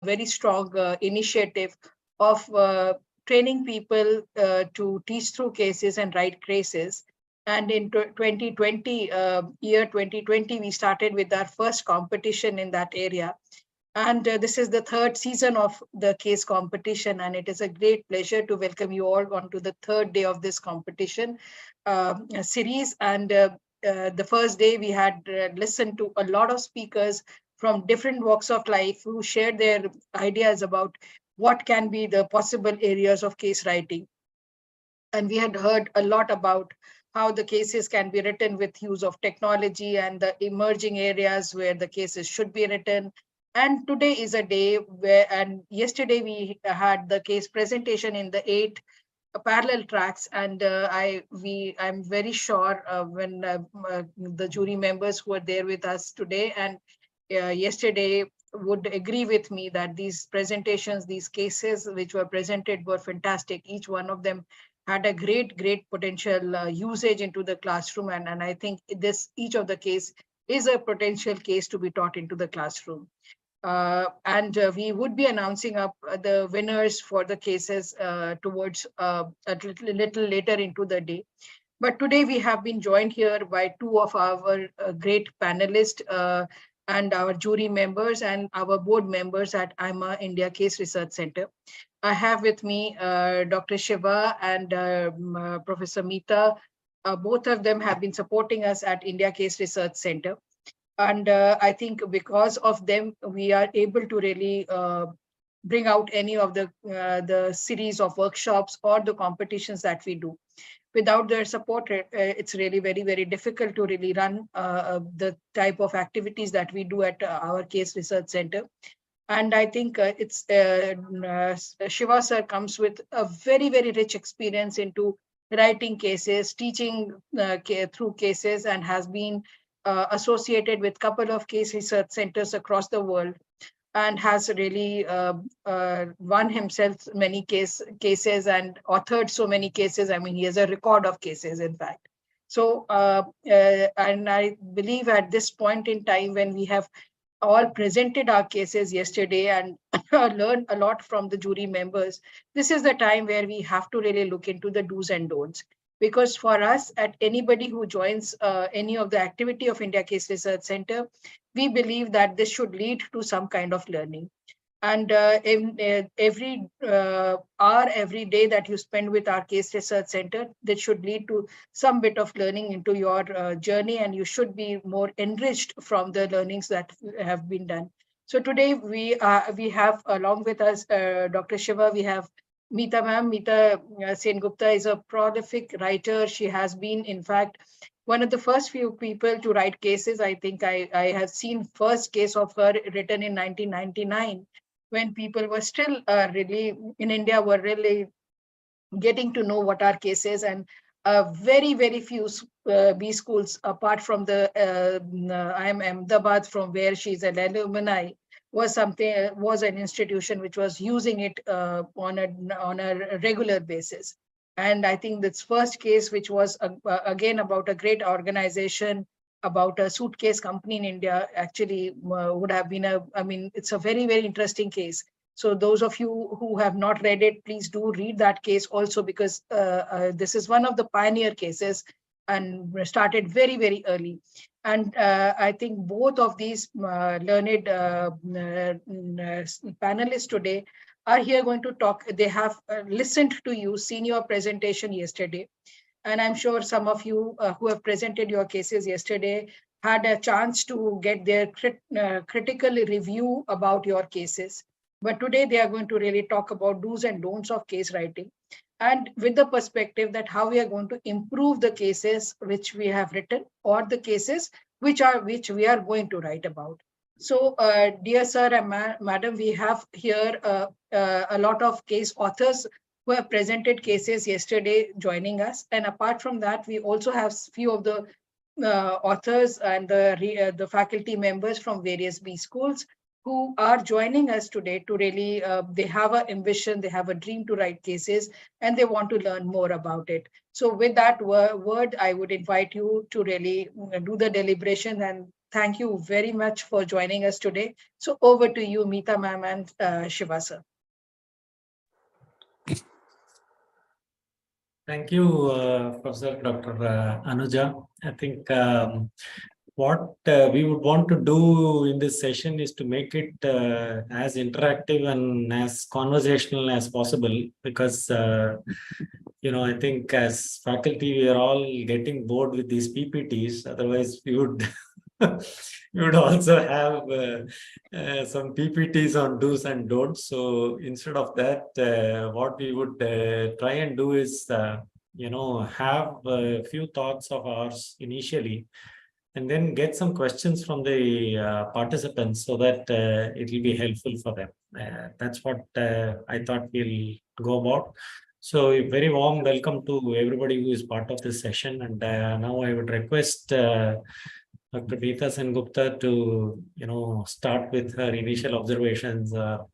very strong initiative of training people to teach through cases and write cases. And in 2020, year 2020, we started with our first competition in that area. And this is the third season of the case competition, and it is a great pleasure to welcome you all onto the third day of this competition series. And the first day we had listened to a lot of speakers from different walks of life who shared their ideas about what can be the possible areas of case writing. And we had heard a lot about how the cases can be written with use of technology and the emerging areas where the cases should be written. And today is a day where, and yesterday we had the case presentation in the 8 parallel tracks, and I'm very sure when the jury members who are there with us today and yesterday would agree with me that these presentations, these cases which were presented were fantastic. Each one of them had a great potential usage into the classroom, and I think each of the case is a potential case to be taught into the classroom. And we would be announcing up the winners for the cases towards a little later into the day. But today we have been joined here by two of our great panelists and our jury members and our board members at AIMA India Case Research Center. I have with me Dr. Shiva and Professor Meeta. Both of them have been supporting us at India Case Research Center. And I think because of them, we are able to really bring out any of the series of workshops or the competitions that we do. Without their support, it's really very difficult to really run the type of activities that we do at our Case Research Center. And I think Shiva sir comes with a very rich experience into writing cases, teaching through cases, and has been associated with a couple of case research centers across the world, and has really won himself many cases and authored so many cases. I mean, he has a record of cases, in fact. So, and I believe at this point in time, when we have all presented our cases yesterday and learned a lot from the jury members, this is the time where we have to really look into the do's and don'ts. Because for us, at anybody who joins any of the activity of India Case Research Center, we believe that this should lead to some kind of learning. And every hour, every day that you spend with our Case Research Center, that should lead to some bit of learning into your journey, and you should be more enriched from the learnings that have been done. So today we have along with us Dr. Shiva, we have Meeta ma'am. Meeta Sengupta is a prolific writer. She has been, in fact, one of the first few people to write cases. I think I have seen first case of her written in 1999, when people were still really, in India, were really getting to know what are cases, and very few B schools, apart from the IIM Ahmedabad, from where she's an alumni, was an institution which was using it on a regular basis. And I think this first case, which was again about a great organization, about a suitcase company in India, actually would have been it's a very interesting case. So those of you who have not read it, please do read that case also, because this is one of the pioneer cases and started very early. And I think both of these learned panelists today are here going to talk. They have listened to you, seen your presentation yesterday. And I'm sure some of you who have presented your cases yesterday had a chance to get their critical review about your cases. But today they are going to really talk about do's and don'ts of case writing, and with the perspective that how we are going to improve the cases which we have written, or the cases which we are going to write about. So dear sir and madam, we have here a lot of case authors who have presented cases yesterday joining us. And apart from that, we also have few of the authors and the faculty members from various B schools who are joining us today to really, they have an ambition, they have a dream to write cases, and they want to learn more about it. So with that word, I would invite you to really do the deliberation and thank you very much for joining us today. So over to you, Meeta ma'am and Shiva sir. Thank you, Professor Dr. Anuja. I think what we would want to do in this session is to make it as interactive and as conversational as possible, because I think as faculty we are all getting bored with these PPTs. Otherwise, we would we would also have some PPTs on do's and don'ts. So instead of that, what we would try and do is have a few thoughts of ours initially, and then get some questions from the participants so that it will be helpful for them. That's what I thought we'll go about. So a very warm welcome to everybody who is part of this session. And now I would request Dr. Meeta Sengupta to start with her initial observations of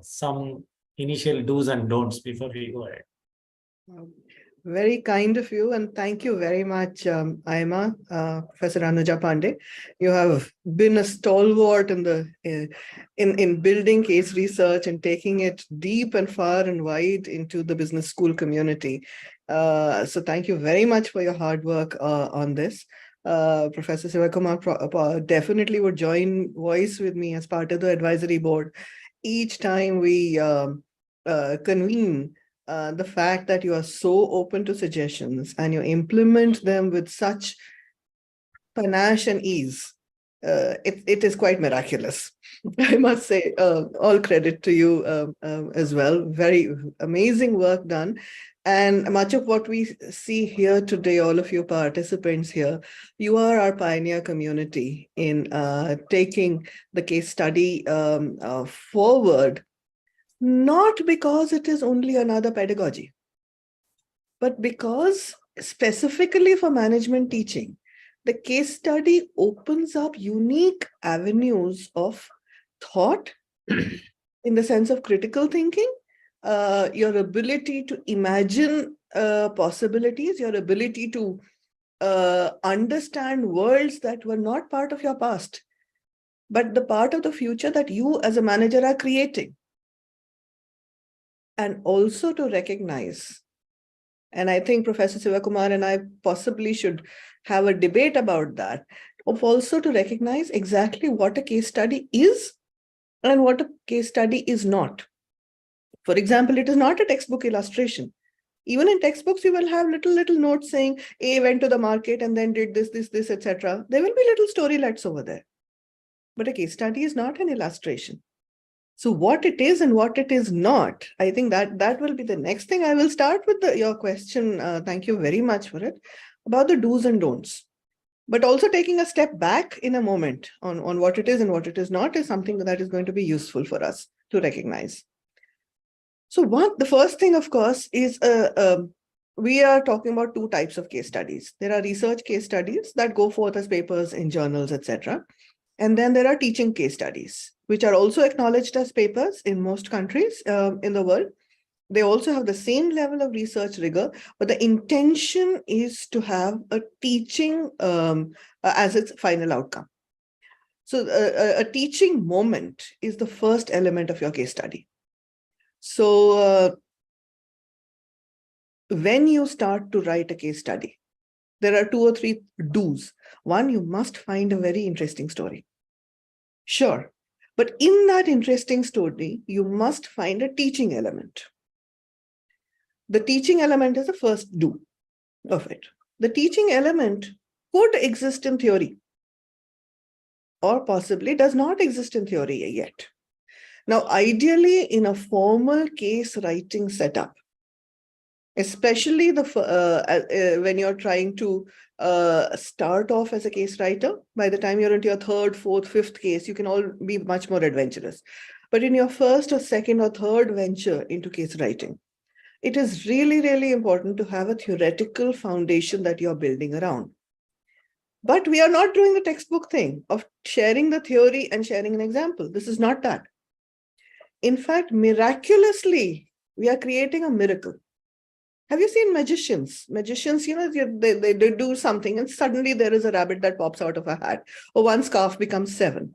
some initial do's and don'ts before we go ahead. Very kind of you, and thank you very much, AIMA, Professor Anuja Pandey. You have been a stalwart in the in building case research and taking it deep and far and wide into the business school community. So thank you very much for your hard work on this. Professor Sivakumar definitely would join voice with me as part of the advisory board each time we convene. The fact that you are so open to suggestions and you implement them with such panache and ease, it is quite miraculous. I must say, all credit to you as well. Very amazing work done. And much of what we see here today, all of you participants here, you are our pioneer community in taking the case study forward. Not because it is only another pedagogy, but because specifically for management teaching, the case study opens up unique avenues of thought in the sense of critical thinking, your ability to imagine possibilities, your ability to understand worlds that were not part of your past, but the part of the future that you as a manager are creating. And also to recognize, and I think Professor Sivakumar and I possibly should have a debate about that, of also to recognize exactly what a case study is and what a case study is not. For example, it is not a textbook illustration. Even in textbooks, you will have little notes saying A went to the market and then did this, etc. There will be little storylets over there. But a case study is not an illustration. So what it is and what it is not, I think that will be the next thing. I will start with your question. Thank you very much for it, about the do's and don'ts. But also taking a step back in a moment on what it is and what it is not is something that is going to be useful for us to recognize. So the first thing, of course, is we are talking about two types of case studies. There are research case studies that go forth as papers in journals, etc. And then there are teaching case studies, which are also acknowledged as papers in most countries in the world. They also have the same level of research rigor, but the intention is to have a teaching as its final outcome. So a teaching moment is the first element of your case study. So when you start to write a case study, there are 2 or 3 do's. One, you must find a very interesting story. Sure. But in that interesting story, you must find a teaching element. The teaching element is the first do of it. The teaching element could exist in theory, or possibly does not exist in theory yet. Now, ideally, in a formal case writing setup, especially when you're trying to start off as a case writer, by the time you're into your 3rd, 4th, 5th case, you can all be much more adventurous. But in your 1st or 2nd or 3rd venture into case writing, it is really, really important to have a theoretical foundation that you're building around. But we are not doing the textbook thing of sharing the theory and sharing an example. This is not that. In fact, miraculously, we are creating a miracle. Have you seen magicians? Magicians, they do something and suddenly there is a rabbit that pops out of a hat, or one scarf becomes 7.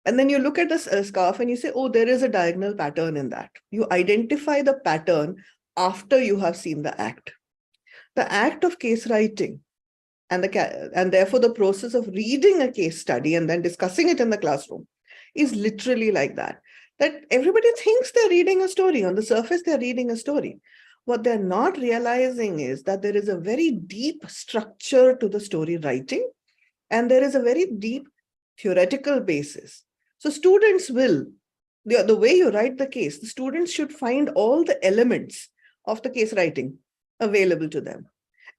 And then you look at the scarf and you say, oh, there is a diagonal pattern in that. You identify the pattern after you have seen the act. The act of case writing and therefore the process of reading a case study and then discussing it in the classroom is literally like that. That everybody thinks they're reading a story. On the surface, they're reading a story. What they're not realizing is that there is a very deep structure to the story writing, and there is a very deep theoretical basis. So students will, the way you write the case, the students should find all the elements of the case writing available to them.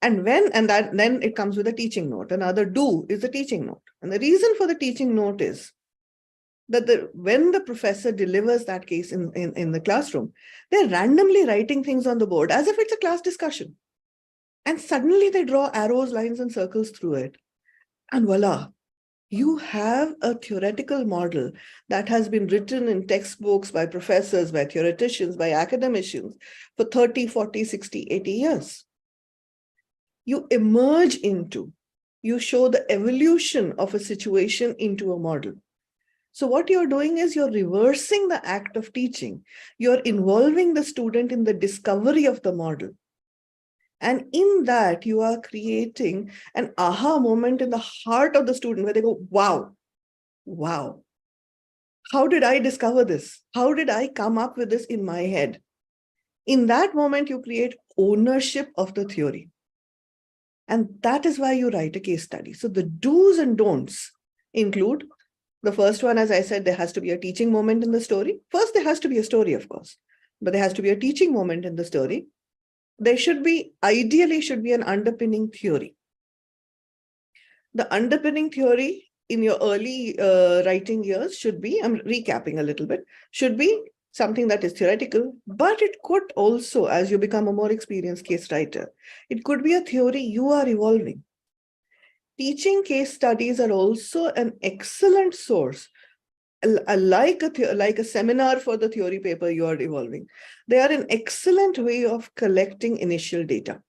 And then it comes with a teaching note. Another do is the teaching note. And the reason for the teaching note is that when the professor delivers that case in the classroom, they're randomly writing things on the board as if it's a class discussion. And suddenly they draw arrows, lines, and circles through it. And voila, you have a theoretical model that has been written in textbooks by professors, by theoreticians, by academicians for 30, 40, 60, 80 years. You emerge into, you show the evolution of a situation into a model. So what you're doing is you're reversing the act of teaching. You're involving the student in the discovery of the model. And in that, you are creating an aha moment in the heart of the student where they go, wow, wow. How did I discover this? How did I come up with this in my head? In that moment, you create ownership of the theory. And that is why you write a case study. So the do's and don'ts include the first one, as I said, there has to be a teaching moment in the story. First, there has to be a story, of course, but there has to be a teaching moment in the story. There should be, ideally, should be an underpinning theory. The underpinning theory in your early writing years should be, I'm recapping a little bit, should be something that is theoretical, but it could also, as you become a more experienced case writer, it could be a theory you are evolving. Teaching case studies are also an excellent source, like a seminar for the theory paper you are evolving. They are an excellent way of collecting initial data.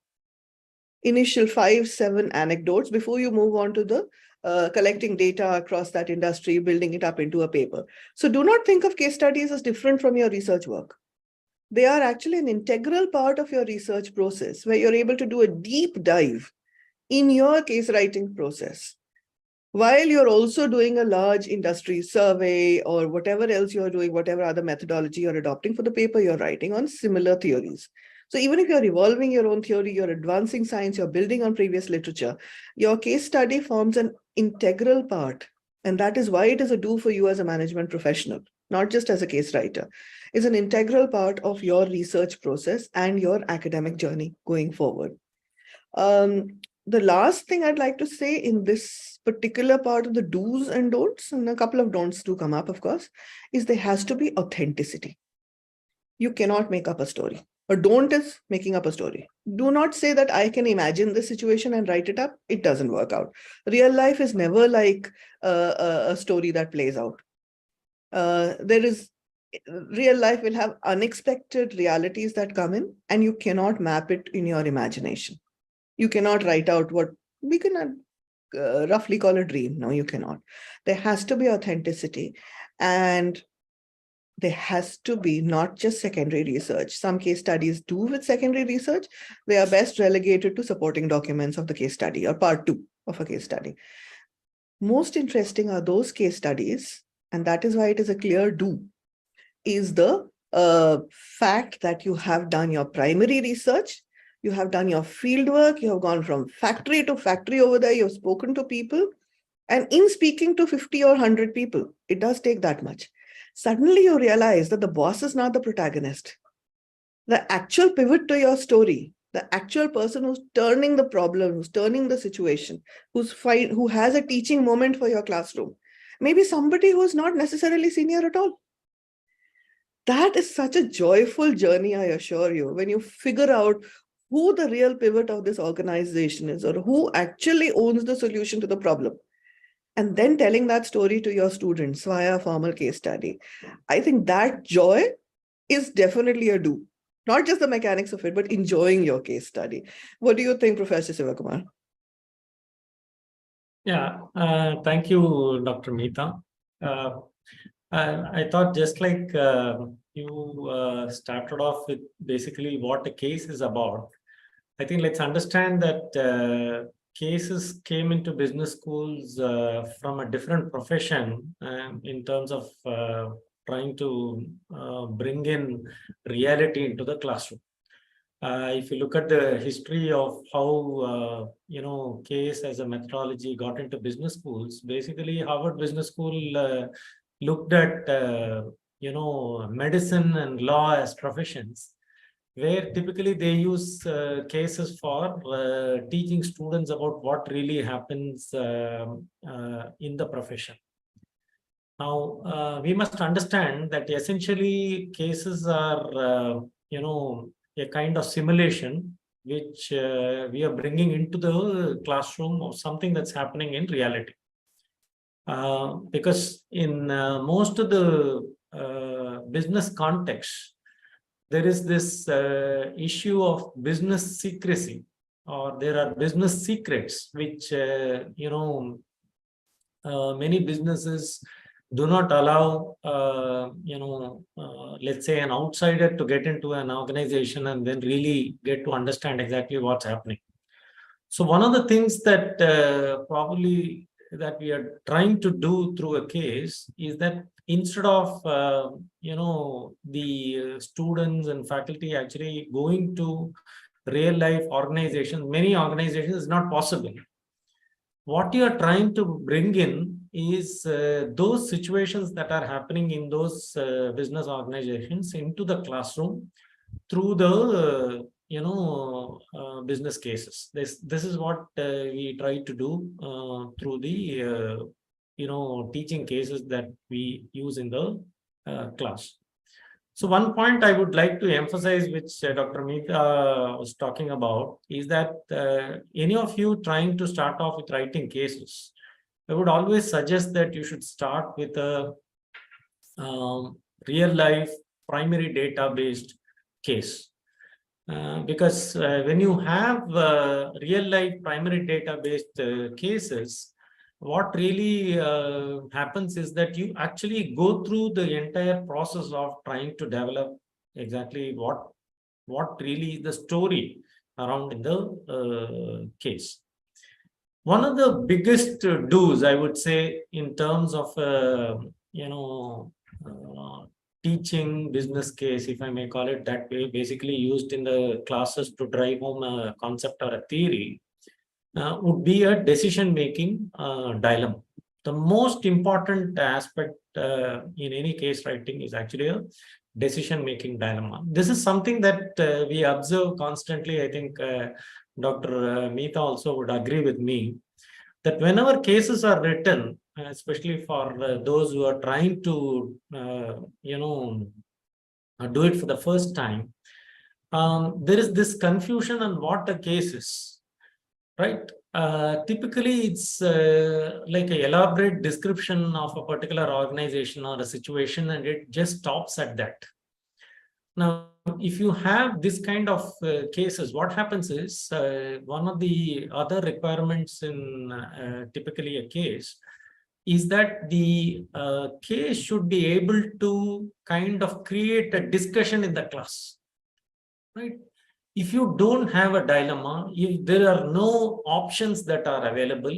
Initial 5-7 anecdotes before you move on to the collecting data across that industry, building it up into a paper. So do not think of case studies as different from your research work. They are actually an integral part of your research process where you're able to do a deep dive in your case writing process, while you're also doing a large industry survey or whatever else you're doing, whatever other methodology you're adopting for the paper you're writing on similar theories. So even if you're evolving your own theory, you're advancing science, you're building on previous literature, your case study forms an integral part. And that is why it is a do for you as a management professional, not just as a case writer. It's an integral part of your research process and your academic journey going forward. The last thing I'd like to say in this particular part of the do's and don'ts, and a couple of don'ts do come up, of course, is there has to be authenticity. You cannot make up a story. A don't is making up a story. Do not say that I can imagine this situation and write it up. It doesn't work out. Real life is never like a story that plays out. Real life will have unexpected realities that come in, and you cannot map it in your imagination. You cannot write out what we can roughly call a dream. No, you cannot. There has to be authenticity, and there has to be not just secondary research. Some case studies do with secondary research. They are best relegated to supporting documents of the case study or part 2 of a case study. Most interesting are those case studies, and that is why it is a clear do, is the fact that you have done your primary research, you have done your field work, you have gone from factory to factory over there, you've spoken to people, and in speaking to 50 or 100 people, it does take that much. Suddenly you realize that the boss is not the protagonist. The actual pivot to your story, the actual person who's turning the problem, who's turning the situation, who has a teaching moment for your classroom, maybe somebody who's not necessarily senior at all. That is such a joyful journey, I assure you, when you figure out who the real pivot of this organization is, or who actually owns the solution to the problem. And then telling that story to your students via a formal case study. I think that joy is definitely a do. not just the mechanics of it, but enjoying your case study. What do you think, Professor Sivakumar? Yeah, thank you, Dr. Meeta. I thought just like you started off with basically what a case is about. I think let's understand that cases came into business schools from a different profession in terms of trying to bring in reality into the classroom. If you look at the history of how case as a methodology got into business schools, basically Harvard Business School looked at medicine and law as professions, where typically they use cases for teaching students about what really happens in the profession. Now, we must understand that essentially cases are, a kind of simulation which we are bringing into the classroom of something that's happening in reality. Because in most of the business context, there is this issue of business secrecy, or there are business secrets which many businesses do not allow let's say an outsider to get into an organization and then really get to understand exactly what's happening. So one of the things that probably that we are trying to do through a case is that instead of the students and faculty actually going to real life organizations, many organizations, is not possible. What you are trying to bring in is those situations that are happening in those business organizations into the classroom through the business cases. This is what we try to do through the teaching cases that we use in the class. So one point I would like to emphasize, which Dr. Meeta was talking about, is that any of you trying to start off with writing cases, I would always suggest that you should start with a real life primary data based case. Because when you have real life primary data based cases, what really happens is that you actually go through the entire process of trying to develop exactly what really is the story around in the case. One of the biggest do's, I would say, in terms of teaching business case, if I may call it that way, basically used in the classes to drive home a concept or a theory, would be a decision-making dilemma. The most important aspect in any case writing is actually a decision-making dilemma. This is something that we observe constantly. I think Dr. Meeta also would agree with me that whenever cases are written, especially for those who are trying to, do it for the first time, there is this confusion on what a case is. Right. Typically, it's like an elaborate description of a particular organization or a situation, and it just stops at that. Now, if you have this kind of cases, what happens is one of the other requirements in typically a case is that the case should be able to kind of create a discussion in the class. Right. If you don't have a dilemma, if there are no options that are available,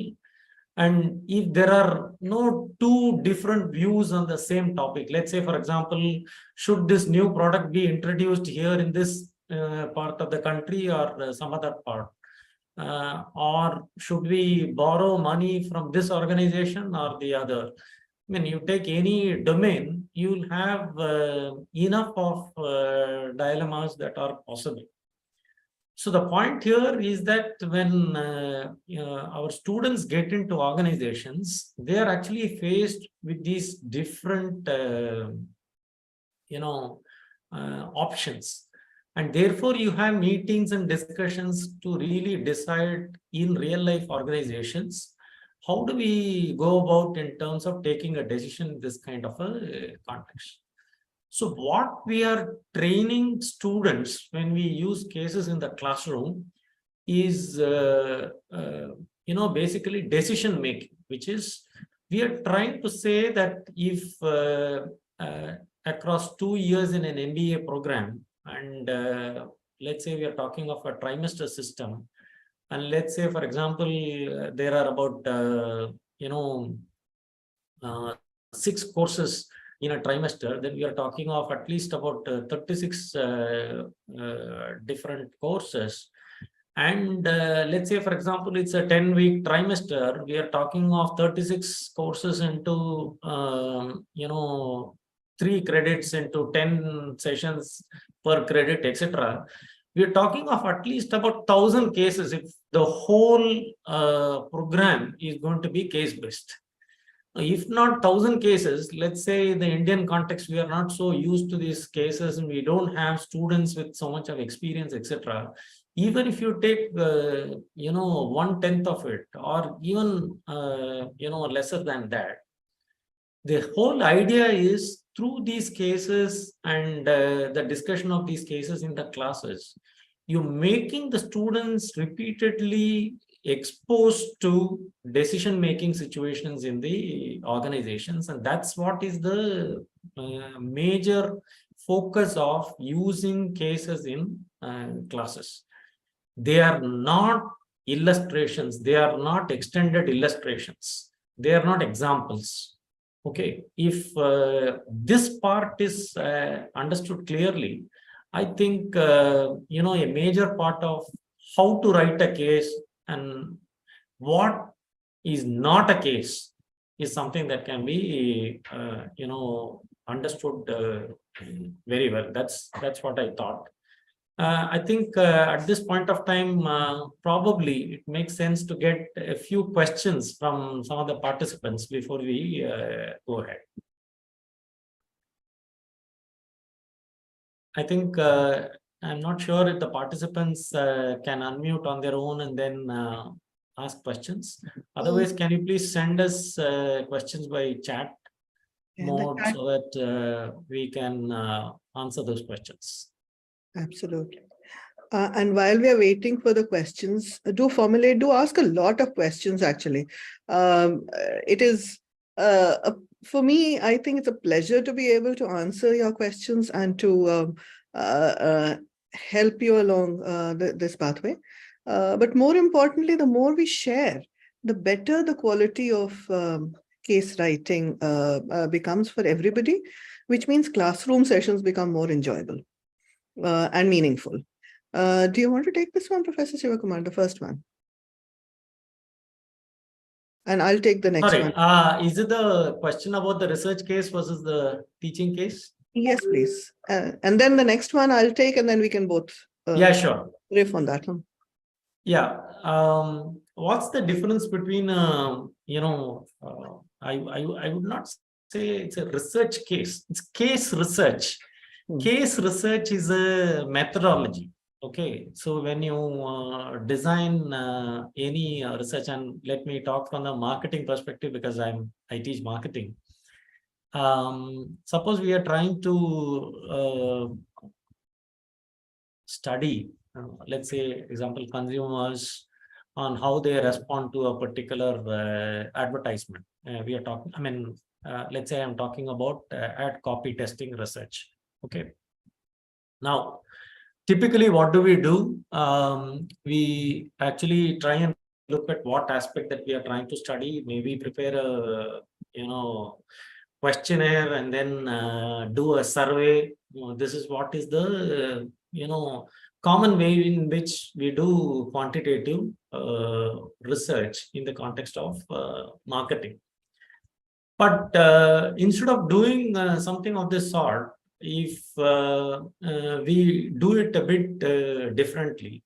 and if there are no two different views on the same topic, let's say, for example, should this new product be introduced here in this part of the country or some other part? Or should we borrow money from this organization or the other? When you take any domain, you'll have enough of dilemmas that are possible. So the point here is that when our students get into organizations, they are actually faced with these different, options. And therefore, you have meetings and discussions to really decide in real life organizations, how do we go about in terms of taking a decision in this kind of a context? So what we are training students when we use cases in the classroom is, basically decision making, which is we are trying to say that if across 2 years in an MBA program, and let's say we are talking of a trimester system, and let's say, for example, there are about, 6 courses in a trimester, then we are talking of at least about 36 different courses. And let's say, for example, it's a 10-week trimester, we are talking of 36 courses into, 3 credits into 10 sessions per credit, etc. We are talking of at least about 1,000 cases if the whole program is going to be case-based. If not 1,000 cases, let's say in the Indian context, we are not so used to these cases and we don't have students with so much of experience, etc. Even if you take, 1/10 of it, or even, lesser than that, the whole idea is through these cases and the discussion of these cases in the classes, you're making the students repeatedly exposed to decision-making situations in the organizations, and that's what is the major focus of using cases in classes. They are not illustrations, they are not extended illustrations, they are not examples. Okay, if this part is understood clearly, I think a major part of how to write a case and what is not a case is something that can be understood very well. That's what I thought. I think at this point of time, probably it makes sense to get a few questions from some of the participants before we go ahead. I think I'm not sure if the participants can unmute on their own and then ask questions. Otherwise, can you please send us questions by chat mode so that we can answer those questions? Absolutely. And while we are waiting for the questions, do ask a lot of questions, actually. It is, for me, I think it's a pleasure to be able to answer your questions and to help you along this pathway. But more importantly, the more we share, the better the quality of case writing becomes for everybody, which means classroom sessions become more enjoyable and meaningful. Do you want to take this one, Professor Sivakumar, the first one? And I'll take the next one. Is it the question about the research case versus the teaching case? Yes, please. And then the next one I'll take, and then we can both yeah, sure. riff on that one. Yeah. What's the difference between, I would not say it's a research case. It's case research. Case research is a methodology. Okay, so when you design any research, and let me talk from the marketing perspective because I teach marketing. Suppose we are trying to study, let's say, example, consumers on how they respond to a particular advertisement. We are talking, let's say I'm talking about ad copy testing research. Okay. Now, typically, what do? We actually try and look at what aspect that we are trying to study. Maybe prepare a questionnaire and then do a survey. This is what is the common way in which we do quantitative research in the context of marketing. But instead of doing something of this sort, if we do it a bit differently,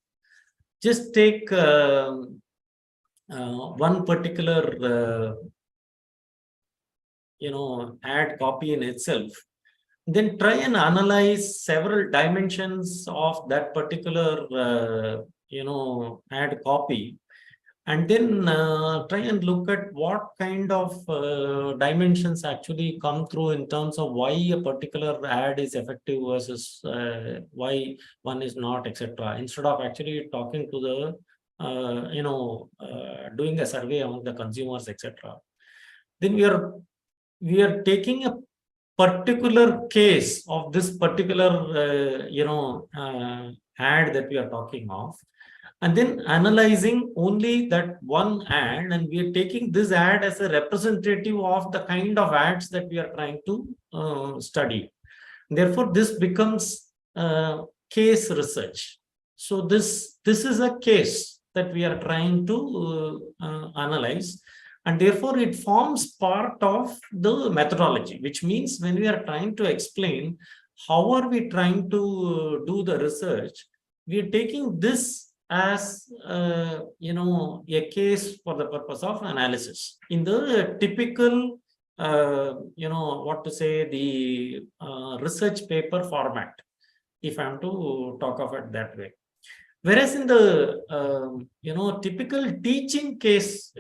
just take one particular ad copy in itself, then try and analyze several dimensions of that particular ad copy and then try and look at what kind of dimensions actually come through in terms of why a particular ad is effective versus why one is not, etc. Instead of actually talking to the, doing a survey among the consumers, etc. Then we are taking a particular case of this particular, ad that we are talking of, and then analyzing only that one ad, and we are taking this ad as a representative of the kind of ads that we are trying to study. Therefore, this becomes case research. So this is a case that we are trying to analyze, and therefore it forms part of the methodology, which means when we are trying to explain how are we trying to do the research, we are taking this as a case for the purpose of analysis in the typical the research paper format, if I'm to talk of it that way. Whereas in the typical teaching case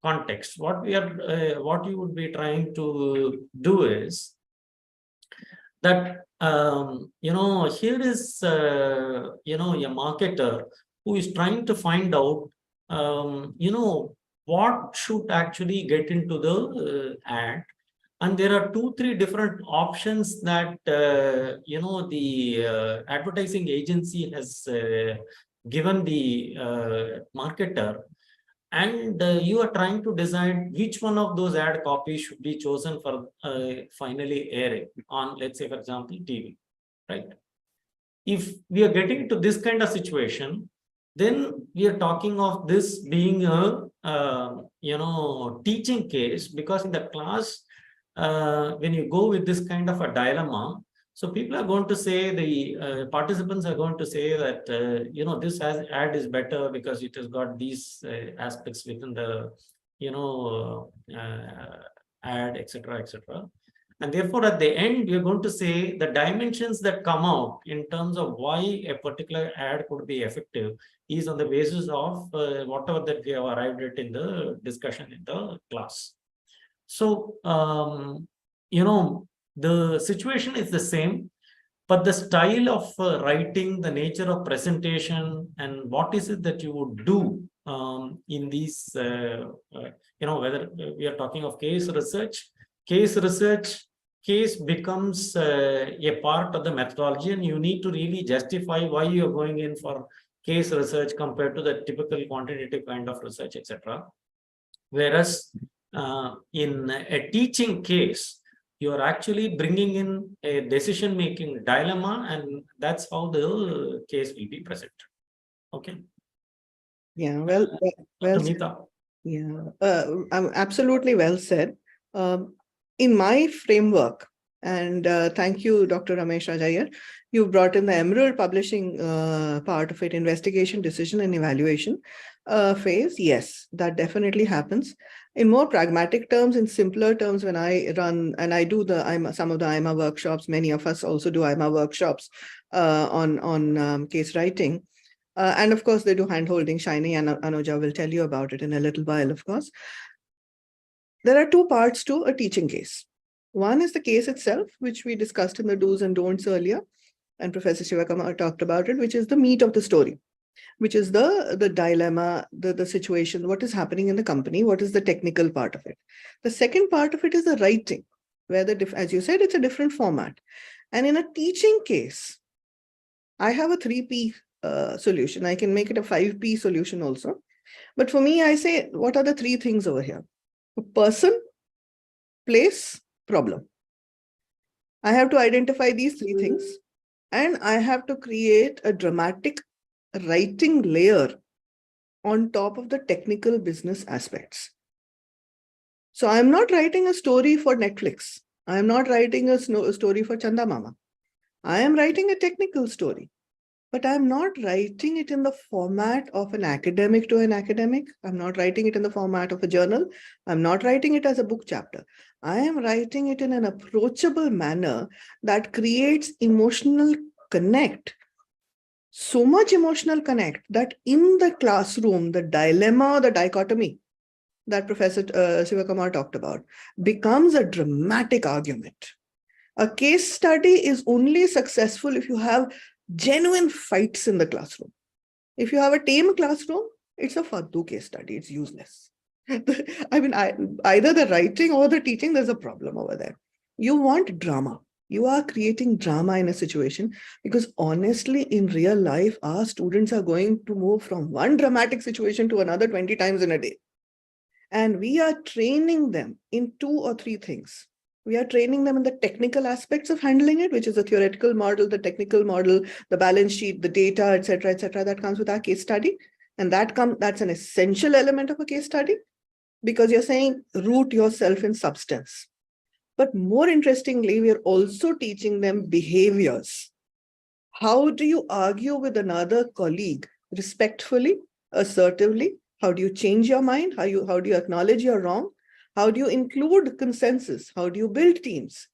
context, what you would be trying to do is that here is a marketer who is trying to find out what should actually get into the ad, and there are 2-3 different options that the advertising agency has given the marketer, and you are trying to decide which one of those ad copies should be chosen for finally airing on, let's say, for example, TV, right? If we are getting into this kind of situation, then we are talking of this being a teaching case, because in the class, when you go with this kind of a dilemma, so people are going to say, the participants are going to say that this ad is better because it has got these aspects within the ad, etc., etc. And therefore, at the end, we are going to say the dimensions that come out in terms of why a particular ad could be effective is on the basis of whatever that we have arrived at in the discussion in the class. So, the situation is the same, but the style of writing, the nature of presentation, and what is it that you would do in these, whether we are talking of case research, case becomes a part of the methodology, and you need to really justify why you're going in for case research compared to the typical quantitative kind of research, etc. Whereas in a teaching case, you're actually bringing in a decision-making dilemma, and that's how the case will be present. Okay. Yeah, well Meeta. Yeah, absolutely well said. In my framework, and thank you, Dr. Ramesh Rajayar, you brought in the Emerald Publishing part of it, investigation, decision, and evaluation phase. Yes, that definitely happens. In more pragmatic terms, in simpler terms, when I run and I do some of the AIMA workshops, many of us also do AIMA workshops on case writing. And of course, they do hand-holding. Shiny and Anuja will tell you about it in a little while, of course. There are 2 parts to a teaching case. One is the case itself, which we discussed in the do's and don'ts earlier, and Professor Shivakumar talked about it, which is the meat of the story, which is the dilemma, the situation, what is happening in the company, what is the technical part of it. The second part of it is the writing, where as you said, it's a different format. And in a teaching case, I have a 3P solution. I can make it a 5P solution also. But for me, I say, what are the 3 things over here? Person, place, problem. I have to identify these 3 things, and I have to create a dramatic writing layer on top of the technical business aspects. So I'm not writing a story for Netflix. I'm not writing a story for Chanda Mama. I am writing a technical story, but I'm not writing it in the format of an academic to an academic. I'm not writing it in the format of a journal. I'm not writing it as a book chapter. I am writing it in an approachable manner that creates emotional connect. so much emotional connect that in the classroom, the dilemma, the dichotomy that Professor Sivakumar talked about becomes a dramatic argument. A case study is only successful if you have genuine fights in the classroom. If you have a tame classroom, it's a faddu case study. It's useless. I mean, either the writing or the teaching, there's a problem over there. You want drama. You are creating drama in a situation because honestly, in real life, our students are going to move from one dramatic situation to another 20 times in a day. And we are training them in 2 or 3 things. We are training them in the technical aspects of handling it, which is the theoretical model, the technical model, the balance sheet, the data, etc., that comes with our case study. And that's an essential element of a case study because you're saying root yourself in substance. But more interestingly, we are also teaching them behaviors. How do you argue with another colleague respectfully, assertively? How do you change your mind? How do you acknowledge you're wrong? How do you include consensus? How do you build teams?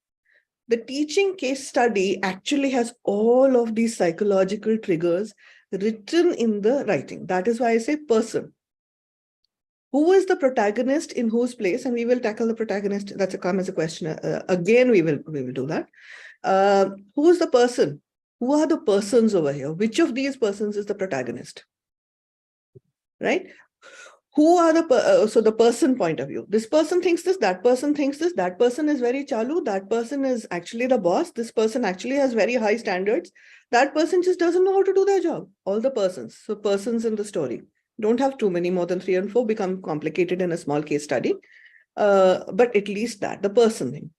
The teaching case study actually has all of these psychological triggers written in the writing. That is why I say person. Who is the protagonist in whose place? And we will tackle the protagonist. That's come as a question. Again, we will do that. Who is the person? Who are the persons over here? Which of these persons is the protagonist? Right? Who are so the person point of view? This person thinks this, that person thinks this, that person is very chalu, that person is actually the boss, this person actually has very high standards, that person just doesn't know how to do their job. All the persons. So persons in the story. Don't have too many, more than 3 and 4, become complicated in a small case study. But at least that, the person thing.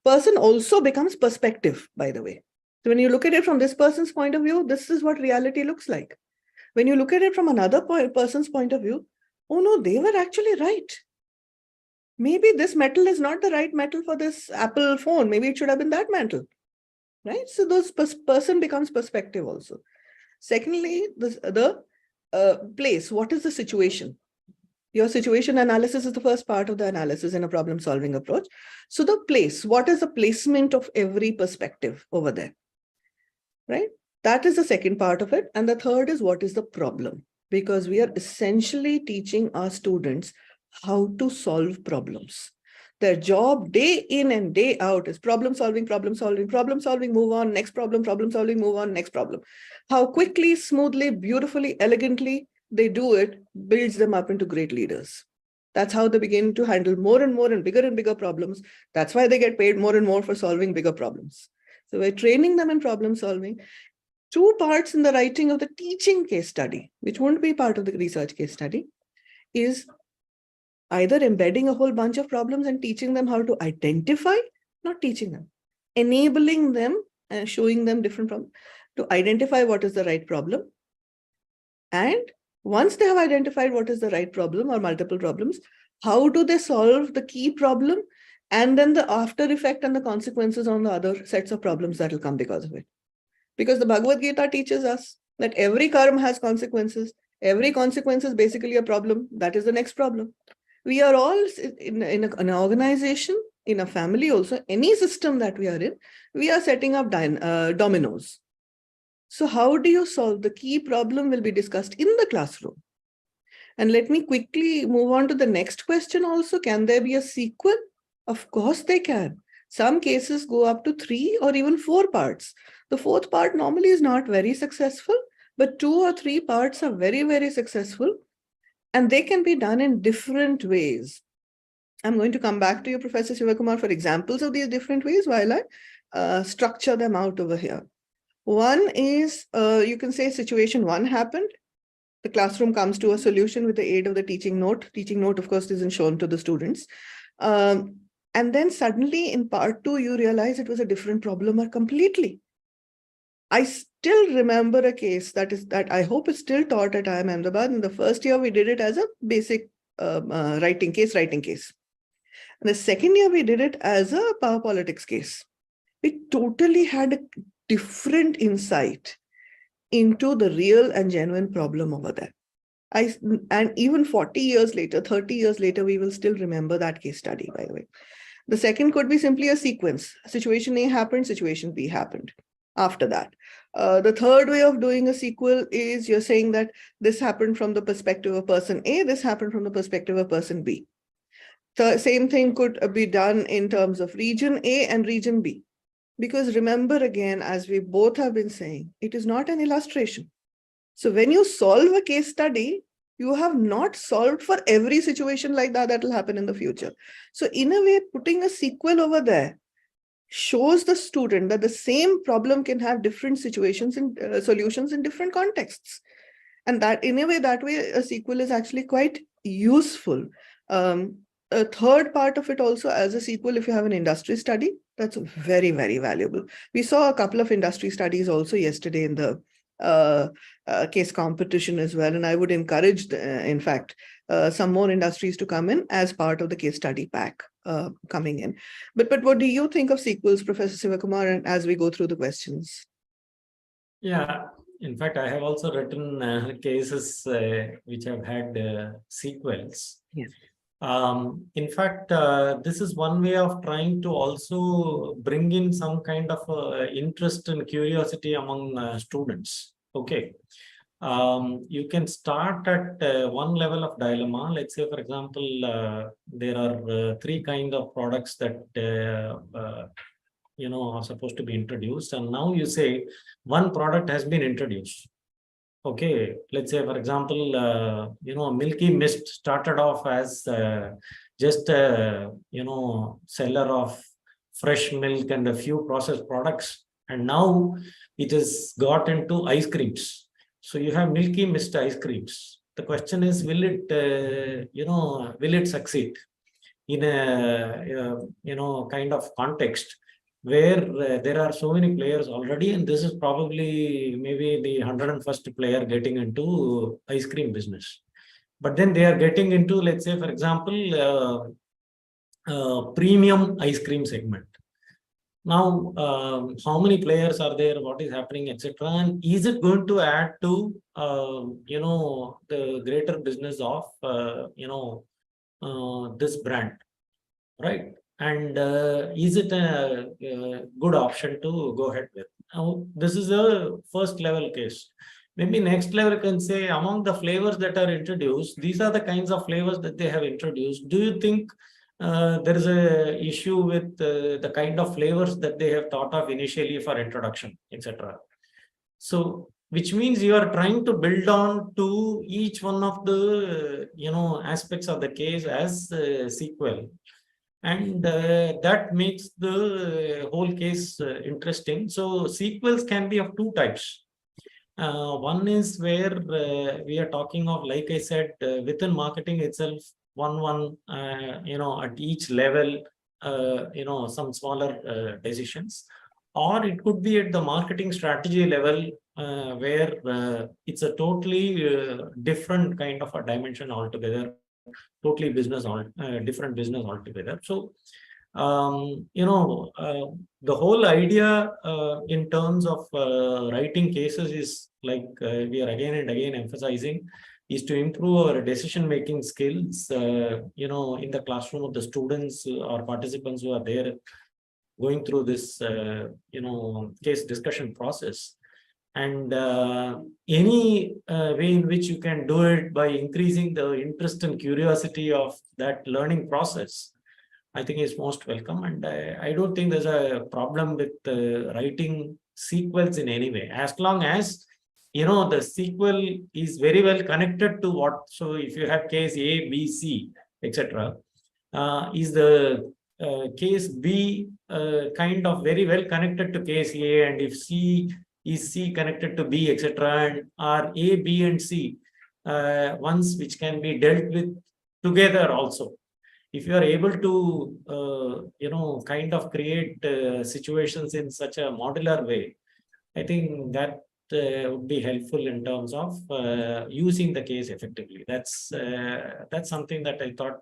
Person also becomes perspective, by the way. So when you look at it from this person's point of view, this is what reality looks like. When you look at it from another person's point of view, oh no, they were actually right. Maybe this metal is not the right metal for this Apple phone. Maybe it should have been that metal, right? So those person becomes perspective also. Secondly, the place. What is the situation? Your situation analysis is the first part of the analysis in a problem-solving approach. So the place, what is the placement of every perspective over there, right? That is the second part of it. And the third is what is the problem? Because we are essentially teaching our students how to solve problems. Their job day in and day out is problem solving, move on, next problem solving, move on, next problem. How quickly, smoothly, beautifully, elegantly they do it builds them up into great leaders. That's how they begin to handle more and more and bigger problems. That's why they get paid more and more for solving bigger problems. So we're training them in problem solving. 2 parts in the writing of the teaching case study, which won't be part of the research case study, is either embedding a whole bunch of problems and teaching them how to identify, not teaching them, enabling them and showing them different problems to identify what is the right problem. And once they have identified what is the right problem or multiple problems, how do they solve the key problem and then the after effect and the consequences on the other sets of problems that will come because of it. Because the Bhagavad Gita teaches us that every karma has consequences. Every consequence is basically a problem. That is the next problem. We are all in an organization, in a family also, any system that we are in, we are setting up dominoes. So how do you solve? The key problem will be discussed in the classroom. And let me quickly move on to the next question also. Can there be a sequel? Of course they can. Some cases go up to 3 or even 4 parts. The 4th part normally is not very successful, but 2 or 3 parts are very, very successful. And they can be done in different ways. I'm going to come back to you, Professor Sivakumar, for examples of these different ways while I structure them out over here. One is, you can say situation 1 happened. The classroom comes to a solution with the aid of the teaching note. Teaching note, of course, isn't shown to the students. And then suddenly in part 2, you realize it was a different problem completely. I still remember a case that I hope is still taught at IIM Ahmedabad. In the first year, we did it as a basic writing case. And the second year, we did it as a power politics case. We totally had a different insight into the real and genuine problem over there. And even 40 years later, 30 years later, we will still remember that case study, by the way. The second could be simply a sequence. Situation A happened, situation B happened. after that. The third way of doing a sequel is you're saying that this happened from the perspective of person A, this happened from the perspective of person B. The same thing could be done in terms of region A and region B. Because remember again, as we both have been saying, it is not an illustration. So when you solve a case study, you have not solved for every situation like that will happen in the future. So in a way, putting a sequel over there shows the student that the same problem can have different situations and solutions in different contexts. And that in a way, that way, a sequel is actually quite useful. A third part of it also, as a sequel, if you have an industry study, that's very, very valuable. We saw a couple of industry studies also yesterday in the case competition as well. And I would encourage, in fact, some more industries to come in as part of the case study pack coming in. But what do you think of sequels, Professor Sivakumar, and as we go through the questions? Yeah, in fact, I have also written cases which have had sequels. Yes. In fact, this is one way of trying to also bring in some kind of interest and curiosity among students. Okay. You can start at one level of dilemma. Let's say, for example, there are three kinds of products that are supposed to be introduced, and now you say one product has been introduced. Okay, let's say, for example, Milky Mist started off as just a seller of fresh milk and a few processed products, and now it has got into ice creams. So you have Milky Mist ice creams. The question is, will it succeed in a kind of context where there are so many players already, and this is probably maybe the 101st player getting into ice cream business. But then they are getting into, let's say, for example, premium ice cream segment. Now, how many players are there? What is happening, etc.? And is it going to add to, the greater business of, this brand, right? And is it a good option to go ahead with? Now, this is a first level case. Maybe next level can say, among the flavors that are introduced, these are the kinds of flavors that they have introduced. Do you think there is a issue with the kind of flavors that they have thought of initially for introduction, etc.? So, which means you are trying to build on to each one of the aspects of the case as a sequel. And that makes the whole case interesting. So sequels can be of two types. One is where we are talking of, like I said, within marketing itself, at each level, some smaller decisions. Or it could be at the marketing strategy level, where it's a totally different kind of a dimension altogether. Totally different business altogether. So, the whole idea in terms of writing cases is like we are again and again emphasizing, is to improve our decision-making skills, in the classroom of the students or participants who are there going through this, case discussion process. And any way in which you can do it by increasing the interest and curiosity of that learning process, I think is most welcome. And I don't think there's a problem with writing sequels in any way, as long as the sequel is very well connected to what. So if you have case A, B, C, etc., is the case B kind of very well connected to case A, and if C is C connected to B, etc., and are A, B, and C ones which can be dealt with together also. If you are able to, kind of create situations in such a modular way, I think that would be helpful in terms of using the case effectively. That's something that I thought,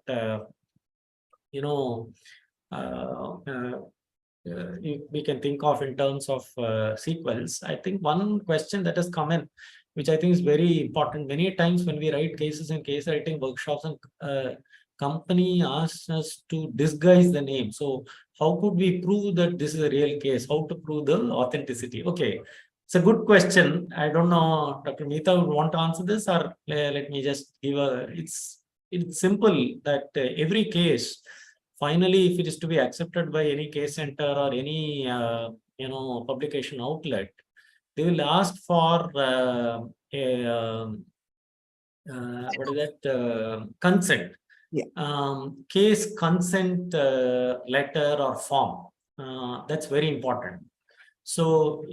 we can think of in terms of sequels. I think one question that has come in, which I think is very important. Many times when we write cases in case writing workshops, and company asks us to disguise the name. So how could we prove that this is a real case? How to prove the authenticity? Okay, it's a good question. I don't know, Dr. Meeta would want to answer this, or let me just give a. It's simple that every case, finally, if it is to be accepted by any case center or any publication outlet, they will ask for what is that consent. Yeah. Case consent letter or form. That's very important. So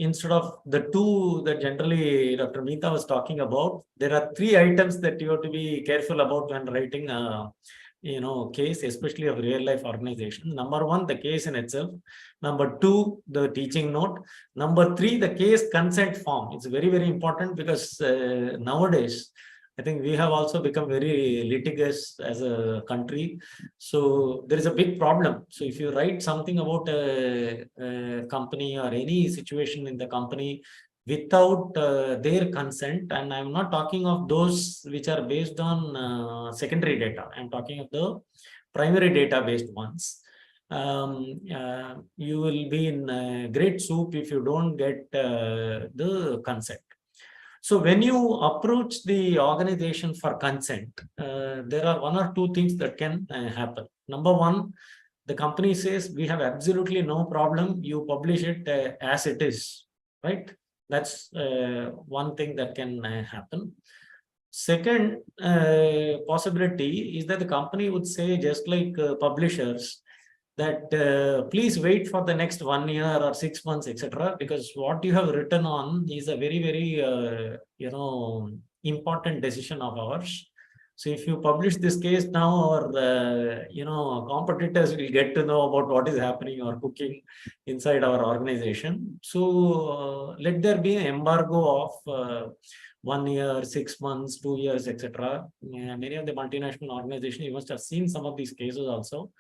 instead of the two that generally Dr. Meeta was talking about, there are 3 items that you have to be careful about when writing a case, especially of real life organization. Number 1, the case in itself. Number 2, the teaching note. Number 3, the case consent form. It's very, very important because nowadays, I think we have also become very litigious as a country. So there is a big problem. So if you write something about a company or any situation in the company without their consent, and I'm not talking of those which are based on secondary data, I'm talking of the primary data based ones. You will be in great soup if you don't get the consent. So when you approach the organization for consent, there are 1 or 2 things that can happen. Number 1, the company says, we have absolutely no problem. You publish it as it is, right? That's one thing that can happen. Second possibility is that the company would say, just like publishers, that please wait for the next 1 year or 6 months, etc., because what you have written on is a very, very important decision of ours. So if you publish this case now, our competitors will get to know about what is happening or cooking inside our organization. So let there be an embargo of 1 year, 6 months, 2 years, etc. Many of the multinational organizations, you must have seen some of these cases also.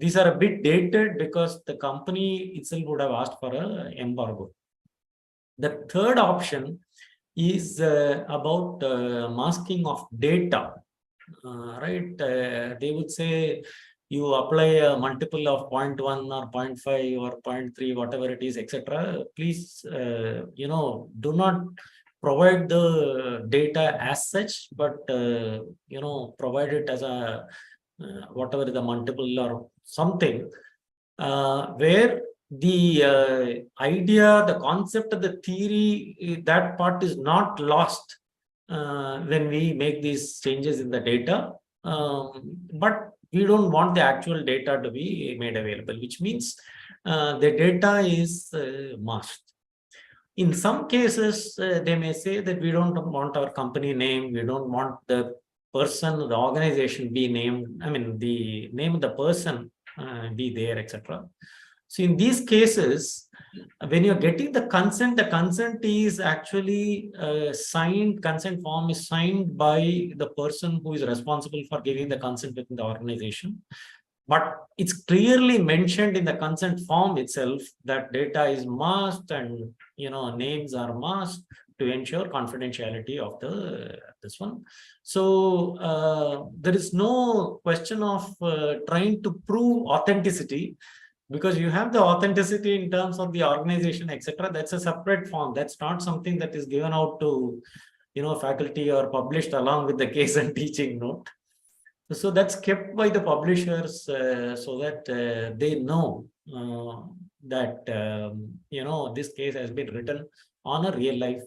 These are a bit dated because the company itself would have asked for an embargo. The third option is about masking of data, right? They would say you apply a multiple of 0.1 or 0.5 or 0.3, whatever it is, etc. Please, do not provide the data as such, but, provide it as a whatever the multiple or something, where the idea, the concept of the theory, that part is not lost when we make these changes in the data. But we don't want the actual data to be made available, which means the data is masked. In some cases, they may say that we don't want our company name, we don't want the person, the organization be named, I mean, the name of the person be there, etc. So in these cases, when you're getting the consent is actually signed, consent form is signed by the person who is responsible for giving the consent within the organization. But it's clearly mentioned in the consent form itself that data is masked and names are masked to ensure confidentiality of this one. So there is no question of trying to prove authenticity, because you have the authenticity in terms of the organization, etc. That's a separate form. That's not something that is given out to faculty or published along with the case and teaching note. So that's kept by the publishers so that they know that this case has been written on a real life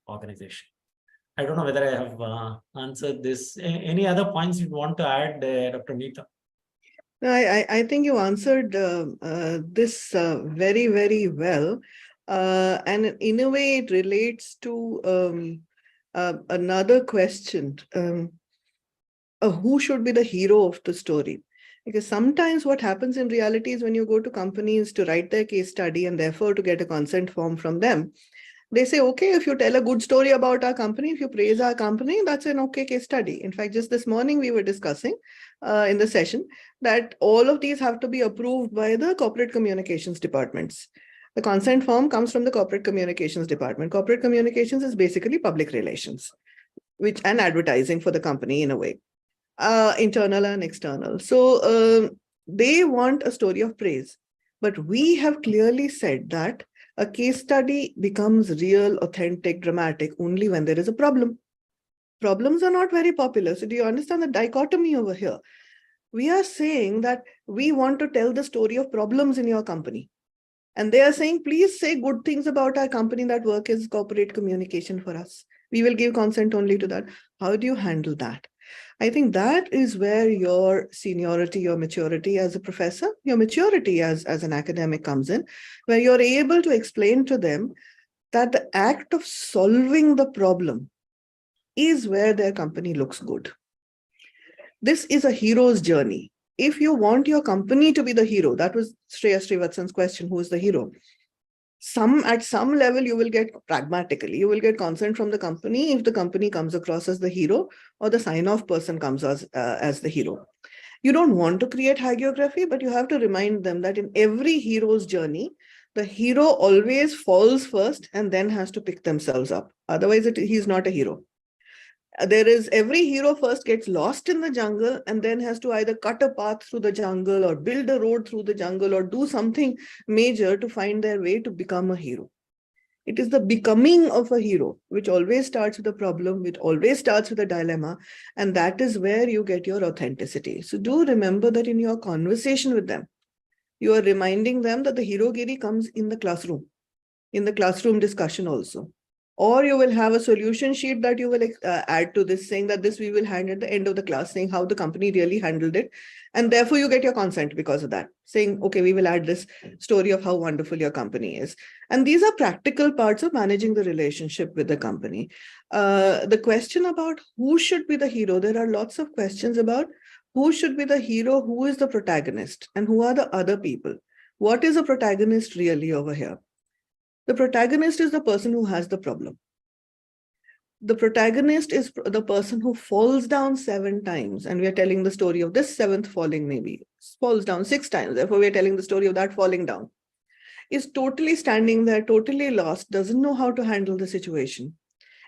organization. I don't know whether I have answered this. Any other points you want to add, Dr. Meeta? No, I think you answered this very, very well. And in a way, it relates to another question. Who should be the hero of the story? Because sometimes what happens in reality is when you go to companies to write their case study and therefore to get a consent form from them, they say, okay, if you tell a good story about our company, if you praise our company, that's an okay case study. In fact, just this morning we were discussing in the session that all of these have to be approved by the corporate communications departments. The consent form comes from the corporate communications department. Corporate communications is basically public relations, and advertising for the company in a way. Internal and external. So they want a story of praise. But we have clearly said that a case study becomes real, authentic, dramatic only when there is a problem. Problems are not very popular. So do you understand the dichotomy over here? We are saying that we want to tell the story of problems in your company. And they are saying, please say good things about our company that work as corporate communication for us. We will give consent only to that. How do you handle that? I think that is where your seniority, your maturity as a professor, your maturity as an academic comes in, where you're able to explain to them that the act of solving the problem is where their company looks good. This is a hero's journey. If you want your company to be the hero, that was Shreya Srivatsan's question, who is the hero? At some level, you will get pragmatically, you will get consent from the company if the company comes across as the hero or the sign-off person comes as the hero. You don't want to create hagiography, but you have to remind them that in every hero's journey, the hero always falls first and then has to pick themselves up. Otherwise, he's not a hero. Every hero first gets lost in the jungle and then has to either cut a path through the jungle or build a road through the jungle or do something major to find their way to become a hero. It is the becoming of a hero, which always starts with a problem, which always starts with a dilemma, and that is where you get your authenticity. So do remember that in your conversation with them, you are reminding them that the hero-giri comes in the classroom discussion also. Or you will have a solution sheet that you will add to this, saying that this we will hand at the end of the class, saying how the company really handled it. And therefore you get your consent because of that, saying, okay, we will add this story of how wonderful your company is. And these are practical parts of managing the relationship with the company. The question about who should be the hero, there are lots of questions about who should be the hero, who is the protagonist, and who are the other people. What is a protagonist really over here? The protagonist is the person who has the problem. The protagonist is the person who falls down 7 times, and we are telling the story of this 7th falling, maybe falls down 6 times. Therefore, we are telling the story of that falling down. Is totally standing there, totally lost, doesn't know how to handle the situation,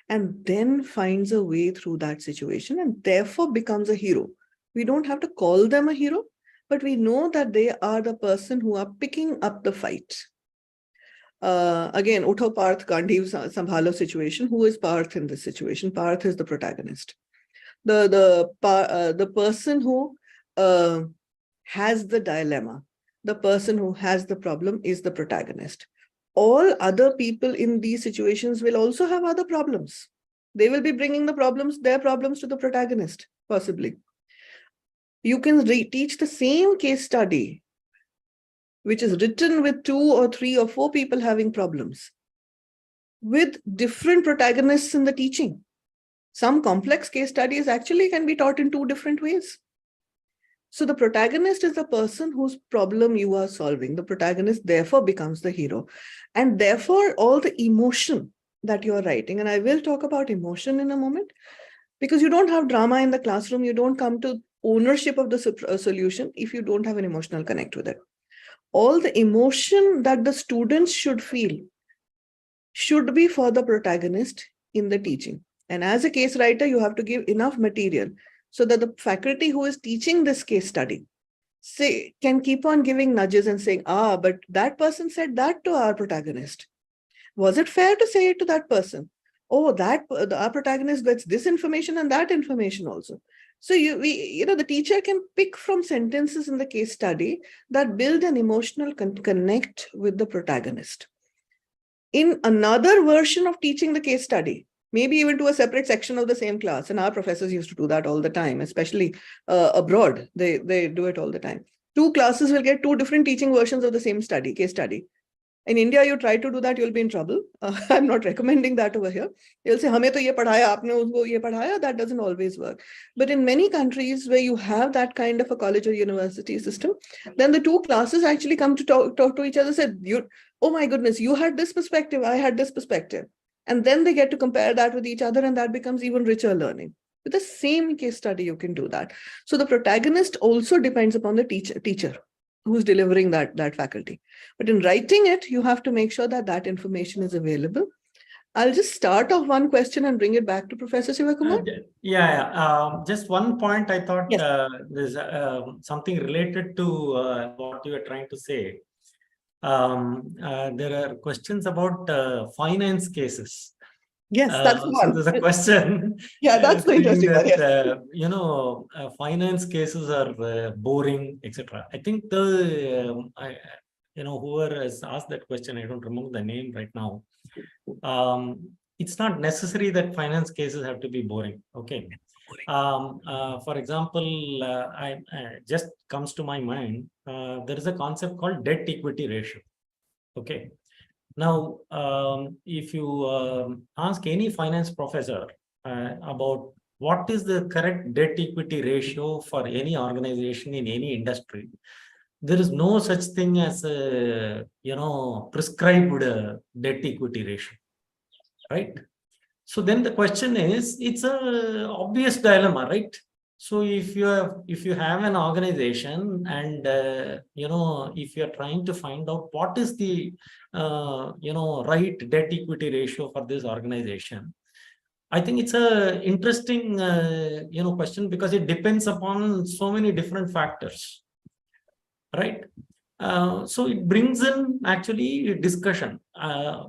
and then finds a way through that situation and therefore becomes a hero. We don't have to call them a hero, but we know that they are the person who are picking up the fight. Again, Utho Parth Gandhi Sambhalo situation. Who is Parth in this situation? Parth is the protagonist. The person who has the dilemma, the person who has the problem is the protagonist. All other people in these situations will also have other problems. They will be bringing their problems to the protagonist, possibly. You can teach the same case study, which is written with 2 or 3 or 4 people having problems, with different protagonists in the teaching. Some complex case studies actually can be taught in 2 different ways. So the protagonist is the person whose problem you are solving. The protagonist therefore becomes the hero. And therefore all the emotion that you are writing, and I will talk about emotion in a moment, because you don't have drama in the classroom, you don't come to ownership of the solution if you don't have an emotional connect with it. All the emotion that the students should feel should be for the protagonist in the teaching. And as a case writer, you have to give enough material so that the faculty who is teaching this case study can keep on giving nudges and saying, but that person said that to our protagonist. Was it fair to say it to that person? Oh, our protagonist gets this information and that information also. So the teacher can pick from sentences in the case study that build an emotional connect with the protagonist. In another version of teaching the case study, maybe even to a separate section of the same class, and our professors used to do that all the time, especially abroad, they do it all the time. 2 classes will get 2 different teaching versions of the same case study. In India, you try to do that, you'll be in trouble. I'm not recommending that over here. You'll say, "Hame to ye padhaya, aapne usko ye padhaya." That doesn't always work. But in many countries where you have that kind of a college or university system, then the 2 classes actually come to talk to each other and say, "Oh my goodness, you had this perspective, I had this perspective." And then they get to compare that with each other, and that becomes even richer learning. With the same case study, you can do that. So the protagonist also depends upon the teacher who's delivering that faculty. But in writing it, you have to make sure that that information is available. I'll just start off one question and bring it back to Professor Sivakumar. Just one point I thought Yes. there's something related to what you were trying to say. There are questions about finance cases. Yes, that's the So one. there's a question. Yeah, that's the saying interesting one. that, Yes. finance cases are boring, etc. I think whoever has asked that question, I don't remember the name right now. It's not necessary that finance cases have to be boring. Okay. For example, I just comes to my mind. There is a concept called debt equity ratio. Okay. Now, if you ask any finance professor about what is the correct debt equity ratio for any organization in any industry, there is no such thing as a prescribed debt equity ratio, right? So then the question is, it's a obvious dilemma, right? So if you have an organization and if you're trying to find out what is the right debt equity ratio for this organization, I think it's a interesting question, because it depends upon so many different factors, right? So it brings in actually discussion. I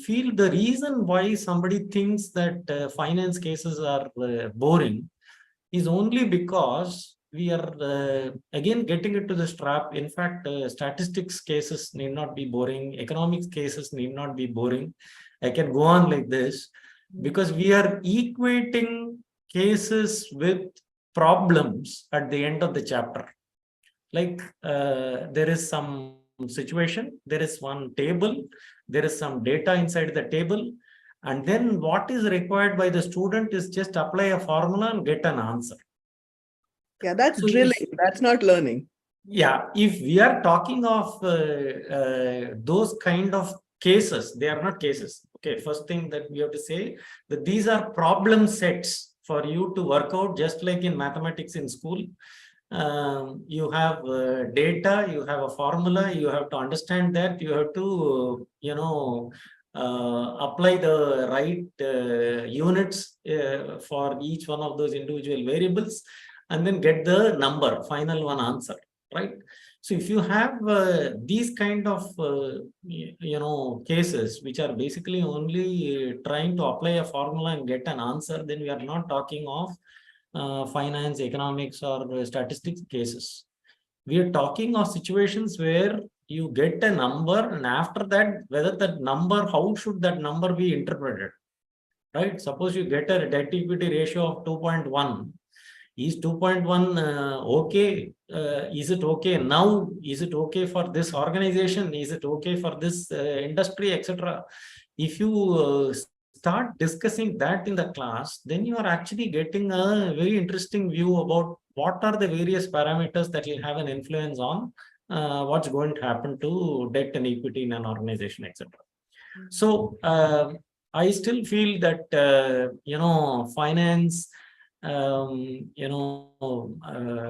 feel the reason why somebody thinks that finance cases are boring is only because we are again getting into this trap. In fact, statistics cases need not be boring. Economics cases need not be boring. I can go on like this, because we are equating cases with problems at the end of the chapter. Like there is some situation, there is one table, there is some data inside the table, and then what is required by the student is just apply a formula and get an answer. Yeah, that's drilling. That's not learning. Yeah, if we are talking of those kind of cases, they are not cases. Okay, first thing that we have to say that these are problem sets for you to work out, just like in mathematics in school. You have data, you have a formula, you have to understand that, you have to apply the right units for each one of those individual variables, and then get the number, final one answer, right? So if you have these kind of cases which are basically only trying to apply a formula and get an answer, then we are not talking of finance, economics, or statistics cases. We are talking of situations where you get a number, and after that, whether that number, how should that number be interpreted, right? Suppose you get a debt equity ratio of 2.1. Is 2.1 okay? Is it okay now? Is it okay for this organization? Is it okay for this industry, etc.? If you start discussing that in the class, then you are actually getting a very interesting view about what are the various parameters that will have an influence on what's going to happen to debt and equity in an organization, etc. So I still feel that finance,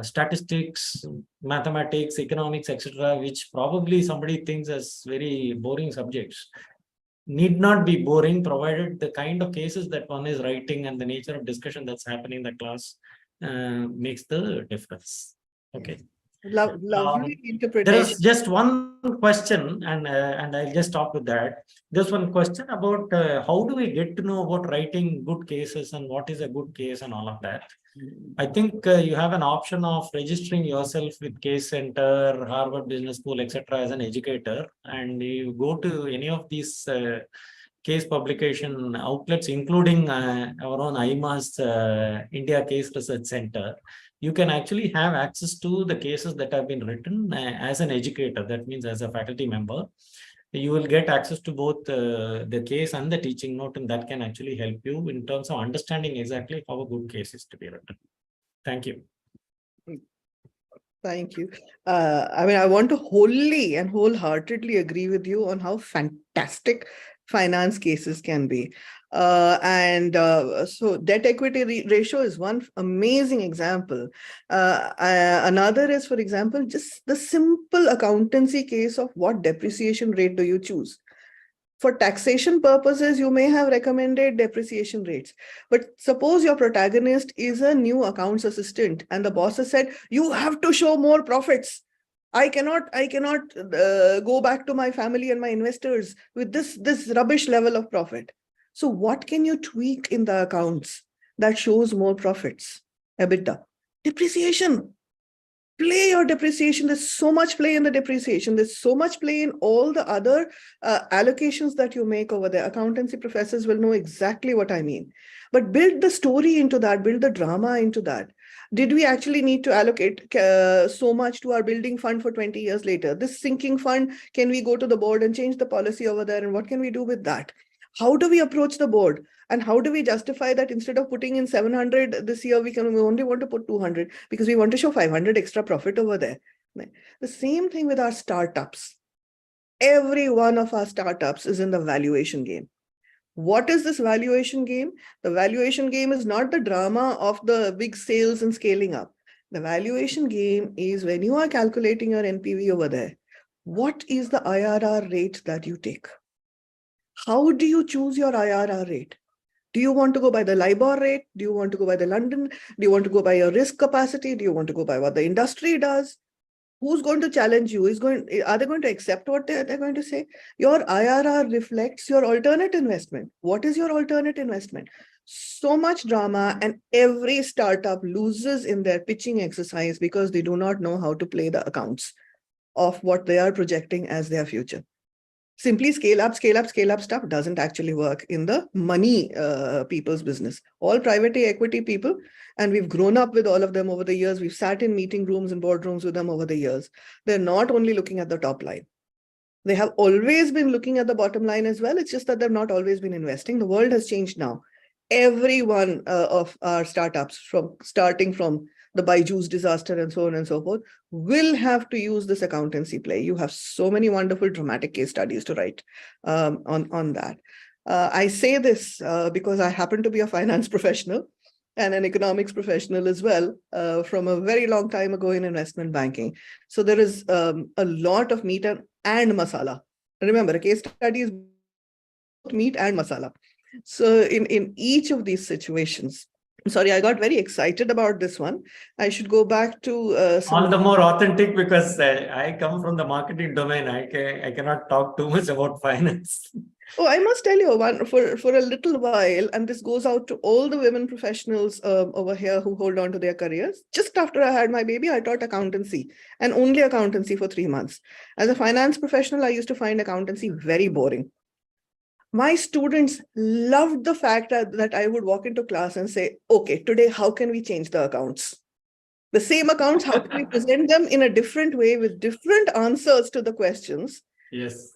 statistics, mathematics, economics, etc., which probably somebody thinks as very boring subjects, need not be boring, provided the kind of cases that one is writing and the nature of discussion that's happening in the class makes the difference. Okay. Lovely interpretation. There is just one question, and I'll just stop with that. There's one question about how do we get to know about writing good cases and what is a good case and all of that. I think you have an option of registering yourself with Case Center, Harvard Business School, etc. as an educator, and you go to any of these case publication outlets, including our own AIMA's India Case Research Center. You can actually have access to the cases that have been written as an educator. That means as a faculty member, you will get access to both the case and the teaching note, and that can actually help you in terms of understanding exactly how a good case is to be written. Thank you. Thank you. I want to wholly and wholeheartedly agree with you on how fantastic finance cases can be. So debt equity ratio is one amazing example. Another is, for example, just the simple accountancy case of what depreciation rate do you choose? For taxation purposes, you may have recommended depreciation rates. But suppose your protagonist is a new accounts assistant and the boss has said, you have to show more profits. I cannot go back to my family and my investors with this rubbish level of profit. So what can you tweak in the accounts that shows more profits? EBITDA. Depreciation. Play your depreciation. There's so much play in the depreciation. There's so much play in all the other allocations that you make over there. Accountancy professors will know exactly what I mean. But build the story into that, build the drama into that. Did we actually need to allocate so much to our building fund for 20 years later? This sinking fund, can we go to the board and change the policy over there? And what can we do with that? How do we approach the board? And how do we justify that instead of putting in 700 this year, we only want to put 200 because we want to show 500 extra profit over there. The same thing with our startups. Every one of our startups is in the valuation game. What is this valuation game? The valuation game is not the drama of the big sales and scaling up. The valuation game is when you are calculating your NPV over there, what is the IRR rate that you take? How do you choose your IRR rate? Do you want to go by the LIBOR rate? Do you want to go by the London? Do you want to go by your risk capacity? Do you want to go by what the industry does? Who's going to challenge you? Are they going to accept what they're going to say? Your IRR reflects your alternate investment. What is your alternate investment? So much drama, and every startup loses in their pitching exercise because they do not know how to play the accounts of what they are projecting as their future. Simply scale up stuff doesn't actually work in the money people's business. All private equity people, and we've grown up with all of them over the years. We've sat in meeting rooms and boardrooms with them over the years. They're not only looking at the top line. They have always been looking at the bottom line as well. It's just that they've not always been investing. The world has changed now. Every one of our startups, starting from the Byju's disaster and so on and so forth, will have to use this accountancy play. You have so many wonderful dramatic case studies to write on that. I say this because I happen to be a finance professional and an economics professional as well from a very long time ago in investment banking. So there is a lot of meat and masala. Remember, a case study is meat and masala. So in each of these situations, sorry, I got very excited about this one. I should go back to all the more authentic because I come from the marketing domain. I cannot talk too much about finance. Oh, I must tell you one for a little while, and this goes out to all the women professionals over here who hold on to their careers. Just after I had my baby, I taught accountancy and only accountancy for 3 months. As a finance professional, I used to find accountancy very boring. My students loved the fact that I would walk into class and say, okay, today, how can we change the accounts? The same accounts, how can we present them in a different way with different answers to the questions? Yes.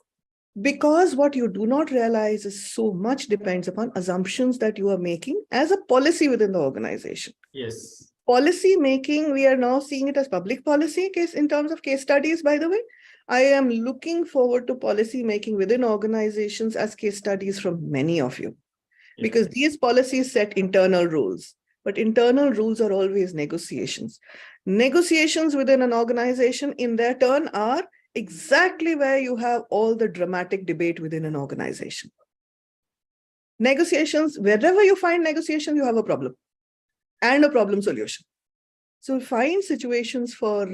Because what you do not realize is so much depends upon assumptions that you are making as a policy within the organization. Yes. Policy making, we are now seeing it as public policy case in terms of case studies, by the way. I am looking forward to policy making within organizations as case studies from many of you, because these policies set internal rules, but internal rules are always negotiations. Negotiations within an organization in their turn are exactly where you have all the dramatic debate within an organization. Negotiations, wherever you find negotiation, you have a problem and a problem solution. So find situations for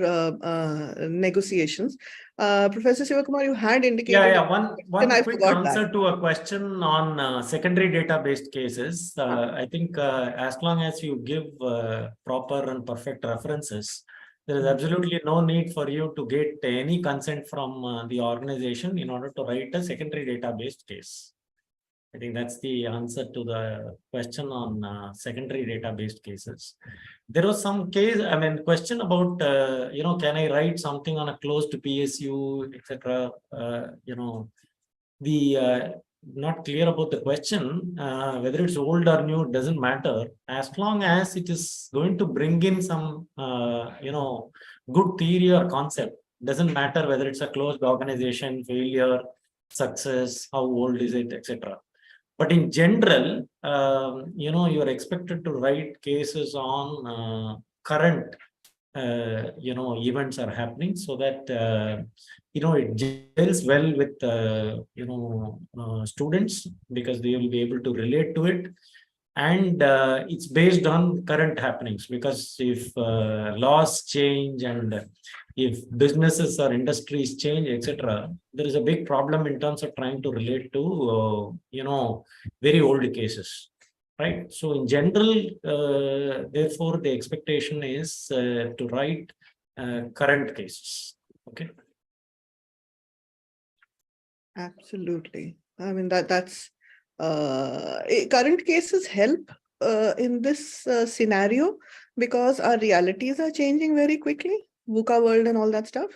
negotiations. Professor Sivakumar, you had indicated. One quick answer to a question on secondary data-based cases. I think as long as you give proper and perfect references, there is absolutely no need for you to get any consent from the organization in order to write a secondary data-based case. I think that's the answer to the question on secondary data-based cases. There was some question about, can I write something on a closed PSU, etc. Not clear about the question, whether it's old or new, doesn't matter. As long as it is going to bring in some, good theory or concept, doesn't matter whether it's a closed organization, failure, success, how old is it, etc. But in general, you're expected to write cases on current events are happening, so that it gels well with students, because they will be able to relate to it. And it's based on current happenings, because if laws change and if businesses or industries change, etc., there is a big problem in terms of trying to relate to very old cases, right? So in general, therefore the expectation is to write current cases. Okay. Absolutely. I mean, that's current cases help in this scenario, because our realities are changing very quickly, VUCA world and all that stuff.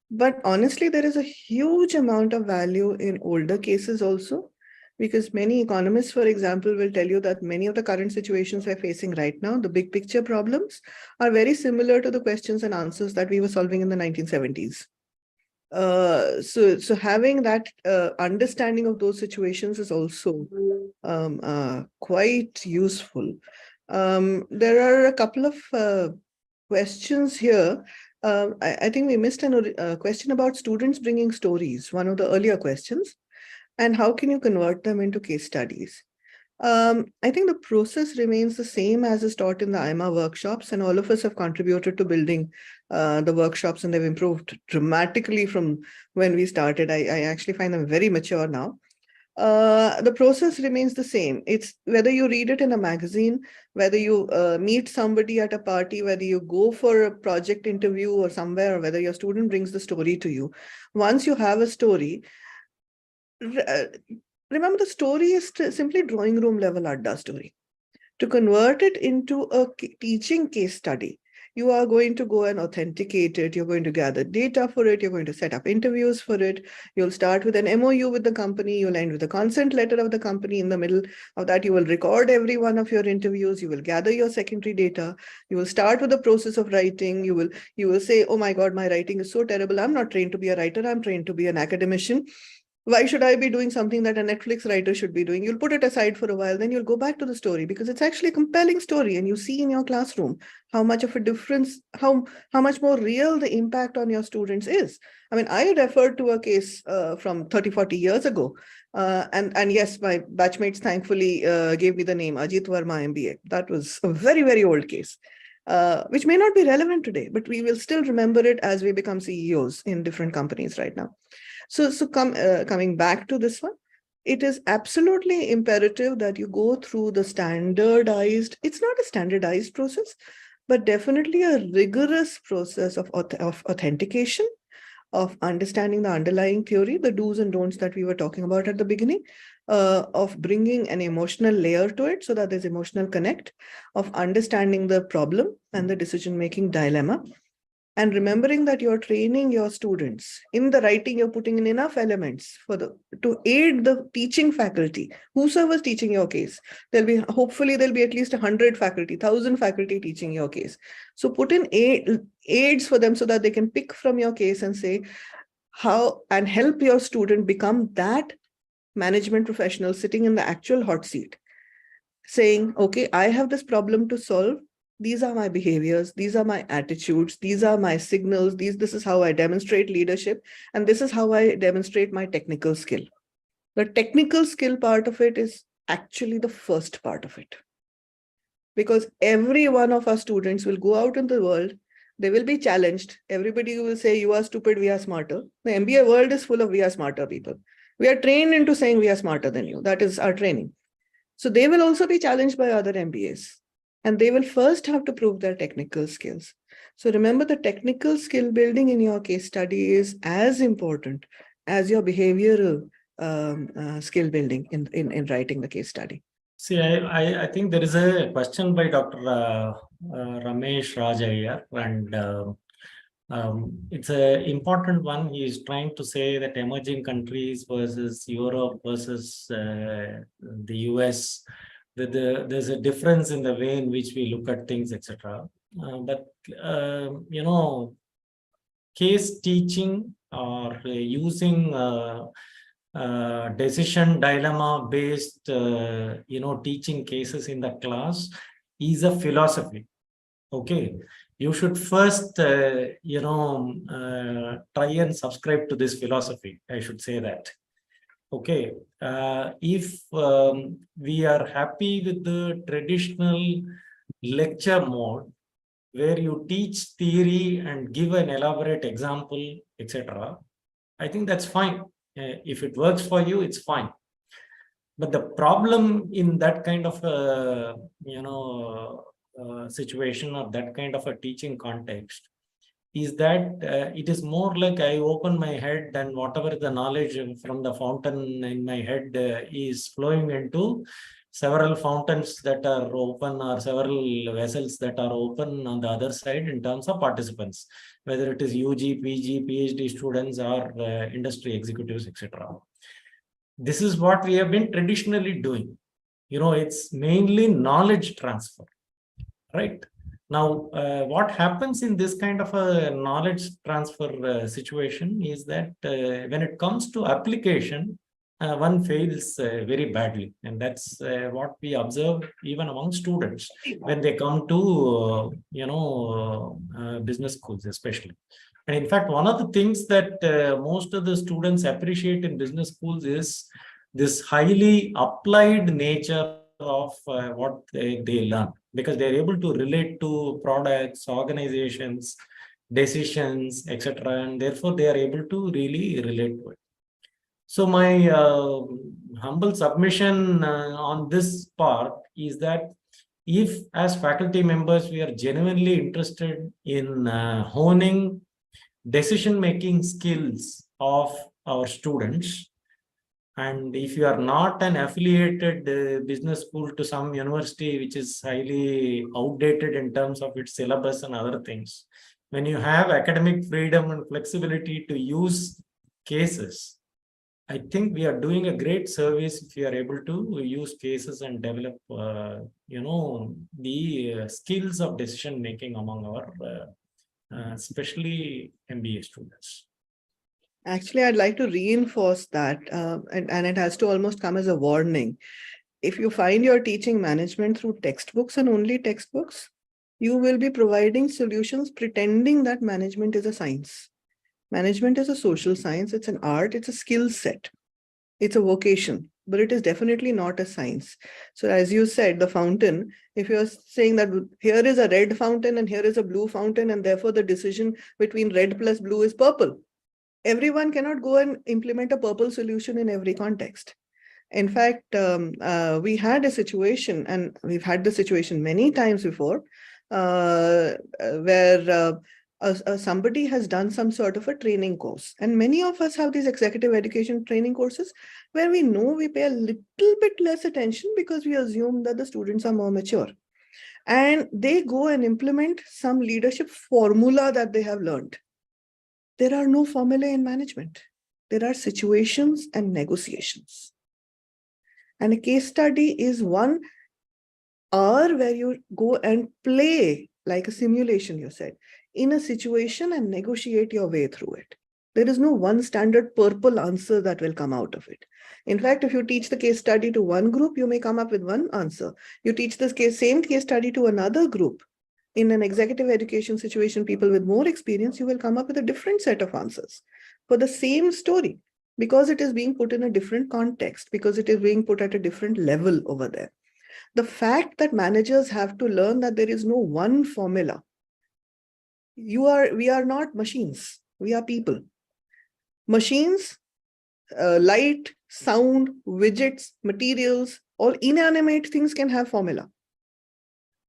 But honestly, there is a huge amount of value in older cases also, because many economists, for example, will tell you that many of the current situations we're facing right now, the big picture problems, are very similar to the questions and answers that we were solving in the 1970s. So having that understanding of those situations is also quite useful. There are a couple of questions here. I think we missed a question about students bringing stories, one of the earlier questions, and how can you convert them into case studies? I think the process remains the same as is taught in the AIMA workshops, and all of us have contributed to building the workshops, and they've improved dramatically from when we started. I actually find them very mature now. The process remains the same. It's whether you read it in a magazine, whether you meet somebody at a party, whether you go for a project interview or somewhere, or whether your student brings the story to you. Once you have a story, remember, the story is simply drawing room level adda story. To convert it into a teaching case study, you are going to go and authenticate it. You're going to gather data for it. You're going to set up interviews for it. You'll start with an MOU with the company. You'll end with a consent letter of the company. In the middle of that, you will record every one of your interviews. You will gather your secondary data. You will start with the process of writing. You will say, oh my God, my writing is so terrible. I'm not trained to be a writer. I'm trained to be an academician. Why should I be doing something that a Netflix writer should be doing? You'll put it aside for a while, then you'll go back to the story, because it's actually a compelling story, and you see in your classroom how much of a difference, how much more real the impact on your students is. I mean, I referred to a case from 30, 40 years ago. And yes, my batchmates thankfully gave me the name Ajit Verma MBA. That was a very, very old case, which may not be relevant today, but we will still remember it as we become CEOs in different companies right now. So coming back to this one, it is absolutely imperative that you go through the standardized, it's not a standardized process, but definitely a rigorous process of authentication, of understanding the underlying theory, the do's and don'ts that we were talking about at the beginning, of bringing an emotional layer to it so that there's emotional connect, of understanding the problem and the decision-making dilemma, and remembering that you're training your students. In the writing, you're putting in enough elements to aid the teaching faculty, whosoever's teaching your case. Hopefully there'll be at least 100 faculty, 1,000 faculty teaching your case. So put in aids for them so that they can pick from your case and say how, and help your student become that management professional sitting in the actual hot seat, saying, okay, I have this problem to solve. These are my behaviors. These are my attitudes. These are my signals. This is how I demonstrate leadership. And this is how I demonstrate my technical skill. The technical skill part of it is actually the first part of it. Because every one of our students will go out in the world. They will be challenged. Everybody will say, you are stupid, we are smarter. The MBA world is full of we are smarter people. We are trained into saying we are smarter than you. That is our training. So they will also be challenged by other MBAs. And they will first have to prove their technical skills. So remember, the technical skill building in your case study is as important as your behavioral skill building in writing the case study. See, I think there is a question by Dr. Ramesh Raja here, and it's an important one. He is trying to say that emerging countries versus Europe versus the US, there's a difference in the way in which we look at things, etc. But case teaching or using decision dilemma based teaching cases in the class is a philosophy. Okay, you should first, try and subscribe to this philosophy. I should say that. Okay, if we are happy with the traditional lecture mode, where you teach theory and give an elaborate example, etc., I think that's fine. If it works for you, it's fine. But the problem in that kind of a, situation or that kind of a teaching context is that it is more like I open my head and whatever the knowledge from the fountain in my head is flowing into several fountains that are open or several vessels that are open on the other side in terms of participants, whether it is UG, PG, PhD students or industry executives, etc. This is what we have been traditionally doing. It's mainly knowledge transfer, right? Now, what happens in this kind of a knowledge transfer situation is that when it comes to application, one fails very badly. And that's what we observe even among students when they come to, business schools, especially. And in fact, one of the things that most of the students appreciate in business schools is this highly applied nature of what they learn, because they're able to relate to products, organizations, decisions, etc. And therefore, they are able to really relate to it. So my humble submission on this part is that if as faculty members, we are genuinely interested in honing decision-making skills of our students, and if you are not an affiliated business school to some university which is highly outdated in terms of its syllabus and other things, when you have academic freedom and flexibility to use cases, I think we are doing a great service if we are able to use cases and develop, the skills of decision making among our, especially MBA students. Actually, I'd like to reinforce that, and it has to almost come as a warning. If you find you're teaching management through textbooks and only textbooks, you will be providing solutions pretending that management is a science. Management is a social science, it's an art, it's a skill set, it's a vocation, but it is definitely not a science. So as you said, the fountain, if you're saying that here is a red fountain and here is a blue fountain, and therefore the decision between red plus blue is purple, everyone cannot go and implement a purple solution in every context. In fact, we had a situation, and we've had the situation many times before, where somebody has done some sort of a training course. And many of us have these executive education training courses where we know we pay a little bit less attention because we assume that the students are more mature. And they go and implement some leadership formula that they have learned. There are no formulae in management. There are situations and negotiations. And a case study is 1 hour where you go and play like a simulation, you said, in a situation and negotiate your way through it. There is no one standard purple answer that will come out of it. In fact, if you teach the case study to one group, you may come up with one answer. You teach this same case study to another group. In an executive education situation, people with more experience, you will come up with a different set of answers for the same story, because it is being put in a different context, because it is being put at a different level over there. The fact that managers have to learn that there is no one formula. We are not machines, we are people. Machines, light, sound, widgets, materials, all inanimate things can have formula.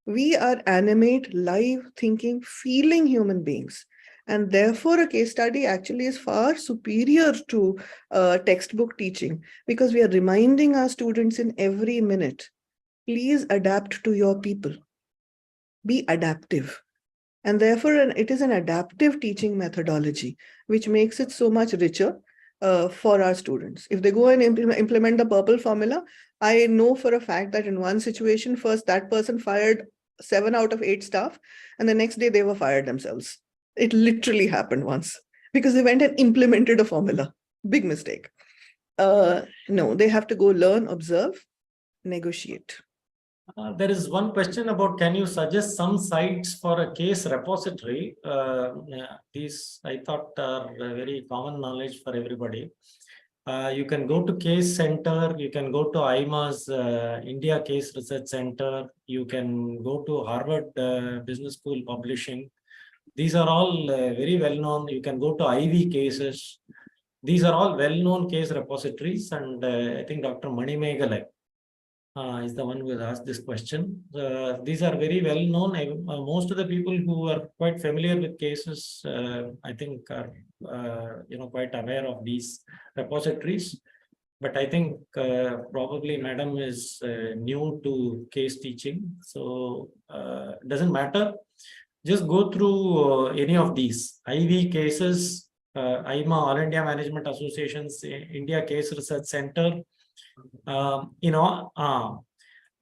We are animate, live, thinking, feeling human beings. And therefore, a case study actually is far superior to textbook teaching, because we are reminding our students in every minute, please adapt to your people. Be adaptive. And therefore, it is an adaptive teaching methodology, which makes it so much richer for our students. If they go and implement the purple formula, I know for a fact that in one situation, first that person fired 7 out of 8 staff, and the next day they were fired themselves. It literally happened once because they went and implemented a formula. Big mistake. No, they have to go learn, observe, negotiate. There is one question about, can you suggest some sites for a case repository? These I thought are very common knowledge for everybody. You can go to Case Center, you can go to AIMA's India Case Research Center, you can go to Harvard Business School Publishing. These are all very well known. You can go to IV Cases. These are all well known case repositories, and I think Dr. Mani Meghalai is the one who has asked this question. These are very well known. Most of the people who are quite familiar with cases, I think, are quite aware of these repositories. But I think probably Madam is new to case teaching, so it doesn't matter. Just go through any of these IV Cases, AIMA, All India Management Association's India Case Research Center. I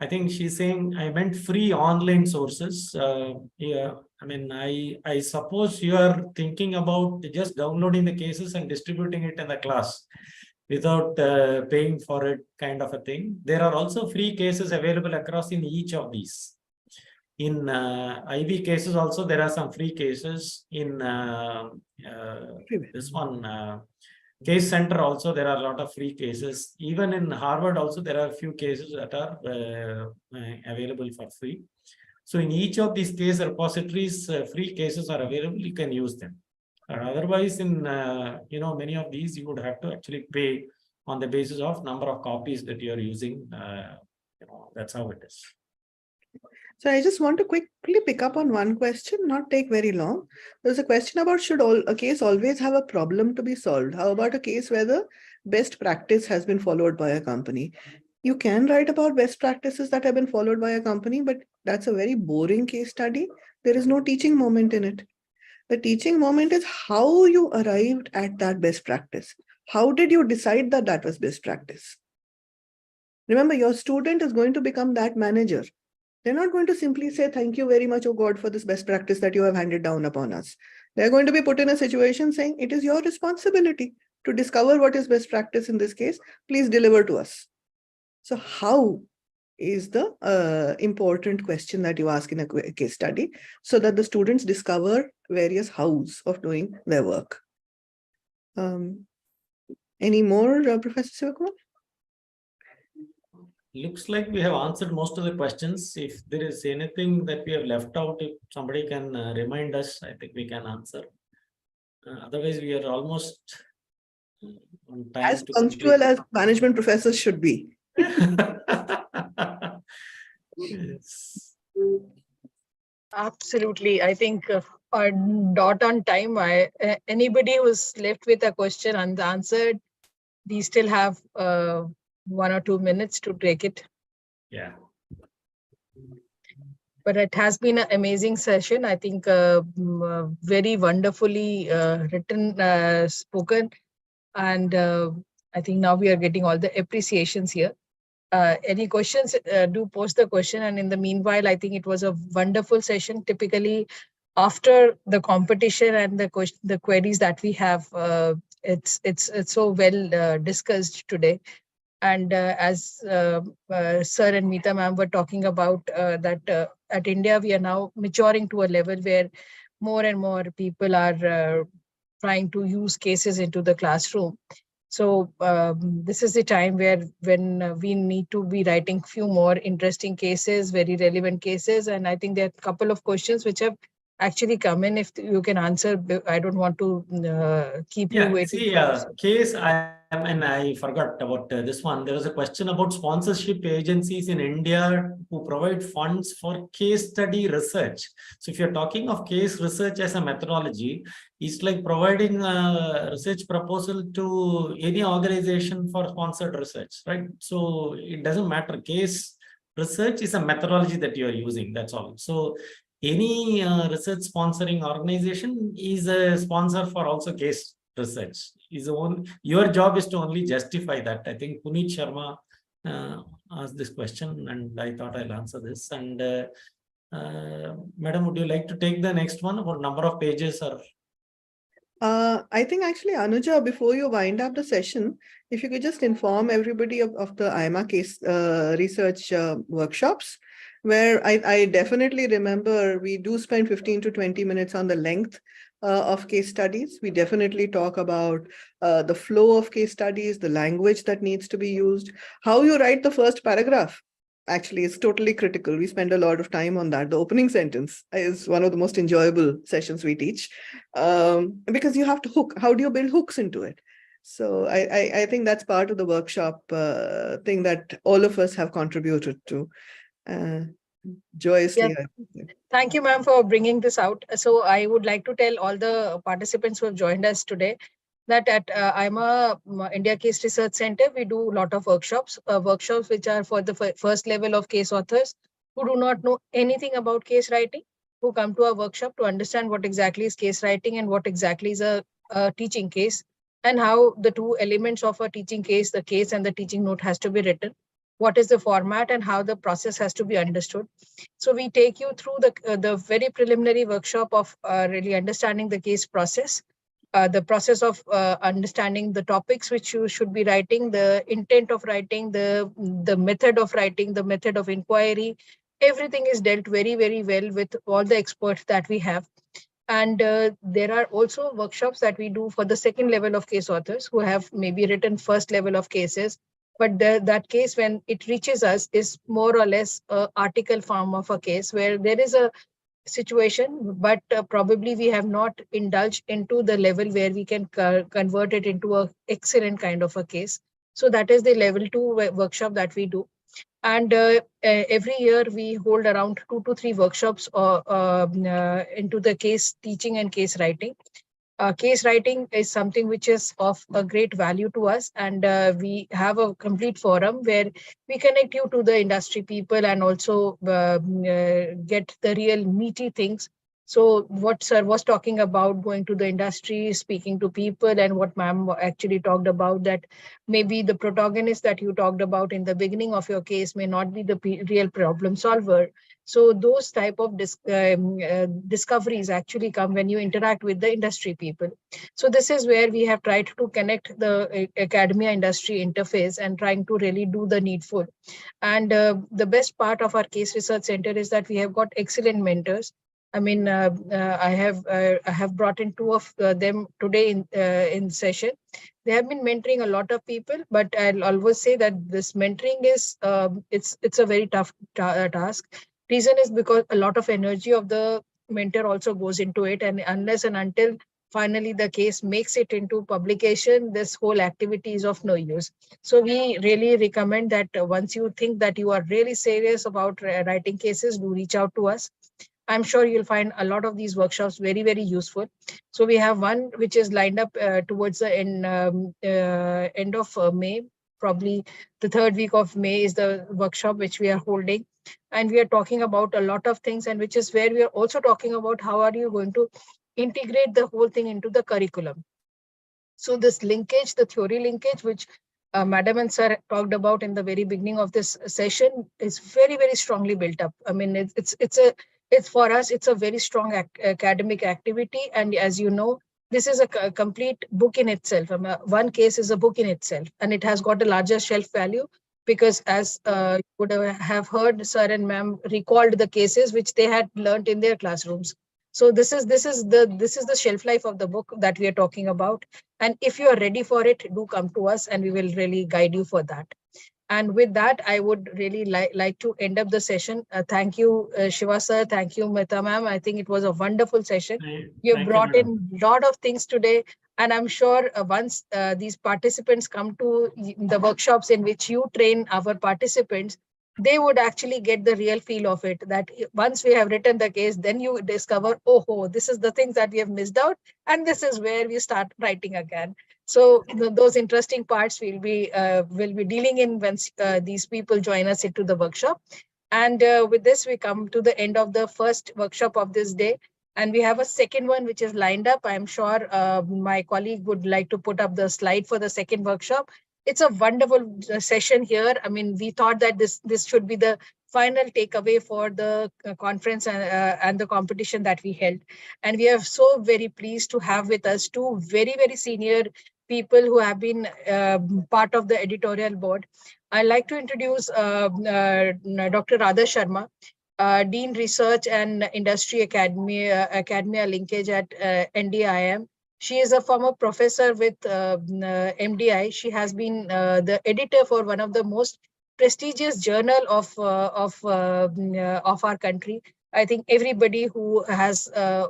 think she's saying I meant free online sources. Yeah, I mean, I suppose you are thinking about just downloading the cases and distributing it in the class without paying for it, kind of a thing. There are also free cases available across in each of these. In IV Cases also, there are some free cases. In this one, Case Center also, there are a lot of free cases. Even in Harvard also, there are a few cases that are available for free. So in each of these case repositories, free cases are available. You can use them. Otherwise, in many of these, you would have to actually pay on the basis of number of copies that you are using. That's how it is. So I just want to quickly pick up on one question, not take very long. There's a question about, should a case always have a problem to be solved? How about a case where the best practice has been followed by a company? You can write about best practices that have been followed by a company, but that's a very boring case study. There is no teaching moment in it. The teaching moment is how you arrived at that best practice. How did you decide that that was best practice? Remember, your student is going to become that manager. They're not going to simply say, thank you very much, oh God, for this best practice that you have handed down upon us. They're going to be put in a situation saying, it is your responsibility to discover what is best practice in this case. Please deliver to us. So how is the important question that you ask in a case study, so that the students discover various hows of doing their work. Any more, Professor Sivakumar? Looks like we have answered most of the questions. If there is anything that we have left out, if somebody can remind us, I think we can answer. Otherwise, we are almost on time. As punctual as management professors should be. Yes. Absolutely. I think dot on time. Anybody who's left with a question unanswered, we still have 1 or 2 minutes to take it. Yeah. But it has been an amazing session. I think very wonderfully written, spoken. And I think now we are getting all the appreciations here. Any questions, do post the question. And in the meanwhile, I think it was a wonderful session. Typically, after the competition and the queries that we have, it's so well discussed today. And as Sir and Meeta ma'am were talking about that at India, we are now maturing to a level where more and more people are trying to use cases into the classroom. So this is the time when we need to be writing few more interesting cases, very relevant cases. And I think there are a couple of questions which have actually come in. If you can answer, I don't want to keep you waiting. See, case, I forgot about this one. There was a question about sponsorship agencies in India who provide funds for case study research. So if you're talking of case research as a methodology, it's like providing a research proposal to any organization for sponsored research, right? So it doesn't matter. Case research is a methodology that you are using, that's all. So any research sponsoring organization is a sponsor for also case research. Your job is to only justify that. I think Puneet Sharma asked this question, and I thought I'll answer this. And Madam, would you like to take the next one about number of pages? Or I think actually, Anuja, before you wind up the session, if you could just inform everybody of the AIMA case research workshops, where I definitely remember we do spend 15 to 20 minutes on the length of case studies. We definitely talk about the flow of case studies, the language that needs to be used, how you write the first paragraph. Actually, it's totally critical. We spend a lot of time on that. The opening sentence is one of the most enjoyable sessions we teach, because you have to hook. How do you build hooks into it? So I think that's part of the workshop thing that all of us have contributed to joyously. Yes. Thank you, ma'am, for bringing this out. So I would like to tell all the participants who have joined us today that at AIMA India Case Research Center, we do a lot of workshops which are for the first level of case authors who do not know anything about case writing, who come to our workshop to understand what exactly is case writing and what exactly is a teaching case, and how the two elements of a teaching case, the case and the teaching note, has to be written, what is the format and how the process has to be understood. So we take you through the very preliminary workshop of really understanding the case process, the process of understanding the topics which you should be writing, the intent of writing, the method of writing, the method of inquiry. Everything is dealt very, very well with all the experts that we have. And there are also workshops that we do for the second level of case authors who have maybe written first level of cases. But that case, when it reaches us, is more or less an article form of a case where there is a situation, but probably we have not indulged into the level where we can convert it into an excellent kind of a case. So that is the level 2 workshop that we do. And every year we hold around 2 to 3 workshops into the case teaching and case writing. Case writing is something which is of a great value to us, and we have a complete forum where we connect you to the industry people and also get the real meaty things. So what sir was talking about, going to the industry, speaking to people, and what ma'am actually talked about, that maybe the protagonist that you talked about in the beginning of your case may not be the real problem solver. So those type of discoveries actually come when you interact with the industry people. So this is where we have tried to connect the academia industry interface and trying to really do the needful. And the best part of our case research center is that we have got excellent mentors. I mean, I have brought in 2 of them today in session. They have been mentoring a lot of people, but I'll always say that this mentoring is it's a very tough task. Reason is because a lot of energy of the mentor also goes into it, and unless and until finally the case makes it into publication, this whole activity is of no use. So we really recommend that once you think that you are really serious about writing cases, do reach out to us. I'm sure you'll find a lot of these workshops very, very useful. So we have one which is lined up towards the end of May. Probably the 3rd week of May is the workshop which we are holding. And we are talking about a lot of things, and which is where we are also talking about how are you going to integrate the whole thing into the curriculum. So this linkage, the theory linkage, which Madam and Sir talked about in the very beginning of this session, is very, very strongly built up. I mean, it's for us, it's a very strong academic activity. And as you know, this is a complete book in itself. One case is a book in itself, and it has got a larger shelf value because, as you would have heard, Sir and Ma'am recalled the cases which they had learned in their classrooms. So this is the shelf life of the book that we are talking about. And if you are ready for it, do come to us, and we will really guide you for that. And with that, I would really like to end up the session. Thank you, Shiva sir. Thank you, Mehta ma'am. I think it was a wonderful session. You brought in a lot of things today. And I'm sure once these participants come to the workshops in which you train our participants, they would actually get the real feel of it, that once we have written the case, then you discover, oh, this is the things that we have missed out. And this is where we start writing again. So those interesting parts we'll be dealing in when these people join us into the workshop. And with this, we come to the end of the first workshop of this day. And we have a second one which is lined up. I'm sure my colleague would like to put up the slide for the second workshop. It's a wonderful session here. I mean, we thought that this should be the final takeaway for the conference and the competition that we held. And we are so very pleased to have with us two very, very senior people who have been part of the editorial board. I'd like to introduce Dr. Radha Sharma, Dean Research and Industry Academia Linkage at NDIM. She is a former professor with MDI. She has been the editor for one of the most prestigious journal of our country. I think everybody who is a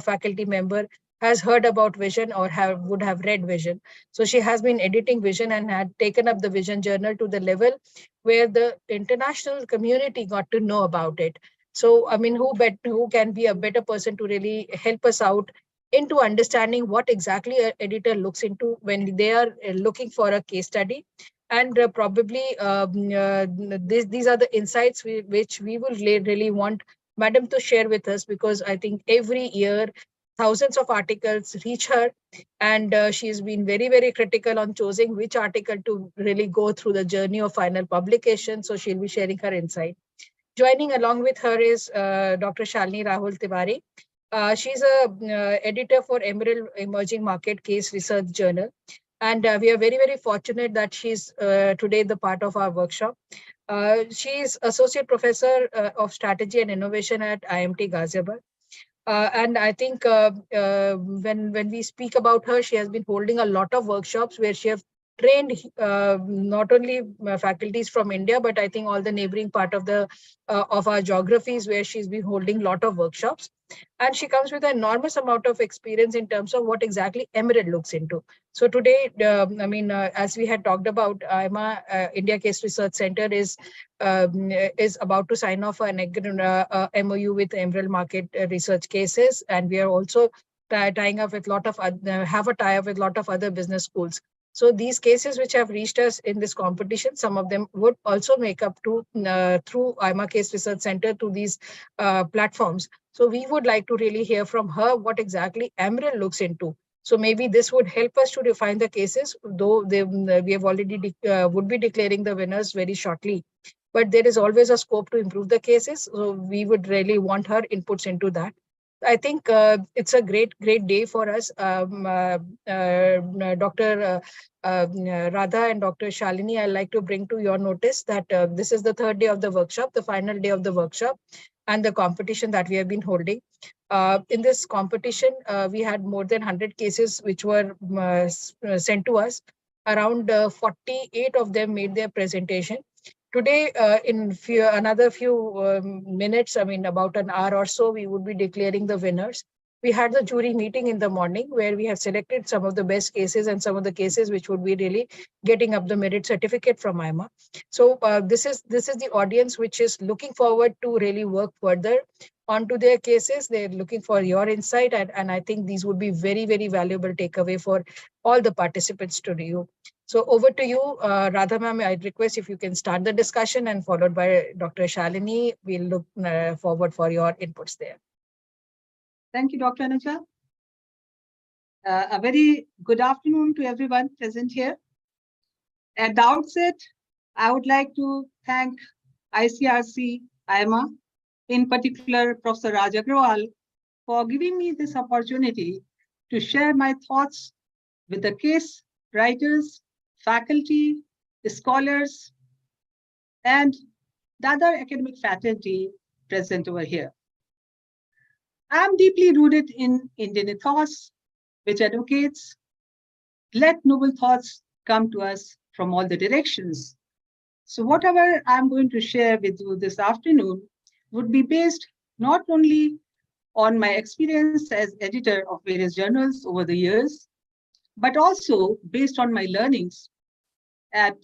faculty member has heard about Vision or would have read Vision. So she has been editing Vision and had taken up the Vision journal to the level where the international community got to know about it. So, I mean, who can be a better person to really help us out into understanding what exactly an editor looks into when they are looking for a case study. And probably these are the insights which we will really want Madam to share with us, because I think every year thousands of articles reach her, and she's been very, very critical on choosing which article to really go through the journey of final publication. So she'll be sharing her insight. Joining along with her is Dr. Shalini Rahul Tiwari. She's a editor for Emerald Emerging Market Case Research Journal. And we are very, very fortunate that she's today the part of our workshop. She is Associate Professor of Strategy and Innovation at IMT Ghaziabad. And I think when we speak about her, she has been holding a lot of workshops where she has trained not only faculties from India, but I think all the neighboring part of our geographies where she's been holding a lot of workshops. And she comes with an enormous amount of experience in terms of what exactly Emerald looks into. So today, as we had talked about, AIMA, India Case Research Center is about to sign off an MOU with Emerald Market Research Cases, and we are also tying up with have a tie-up with a lot of other business schools. So these cases which have reached us in this competition, some of them would also make up to through AIMA Case Research Center to these platforms. So we would like to really hear from her what exactly Emerald looks into. So maybe this would help us to define the cases, though we have already would be declaring the winners very shortly. But there is always a scope to improve the cases. So we would really want her inputs into that. I think it's a great day for us. Dr. Radha and Dr. Shalini, I'd like to bring to your notice that this is the third day of the workshop, the final day of the workshop, and the competition that we have been holding. In this competition, we had more than 100 cases which were sent to us. Around 48 of them made their presentation. Today, in another few minutes, about an hour or so, we would be declaring the winners. We had the jury meeting in the morning where we have selected some of the best cases and some of the cases which would be really getting up the merit certificate from AIMA. So this is the audience which is looking forward to really work further onto their cases. They're looking for your insight, and I think these would be very, very valuable takeaway for all the participants to you. So over to you, Radha ma'am. I'd request if you can start the discussion, and followed by Dr. Shalini. We'll look forward for your inputs there. Thank you, Dr. Anuja. A very good afternoon to everyone present here. At the outset, I would like to thank ICRC, AIMA, in particular Professor Raj Agrawal, for giving me this opportunity to share my thoughts with the case writers, faculty, scholars, and the other academic faculty present over here. I am deeply rooted in Indian ethos, which advocates, let noble thoughts come to us from all the directions. So whatever I'm going to share with you this afternoon would be based not only on my experience as editor of various journals over the years, but also based on my learnings at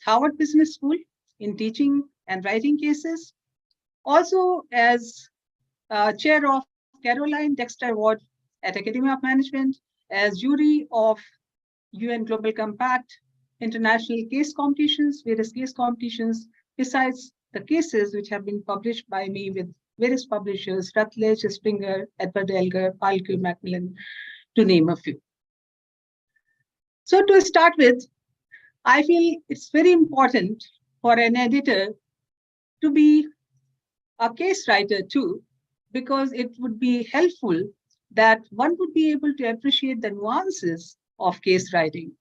Harvard Business School in teaching and writing cases, also as chair of Caroline Dexter Award at Academy of Management, as jury of UN Global Compact, international case competitions, various case competitions, besides the cases which have been published by me with various publishers, Rutledge, Springer, Edward Elgar, Palku, Macmillan, to name a few. So to start with, I feel it's very important for an editor to be a case writer too, because it would be helpful that one would be able to appreciate the nuances of case writing.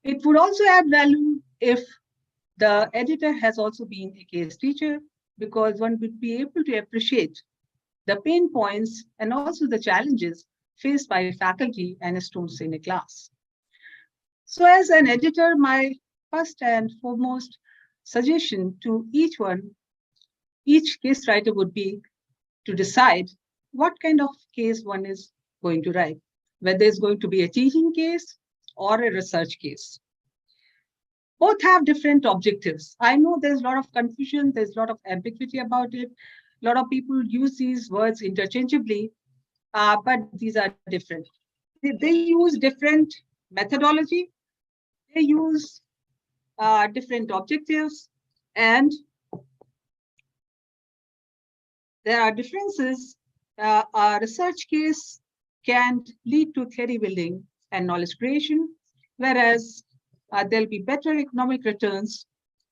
It would also add value if the editor has also been a case teacher, because one would be able to appreciate the pain points and also the challenges faced by faculty and students in a class. So as an editor, my first and foremost suggestion to each case writer would be to decide what kind of case one is going to write, whether it's going to be a teaching case or a research case. Both have different objectives. I know there's a lot of confusion, there's a lot of ambiguity about it. A lot of people use these words interchangeably, but these are different. They use different methodology, they use different objectives, and there are differences. A research case can lead to theory building and knowledge creation, whereas there'll be better economic returns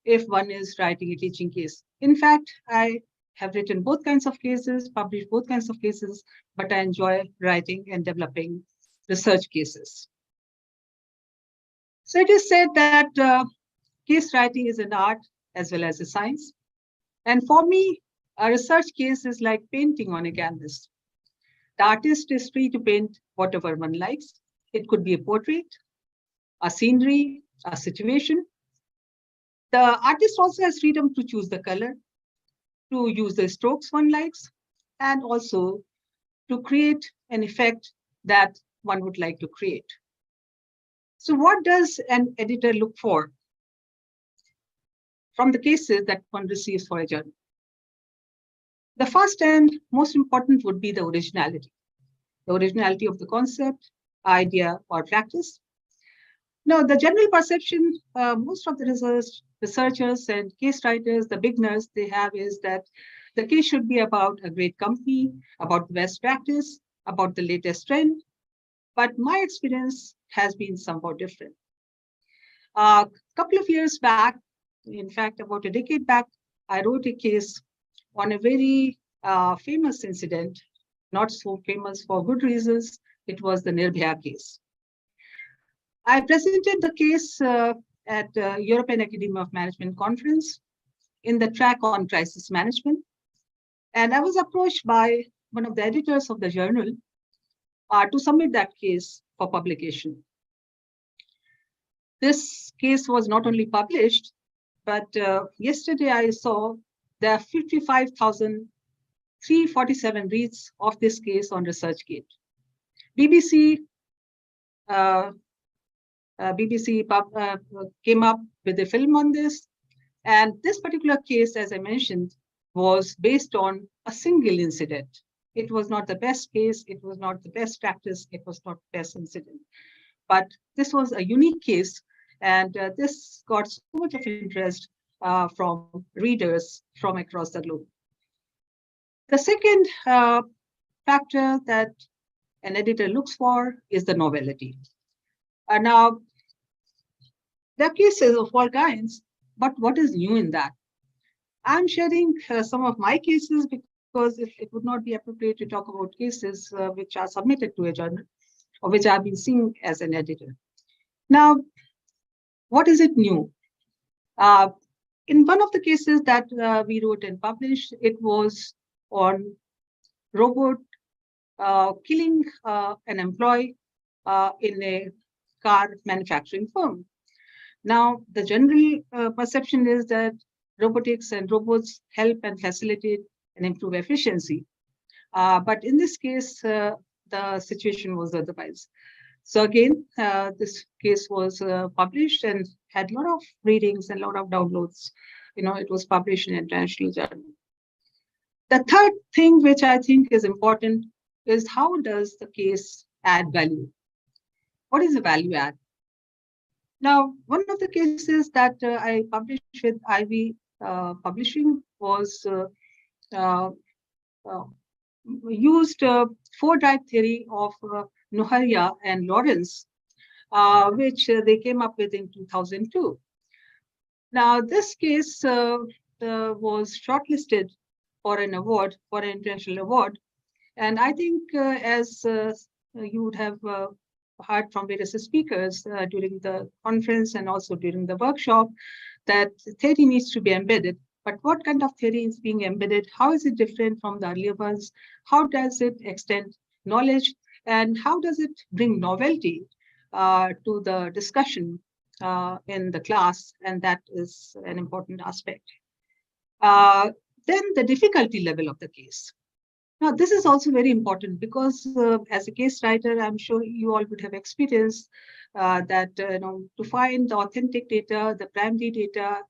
if one is writing a teaching case. In fact, I have written both kinds of cases, published both kinds of cases, but I enjoy writing and developing research cases. So it is said that case writing is an art as well as a science. And for me, a research case is like painting on a canvas. The artist is free to paint whatever one likes. It could be a portrait, a scenery, a situation. The artist also has freedom to choose the color, to use the strokes one likes, and also to create an effect that one would like to create. So what does an editor look for from the cases that one receives for a journal? The first and most important would be the originality of the concept, idea, or practice. Now, the general perception, most of the researchers and case writers, the beginners they have is that the case should be about a great company, about the best practice, about the latest trend. But my experience has been somewhat different. A couple of years back, in fact, about a decade back, I wrote a case on a very famous incident, not so famous for good reasons. It was the Nirbhaya case. I presented the case at European Academy of Management conference in the track on crisis management. And I was approached by one of the editors of the journal to submit that case for publication. This case was not only published, but yesterday I saw there are 55,347 reads of this case on ResearchGate. BBC came up with a film on this, and this particular case, as I mentioned, was based on a single incident. It was not the best case, it was not the best practice, it was not the best incident. But this was a unique case, and this got so much of interest from readers from across the globe. The second factor that an editor looks for is the novelty. Now, there are cases of all kinds, but what is new in that? I'm sharing some of my cases because it would not be appropriate to talk about cases which are submitted to a journal or which I've been seeing as an editor. Now, what is it new? In one of the cases that we wrote and published, it was on robot killing an employee in a car manufacturing firm. Now, the general perception is that robotics and robots help and facilitate and improve efficiency. But in this case, the situation was otherwise. So again, this case was published and had a lot of readings and a lot of downloads. It was published in an international journal. The third thing which I think is important is how does the case add value? What is the value add? Now, one of the cases that I published with IMA was used four-drive theory of Noharia and Lawrence, which they came up with in 2002. Now, this case was shortlisted for an award, for an international award. And I think as you would have heard from various speakers during the conference and also during the workshop, that theory needs to be embedded. But what kind of theory is being embedded? How is it different from the earlier ones? How does it extend knowledge? And how does it bring novelty to the discussion in the class? And that is an important aspect. Then the difficulty level of the case. Now, this is also very important because as a case writer, I'm sure you all would have experienced that to find the authentic data, the primary data,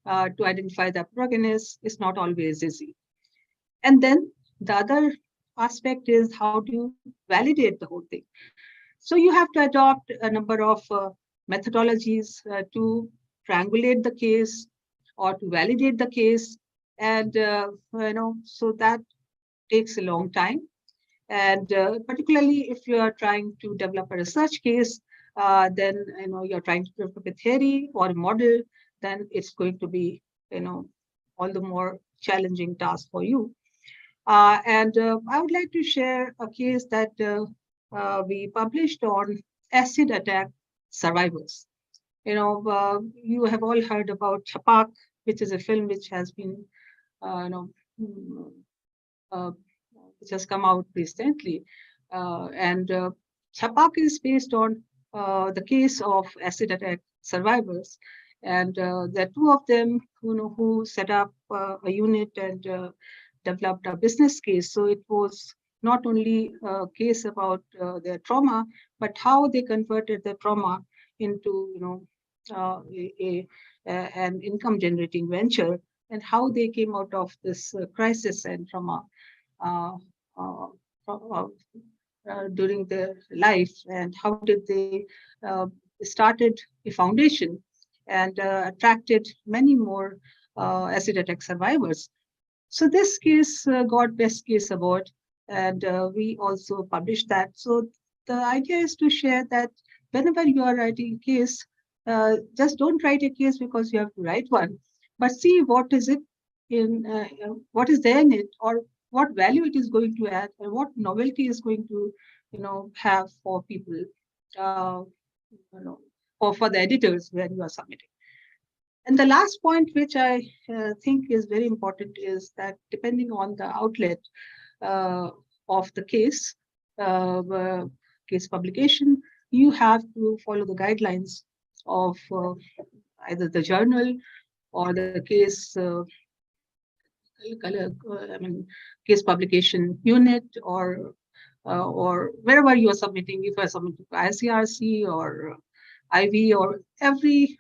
to identify the protagonist is not always easy. And then the other aspect is how do you validate the whole thing? So you have to adopt a number of methodologies to triangulate the case or to validate the case. And, so that takes a long time. And particularly if you are trying to develop a research case, then, you're trying to develop a theory or a model, then it's going to be, all the more challenging task for you. And I would like to share a case that we published on acid attack survivors. You have all heard about Chapak, which is a film which has been, which has come out recently. And Chapak is based on the case of acid attack survivors. And there are two of them who set up a unit and developed a business case. So it was not only a case about their trauma, but how they converted their trauma into an income generating venture, and how they came out of this crisis and trauma during their life, and how did they started a foundation and attracted many more acid attack survivors. So this case got Best Case Award, and we also published that. So the idea is to share that whenever you are writing a case, just don't write a case because you have to write one, but see what is it in, what is there in it, or what value it is going to add, and what novelty is going to, have for people, or for the editors where you are submitting. And the last point, which I think is very important, is that depending on the outlet of the case, case publication, you have to follow the guidelines of either the journal or the case case publication unit, or wherever you are submitting. If you are submitting to ICRC or IV, or every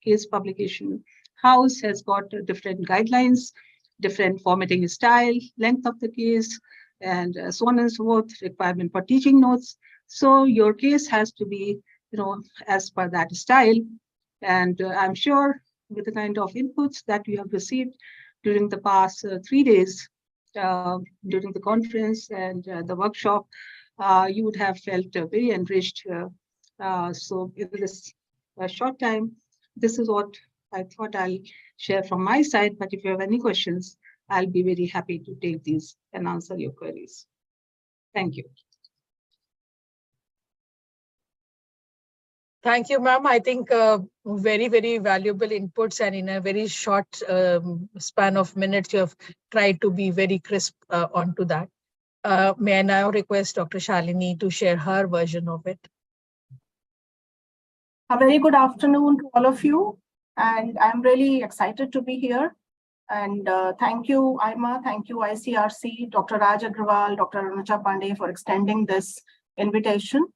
case publication house has got different guidelines, different formatting style, length of the case, and so on and so forth, requirement for teaching notes. So your case has to be, as per that style. And I'm sure with the kind of inputs that you have received during the past 3 days, during the conference and the workshop, you would have felt very enriched. So in this short time, this is what I thought I'll share from my side. But if you have any questions, I'll be very happy to take these and answer your queries. Thank you. Thank you, ma'am. I think very, very valuable inputs, and in a very short span of minutes, you have tried to be very crisp onto that. May I now request Dr. Shalini to share her version of it? A very good afternoon to all of you, and I'm really excited to be here. And thank you, AIMA, thank you, ICRC, Dr. Raj Agrawal, Dr. Anuja Pandey for extending this invitation.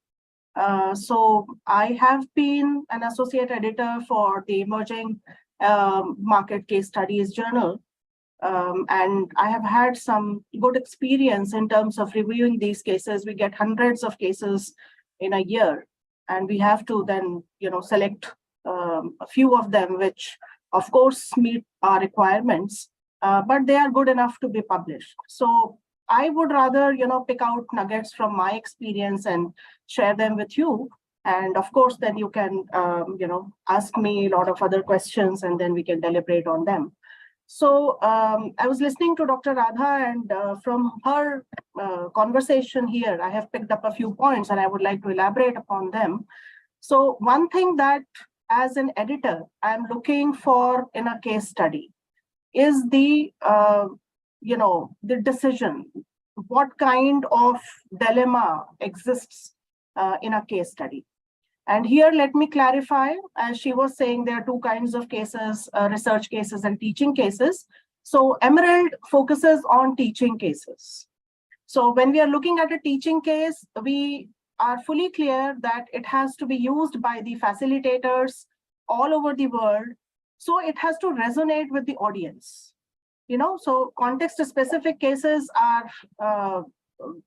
So I have been an associate editor for the Emerging Market Case Studies Journal. And I have had some good experience in terms of reviewing these cases. We get hundreds of cases in a year, and we have to then, select a few of them, which of course meet our requirements, but they are good enough to be published. So I would rather, pick out nuggets from my experience and share them with you. And of course, then you can, ask me a lot of other questions and then we can deliberate on them. So I was listening to Dr. Radha, and from her conversation here, I have picked up a few points and I would like to elaborate upon them. So one thing that as an editor, I'm looking for in a case study is the, the decision. What kind of dilemma exists in a case study? And here, let me clarify, as she was saying, there are two kinds of cases, research cases and teaching cases. So Emerald focuses on teaching cases. So when we are looking at a teaching case, we are fully clear that it has to be used by the facilitators all over the world. So it has to resonate with the audience. So context-specific cases are,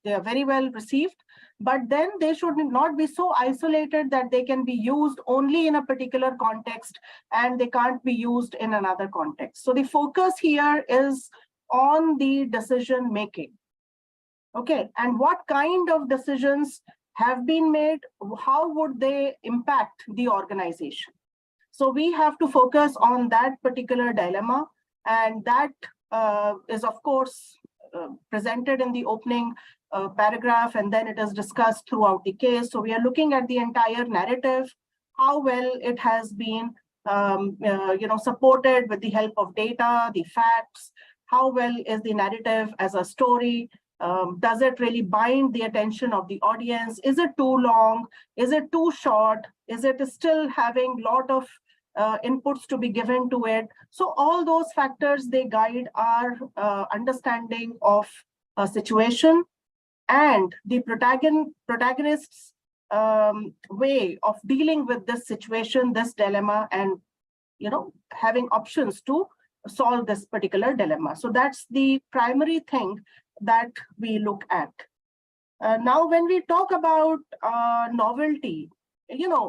they are very well received, but then they should not be so isolated that they can be used only in a particular context and they can't be used in another context. So the focus here is on the decision making. Okay, and what kind of decisions have been made? How would they impact the organization? So we have to focus on that particular dilemma, and that is, of course, presented in the opening paragraph, and then it is discussed throughout the case. So we are looking at the entire narrative, how well it has been supported with the help of data, the facts, how well is the narrative as a story, does it really bind the attention of the audience, is it too long, is it too short, is it still having a lot of inputs to be given to it. So all those factors, they guide our understanding of a situation and the protagonist's way of dealing with this situation, this dilemma, and having options to solve this particular dilemma. So that's the primary thing that we look at. Now, when we talk about novelty,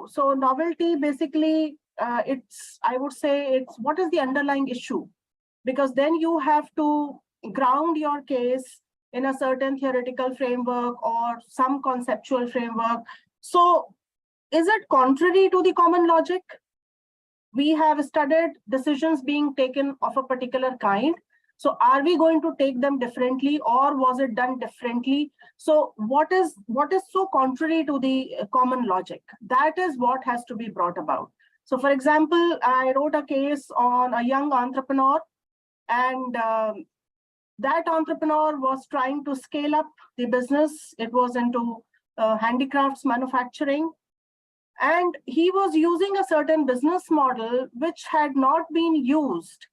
so novelty basically, I would say it's what is the underlying issue? Because then you have to ground your case in a certain theoretical framework or some conceptual framework. So is it contrary to the common logic? We have studied decisions being taken of a particular kind. So are we going to take them differently, or was it done differently? So what is so contrary to the common logic? That is what has to be brought about. So for example, I wrote a case on a young entrepreneur, and that entrepreneur was trying to scale up the business. It was into handicrafts manufacturing. And he was using a certain business model which had not been used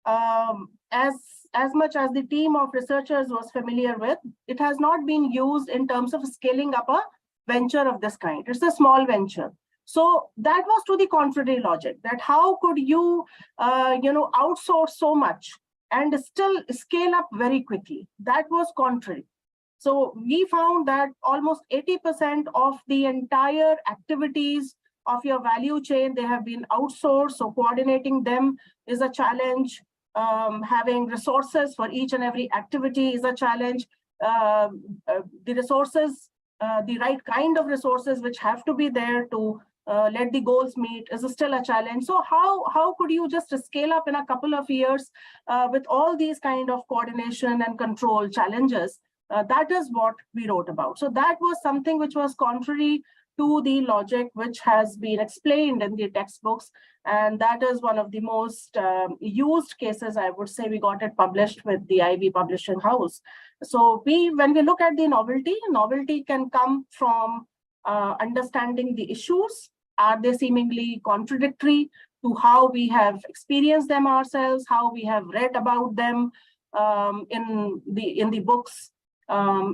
as much as the team of researchers was familiar with. It has not been used in terms of scaling up a venture of this kind. It's a small venture. So that was to the contrary logic, that how could you, outsource so much and still scale up very quickly? That was contrary. So we found that almost 80% of the entire activities of your value chain, they have been outsourced. So coordinating them is a challenge. Having resources for each and every activity is a challenge. The resources, the right kind of resources which have to be there to let the goals meet is still a challenge. So how could you just scale up in a couple of years with all these kind of coordination and control challenges? That is what we wrote about. So that was something which was contrary to the logic which has been explained in the textbooks. And that is one of the most used cases, I would say. We got it published with the IB Publishing House. So when we look at the novelty can come from understanding the issues. Are they seemingly contradictory to how we have experienced them ourselves, how we have read about them in the books?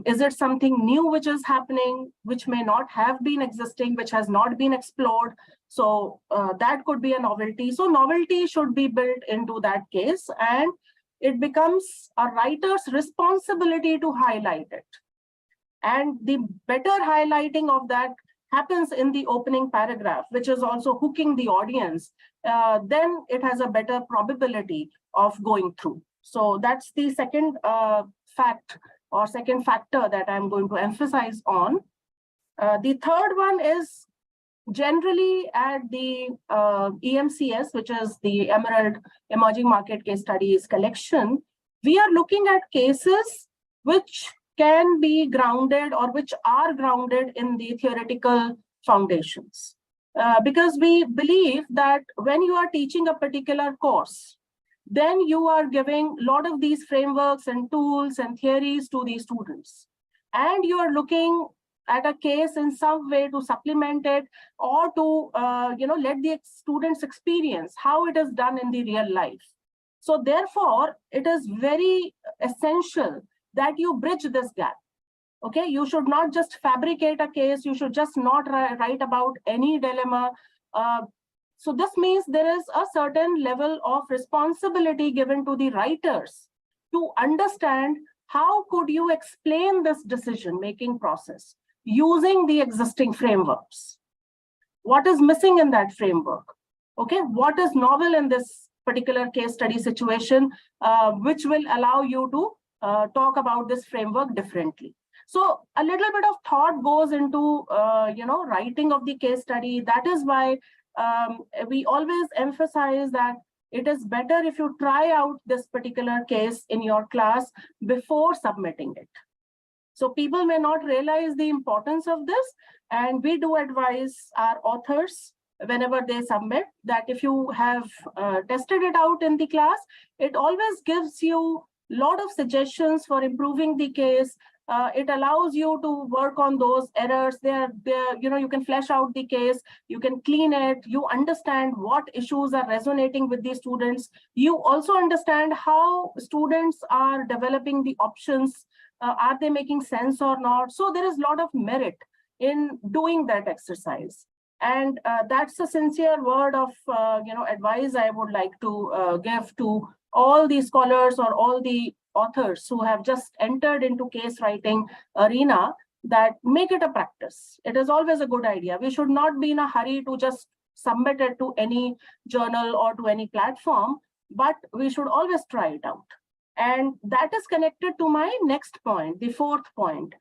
Is it something new which is happening, which may not have been existing, which has not been explored? So that could be a novelty. So novelty should be built into that case, and it becomes a writer's responsibility to highlight it. And the better highlighting of that happens in the opening paragraph, which is also hooking the audience, then it has a better probability of going through. So that's the second fact or second factor that I'm going to emphasize on. The third one is Generally at the EMCS, which is the Emerald Emerging Market Case Studies collection, we are looking at cases which can be grounded or which are grounded in the theoretical foundations. Because we believe that when you are teaching a particular course, then you are giving a lot of these frameworks and tools and theories to the students. And you are looking at a case in some way to supplement it or to let the students experience how it is done in the real life. So therefore, it is very essential that you bridge this gap. Okay, you should not just fabricate a case, you should just not write about any dilemma. So this means there is a certain level of responsibility given to the writers to understand how could you explain this decision-making process using the existing frameworks. What is missing in that framework? Okay, what is novel in this particular case study situation, which will allow you to talk about this framework differently. So a little bit of thought goes into writing of the case study. That is why we always emphasize that it is better if you try out this particular case in your class before submitting it. So people may not realize the importance of this, and we do advise our authors whenever they submit that if you have tested it out in the class, it always gives you a lot of suggestions for improving the case. It allows you to work on those errors. You can flesh out the case, you can clean it, you understand what issues are resonating with the students. You also understand how students are developing the options. Are they making sense or not? So there is a lot of merit in doing that exercise. And that's a sincere word of advice I would like to give to all the scholars or all the authors who have just entered into case writing arena, that make it a practice. It is always a good idea. We should not be in a hurry to just submit it to any journal or to any platform, but we should always try it out. And that is connected to my next point, the fourth point.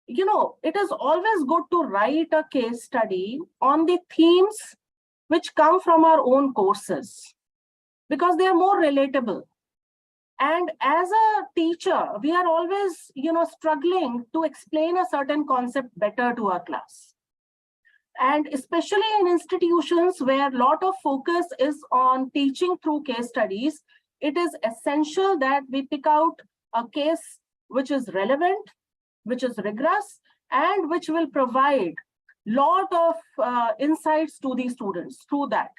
It is always good to write a case study on the themes which come from our own courses, because they are more relatable. And as a teacher, we are always, struggling to explain a certain concept better to our class. And especially in institutions where a lot of focus is on teaching through case studies, it is essential that we pick out a case which is relevant, which is rigorous, and which will provide a lot of insights to the students through that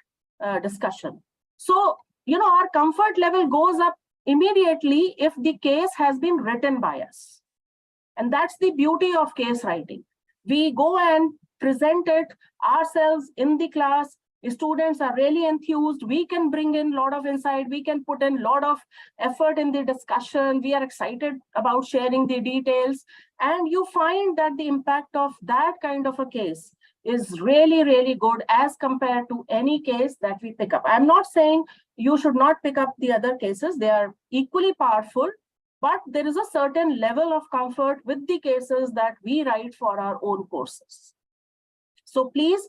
discussion. So, our comfort level goes up immediately if the case has been written by us. And that's the beauty of case writing. We go and present it ourselves in the class. The students are really enthused. We can bring in a lot of insight. We can put in a lot of effort in the discussion. We are excited about sharing the details. And you find that the impact of that kind of a case is really, really good as compared to any case that we pick up. I'm not saying you should not pick up the other cases. They are equally powerful, but there is a certain level of comfort with the cases that we write for our own courses. So please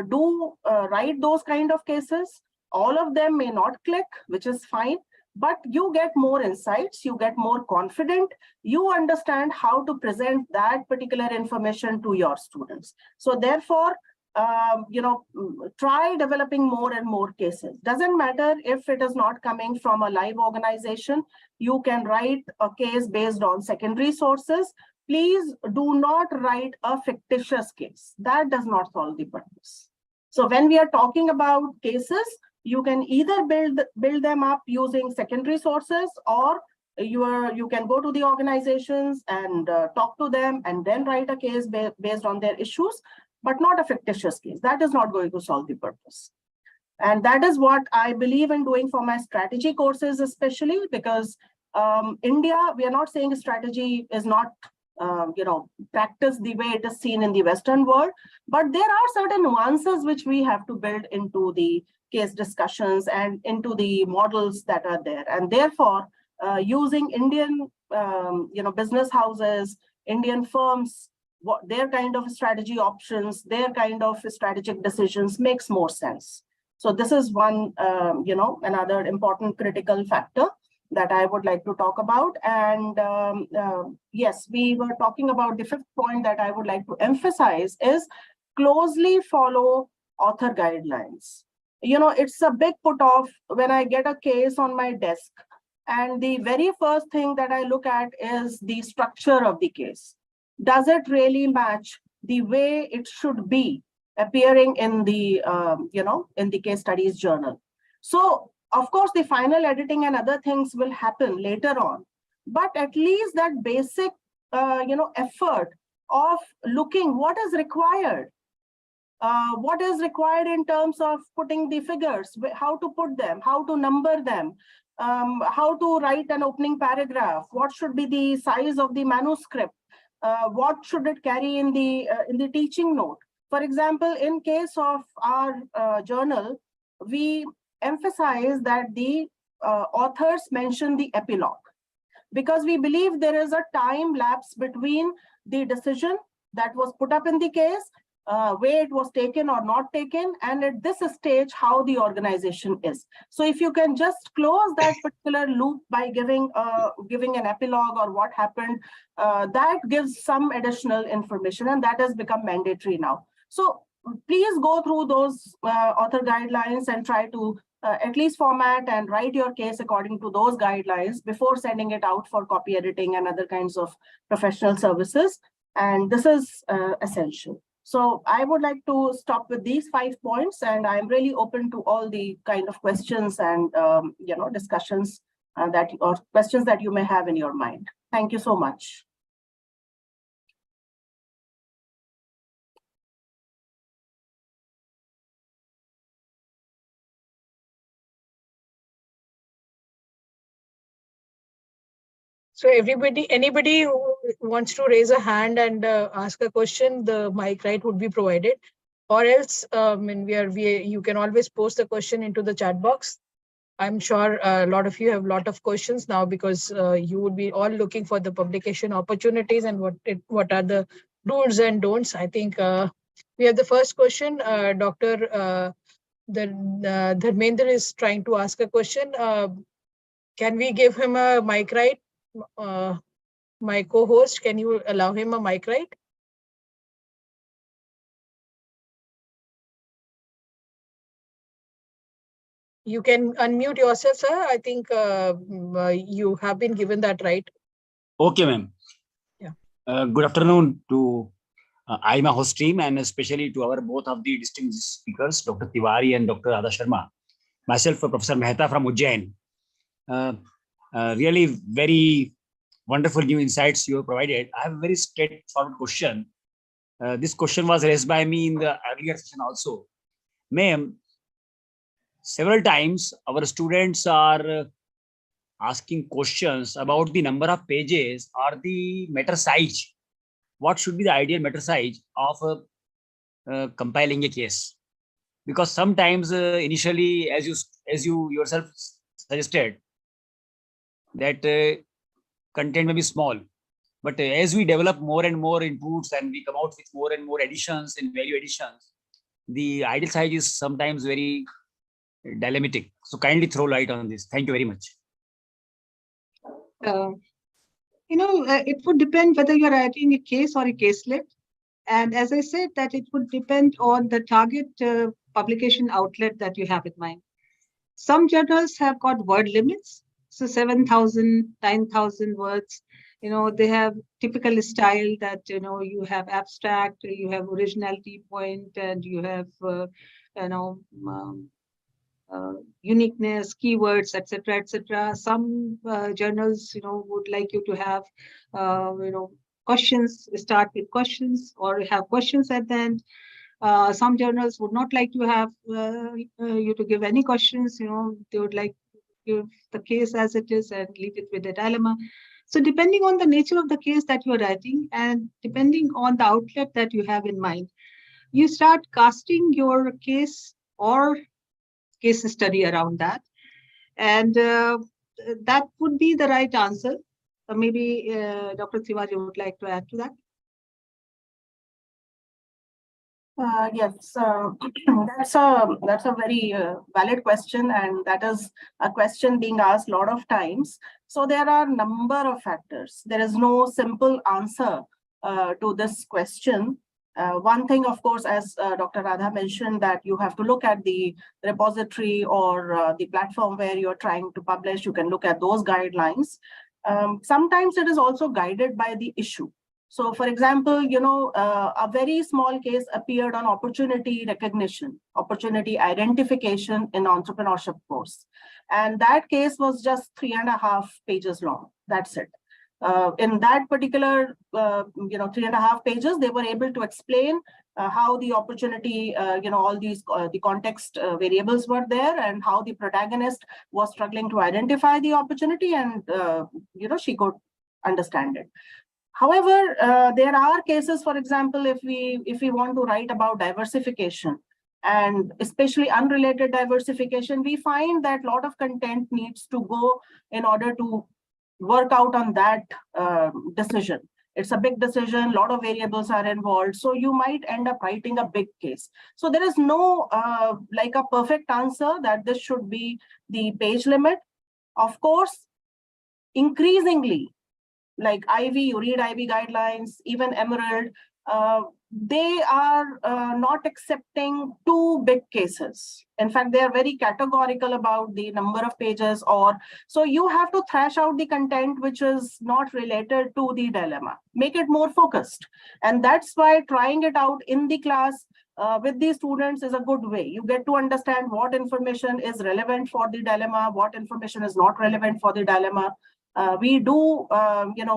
do write those kind of cases. All of them may not click, which is fine, but you get more insights, you get more confident, you understand how to present that particular information to your students. So therefore, try developing more and more cases. Doesn't matter if it is not coming from a live organization. You can write a case based on secondary sources. Please do not write a fictitious case. That does not solve the purpose. So when we are talking about cases, you can either build them up using secondary sources, or you can go to the organizations and talk to them and then write a case based on their issues, but not a fictitious case. That is not going to solve the purpose. And that is what I believe in doing for my strategy courses, especially because India, we are not saying strategy is not practice the way it is seen in the Western world, but there are certain nuances which we have to build into the case discussions and into the models that are there. And therefore, using Indian, business houses, Indian firms, what their kind of strategy options, their kind of strategic decisions makes more sense. So this is one, another important critical factor that I would like to talk about. And yes, we were talking about the fifth point that I would like to emphasize is closely follow author guidelines. It's a big put off when I get a case on my desk. And the very first thing that I look at is the structure of the case. Does it really match the way it should be appearing in the, in the case studies journal? So, of course, the final editing and other things will happen later on. But at least that basic, effort of looking what is required. What is required in terms of putting the figures, how to put them, how to number them, how to write an opening paragraph, what should be the size of the manuscript, what should it carry in the teaching note. For example, in case of our journal, we emphasize that the authors mention the epilogue, because we believe there is a time lapse between the decision that was put up in the case, where it was taken or not taken, and at this stage, how the organization is. So if you can just close that particular loop by giving an epilogue or what happened, that gives some additional information, and that has become mandatory now. So please go through those author guidelines and try to at least format and write your case according to those guidelines before sending it out for copy editing and other kinds of professional services. And this is essential. So I would like to stop with these 5 points, and I'm really open to all the kind of questions and discussions or questions that you may have in your mind. Thank you so much. So anybody who wants to raise a hand and ask a question, the mic right would be provided, or else you can always post the question into the chat box. I'm sure a lot of you have a lot of questions now, because you would be all looking for the publication opportunities and what are the do's and don'ts. I think we have the first question. Dr. Dharmendra is trying to ask a question. Can we give him a mic right? My co-host, can you allow him a mic right? You can unmute yourself, sir. I think you have been given that right. Okay, ma'am. Yeah. Good afternoon to AIMA host team, and especially to both of the distinguished speakers, Dr. Tiwari and Dr. Radha Sharma. Myself, Professor Mehta from Ujjain. Really very wonderful new insights you have provided. I have a very straightforward question. This question was raised by me in the earlier session also. Ma'am, several times our students are asking questions about the number of pages or the matter size. What should be the ideal matter size of compiling a case? Because sometimes initially, as you yourself suggested, that content may be small, but as we develop more and more inputs and we come out with more and more additions and value additions, the ideal size is sometimes very dilemmatic. So kindly throw light on this. Thank you very much. It would depend whether you're writing a case or a caselet. And as I said, that it would depend on the target publication outlet that you have in mind. Some journals have got word limits. So 7,000, 9,000 words, they have typical style that, you have abstract, you have originality point, and you have, uniqueness, keywords, etc., etc. Some journals, would like you to have, questions, start with questions or have questions at the end. Some journals would not like to have you to give any questions, they would like give the case as it is and leave it with a dilemma. So depending on the nature of the case that you're writing and depending on the outlet that you have in mind, you start casting your case or case study around that. And that would be the right answer. Maybe Dr. Tiwari would like to add to that. Yes, that's a very valid question, and that is a question being asked a lot of times. So there are a number of factors. There is no simple answer to this question. One thing, of course, as Dr. Radha mentioned, that you have to look at the repository or the platform where you're trying to publish. You can look at those guidelines. Sometimes it is also guided by the issue. So, for example, a very small case appeared on opportunity recognition, opportunity identification in entrepreneurship course. And that case was just 3.5 pages long. That's it. In that particular, 3.5 pages, they were able to explain how the opportunity, all these, the context variables were there, and how the protagonist was struggling to identify the opportunity, and, she could understand it. However, there are cases, for example, if we want to write about diversification, and especially unrelated diversification, we find that a lot of content needs to go in order to work out on that decision. It's a big decision, a lot of variables are involved, so you might end up writing a big case. So there is no like a perfect answer that this should be the page limit. Of course, increasingly, like Ivy, you read Ivy guidelines, even Emerald, they are not accepting too big cases. In fact, they are very categorical about the number of pages, or so you have to thrash out the content which is not related to the dilemma, make it more focused. And that's why trying it out in the class with the students is a good way. You get to understand what information is relevant for the dilemma, what information is not relevant for the dilemma. We do,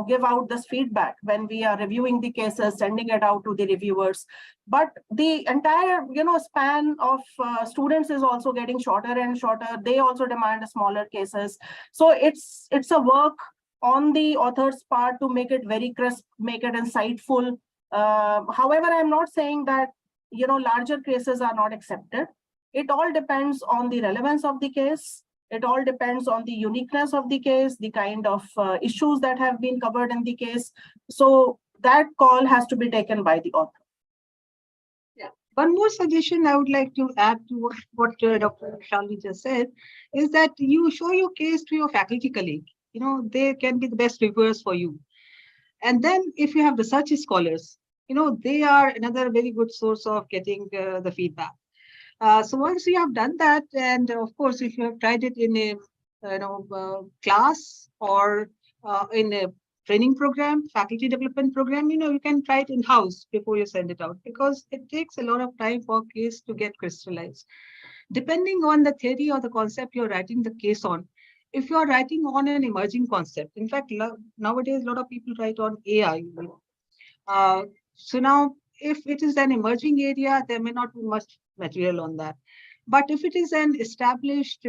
give out this feedback when we are reviewing the cases, sending it out to the reviewers. But the entire, span of students is also getting shorter and shorter. They also demand smaller cases. So it's a work on the author's part to make it very crisp, make it insightful. However, I'm not saying that, larger cases are not accepted. It all depends on the relevance of the case. It all depends on the uniqueness of the case, the kind of issues that have been covered in the case. So that call has to be taken by the author. Yeah. One more suggestion I would like to add to what Dr. Shalini just said is that you show your case to your faculty colleague. They can be the best reviewers for you. And then if you have research scholars, they are another very good source of getting the feedback. So once you have done that, and of course, if you have tried it in a class or in a training program, faculty development program, you can try it in-house before you send it out, because it takes a lot of time for a case to get crystallized. Depending on the theory or the concept you're writing the case on, if you're writing on an emerging concept, in fact, nowadays, a lot of people write on AI. So now, if it is an emerging area, there may not be much material on that. But if it is an established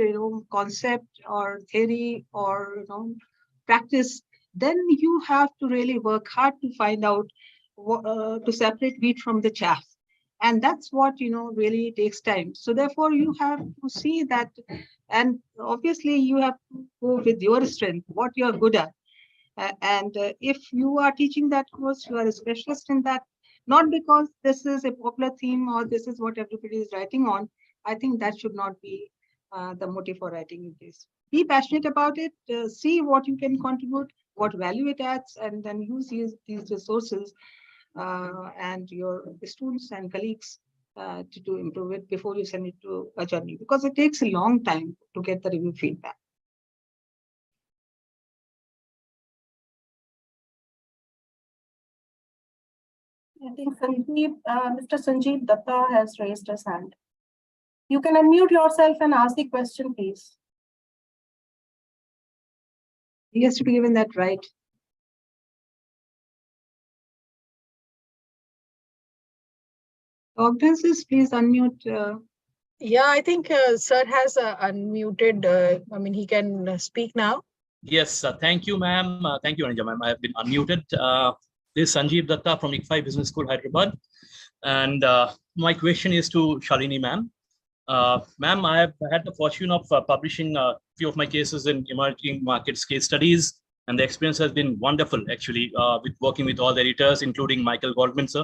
concept or theory or practice, then you have to really work hard to find out to separate wheat from the chaff. And that's what really takes time. So therefore you have to see that, and obviously you have to go with your strength, what you're good at. And if you are teaching that course, you are a specialist in that, not because this is a popular theme or this is what everybody is writing on. I think that should not be the motive for writing this. Be passionate about it, see what you can contribute, what value it adds, and then use these resources and your students and colleagues to improve it before you send it to a journey, because it takes a long time to get the review feedback. I think Mr. Sanjeev Datta has raised his hand. You can unmute yourself and ask the question, please. He has to be given that right. Audiences, please unmute. Yeah, I think sir has unmuted. He can speak now. Yes, thank you, ma'am. Thank you, Anuja, ma'am. I have been unmuted. This is Sanjeev Datta from ICFI Business School, Hyderabad. And my question is to Shalini, ma'am. Ma'am, I have had the fortune of publishing a few of my cases in emerging markets case studies. And the experience has been wonderful, actually, with working with all the editors, including Michael Goldman, sir.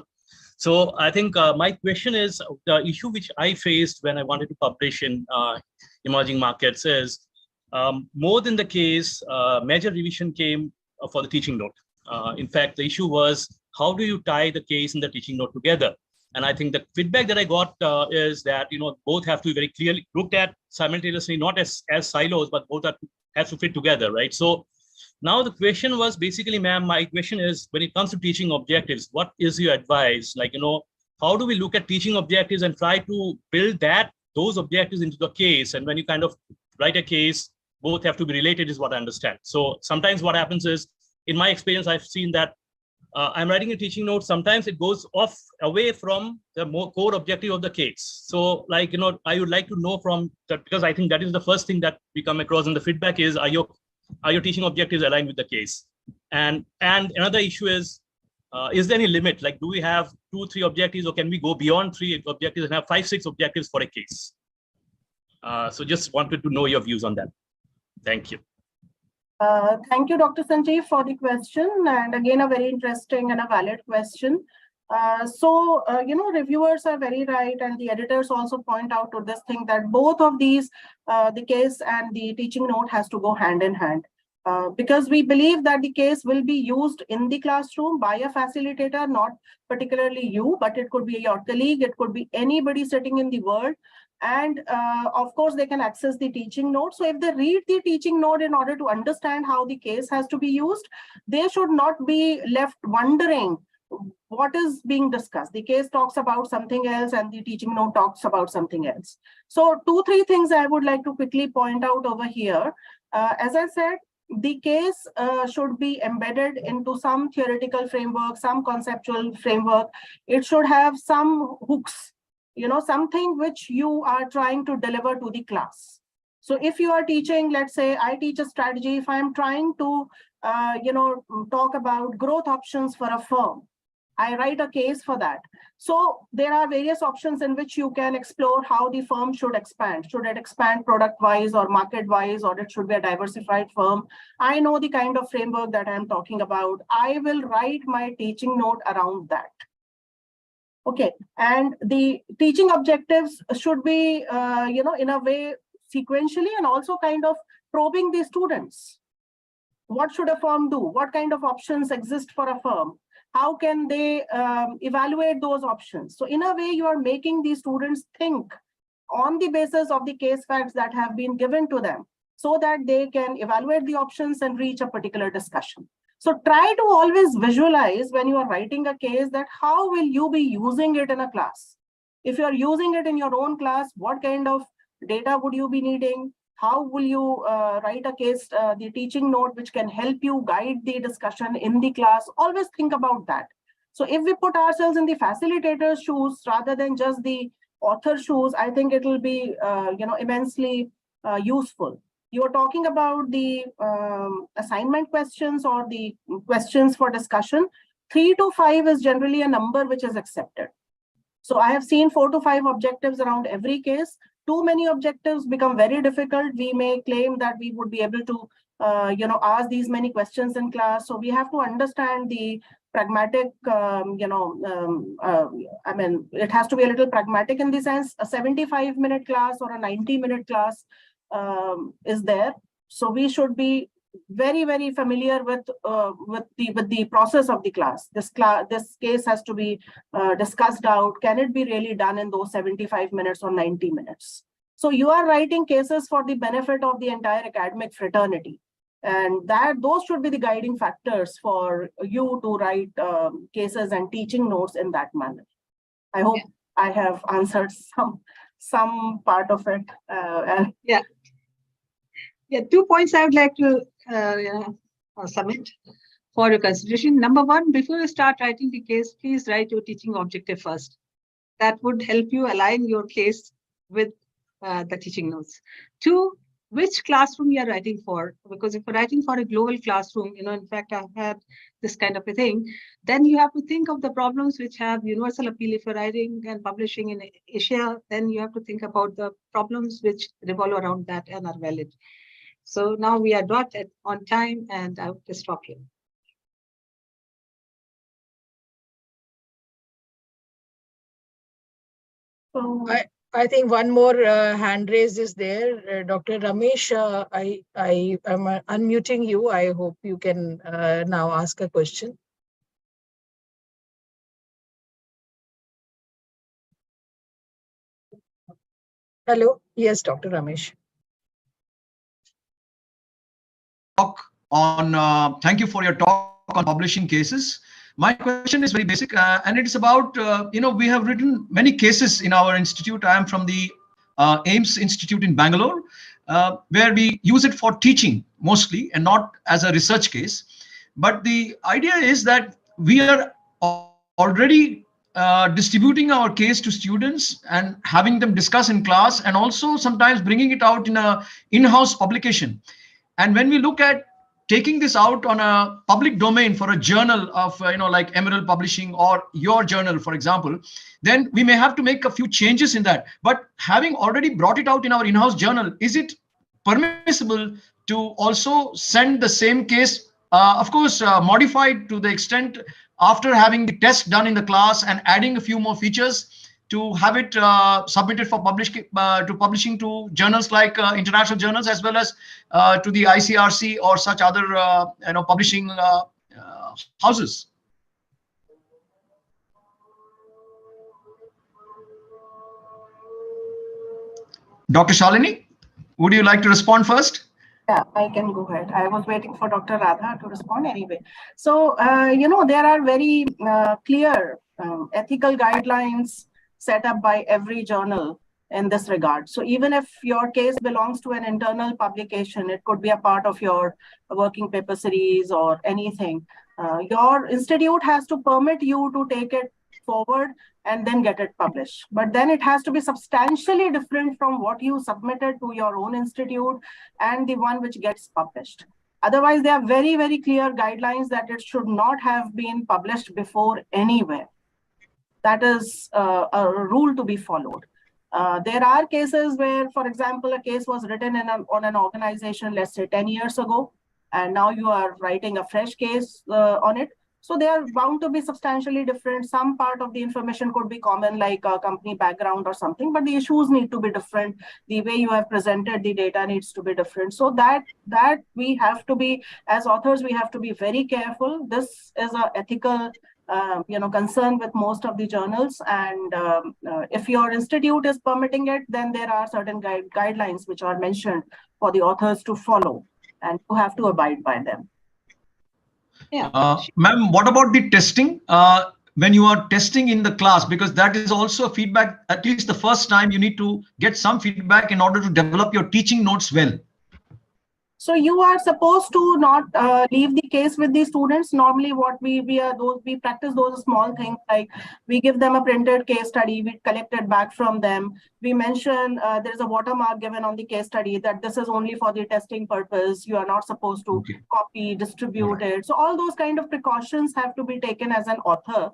So I think my question is, the issue which I faced when I wanted to publish in emerging markets is, more than the case, major revision came for the teaching note. In fact, the issue was, how do you tie the case and the teaching note together? And I think the feedback that I got is that, both have to be very clearly looked at simultaneously, not as silos, but both have to fit together, right? So now the question was basically, ma'am, my question is, when it comes to teaching objectives, what is your advice? Like, how do we look at teaching objectives and try to build those objectives into the case? And when you kind of write a case, both have to be related, is what I understand. So sometimes what happens is, in my experience, I've seen that I'm writing a teaching note. Sometimes it goes away from the more core objective of the case. So like, I would like to know from that, because I think that is the first thing that we come across in the feedback is, are your teaching objectives aligned with the case? And another issue is there any limit? Like, do we have 2-3 objectives, or can we go beyond 3 objectives and have 5-6 objectives for a case? So just wanted to know your views on that. Thank you. Thank you, Dr. Sanjeev, for the question. And again, a very interesting and a valid question. Reviewers are very right, and the editors also point out to this thing that both of these, the case and the teaching note, has to go hand in hand. Because we believe that the case will be used in the classroom by a facilitator, not particularly you, but it could be your colleague, it could be anybody sitting in the world. And of course, they can access the teaching note. So if they read the teaching note in order to understand how the case has to be used, they should not be left wondering what is being discussed. The case talks about something else and the teaching note talks about something else. So 2-3 things I would like to quickly point out over here. As I said, the case should be embedded into some theoretical framework, some conceptual framework. It should have some hooks, something which you are trying to deliver to the class. So if you are teaching, let's say I teach a strategy, if I'm trying to, talk about growth options for a firm, I write a case for that. So there are various options in which you can explore how the firm should expand. Should it expand product-wise or market-wise, or it should be a diversified firm? I know the kind of framework that I'm talking about. I will write my teaching note around that. Okay, and the teaching objectives should be, in a way sequentially, and also kind of probing the students. What should a firm do? What kind of options exist for a firm? How can they evaluate those options? So in a way, you are making the students think on the basis of the case facts that have been given to them, so that they can evaluate the options and reach a particular discussion. So try to always visualize when you are writing a case that how will you be using it in a class? If you are using it in your own class, what kind of data would you be needing? How will you write a case, the teaching note, which can help you guide the discussion in the class? Always think about that. So if we put ourselves in the facilitator's shoes rather than just the author's shoes, I think it will be immensely useful. You are talking about the assignment questions or the questions for discussion. 3 to 5 is generally a number which is accepted. So I have seen 4 to 5 objectives around every case. Too many objectives become very difficult. We may claim that we would be able to, ask these many questions in class. So we have to understand the pragmatic, it has to be a little pragmatic in the sense a 75-minute class or a 90-minute class is there. So we should be very, very familiar with the process of the class. This case has to be discussed out. Can it be really done in those 75 minutes or 90 minutes? So you are writing cases for the benefit of the entire academic fraternity, and those should be the guiding factors for you to write cases and teaching notes in that manner. I hope I have answered some part of it. Yeah, 2 points I would like to submit for your consideration. Number 1, before you start writing the case, please write your teaching objective first. That would help you align your case with the teaching notes. 2, which classroom you are writing for? Because if you're writing for a global classroom, in fact, I've had this kind of a thing, then you have to think of the problems which have universal appeal. If you're writing and publishing in Asia, then you have to think about the problems which revolve around that and are valid. So now we are not on time, and I will just stop here. So I think one more hand raised is there. Dr. Ramesh, I am unmuting you. I hope you can now ask a question. Hello. Yes, Dr. Ramesh. Talk on, thank you for your talk on publishing cases. My question is very basic, and it's about, we have written many cases in our institute. I am from the AIMS Institute in Bangalore, where we use it for teaching mostly and not as a research case. But the idea is that we are already distributing our case to students and having them discuss in class, and also sometimes bringing it out in a in-house publication. And when we look at taking this out on a public domain for a journal of, like EmeraldPublishing or your journal, for example, then we may have to make a few changes in that. But having already brought it out in our in-house journal, is it permissible to also send the same case, of course, modified to the extent after having the test done in the class and adding a few more features, to have it submitted for publishing to journals like international journals, as well as to the ICRC or such other publishing houses? Dr. Shalini, would you like to respond first? yeah, I can go ahead. I was waiting for Dr. Radha to respond anyway. So, there are very clear ethical guidelines set up by every journal in this regard. So even if your case belongs to an internal publication, it could be a part of your working paper series or anything, your institute has to permit you to take it forward and then get it published. But then it has to be substantially different from what you submitted to your own institute and the one which gets published. Otherwise, there are very, very clear guidelines that it should not have been published before anywhere. That is a rule to be followed. There are cases where, for example, a case was written on an organization, let's say 10 years ago, and now you are writing a fresh case on it. So they are bound to be substantially different. Some part of the information could be common, like a company background or something, but the issues need to be different. The way you have presented the data needs to be different. So that we have to be, as authors, we have to be very careful. This is an ethical concern with most of the journals. And if your institute is permitting it, then there are certain guidelines which are mentioned for the authors to follow, and you have to abide by them. Yeah. Ma'am, what about the testing? When you are testing in the class, because that is also feedback, at least the first time you need to get some feedback in order to develop your teaching notes well. So you are supposed to not leave the case with the students. Normally what we practice those small things, like we give them a printed case study, we collect it back from them. We mention there's a watermark given on the case study that this is only for the testing purpose. You are not supposed to copy, distribute it. So all those kind of precautions have to be taken as an author.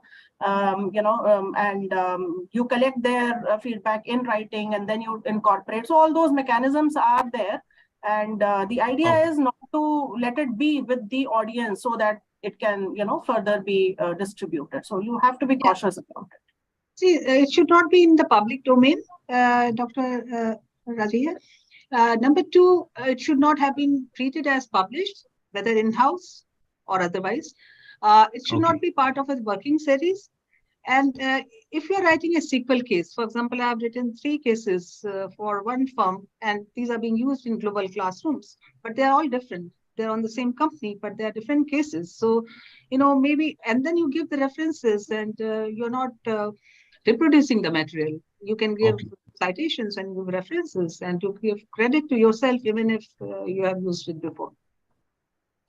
You collect their feedback in writing and then you incorporate. So all those mechanisms are there. And the idea is not to let it be with the audience so that it can, further be distributed. So you have to be cautious about it. See, it should not be in the public domain, Dr. Rajiya. Number two, it should not have been treated as published, whether in-house or otherwise. It should not be part of a working series. And if you're writing a sequel case, for example, I have written 3 cases for one firm, and these are being used in global classrooms, but they're all different. They're on the same company, but they're different cases. So, maybe, and then you give the references and you're not reproducing the material. You can give citations and give references and to give credit to yourself, even if you have used it before.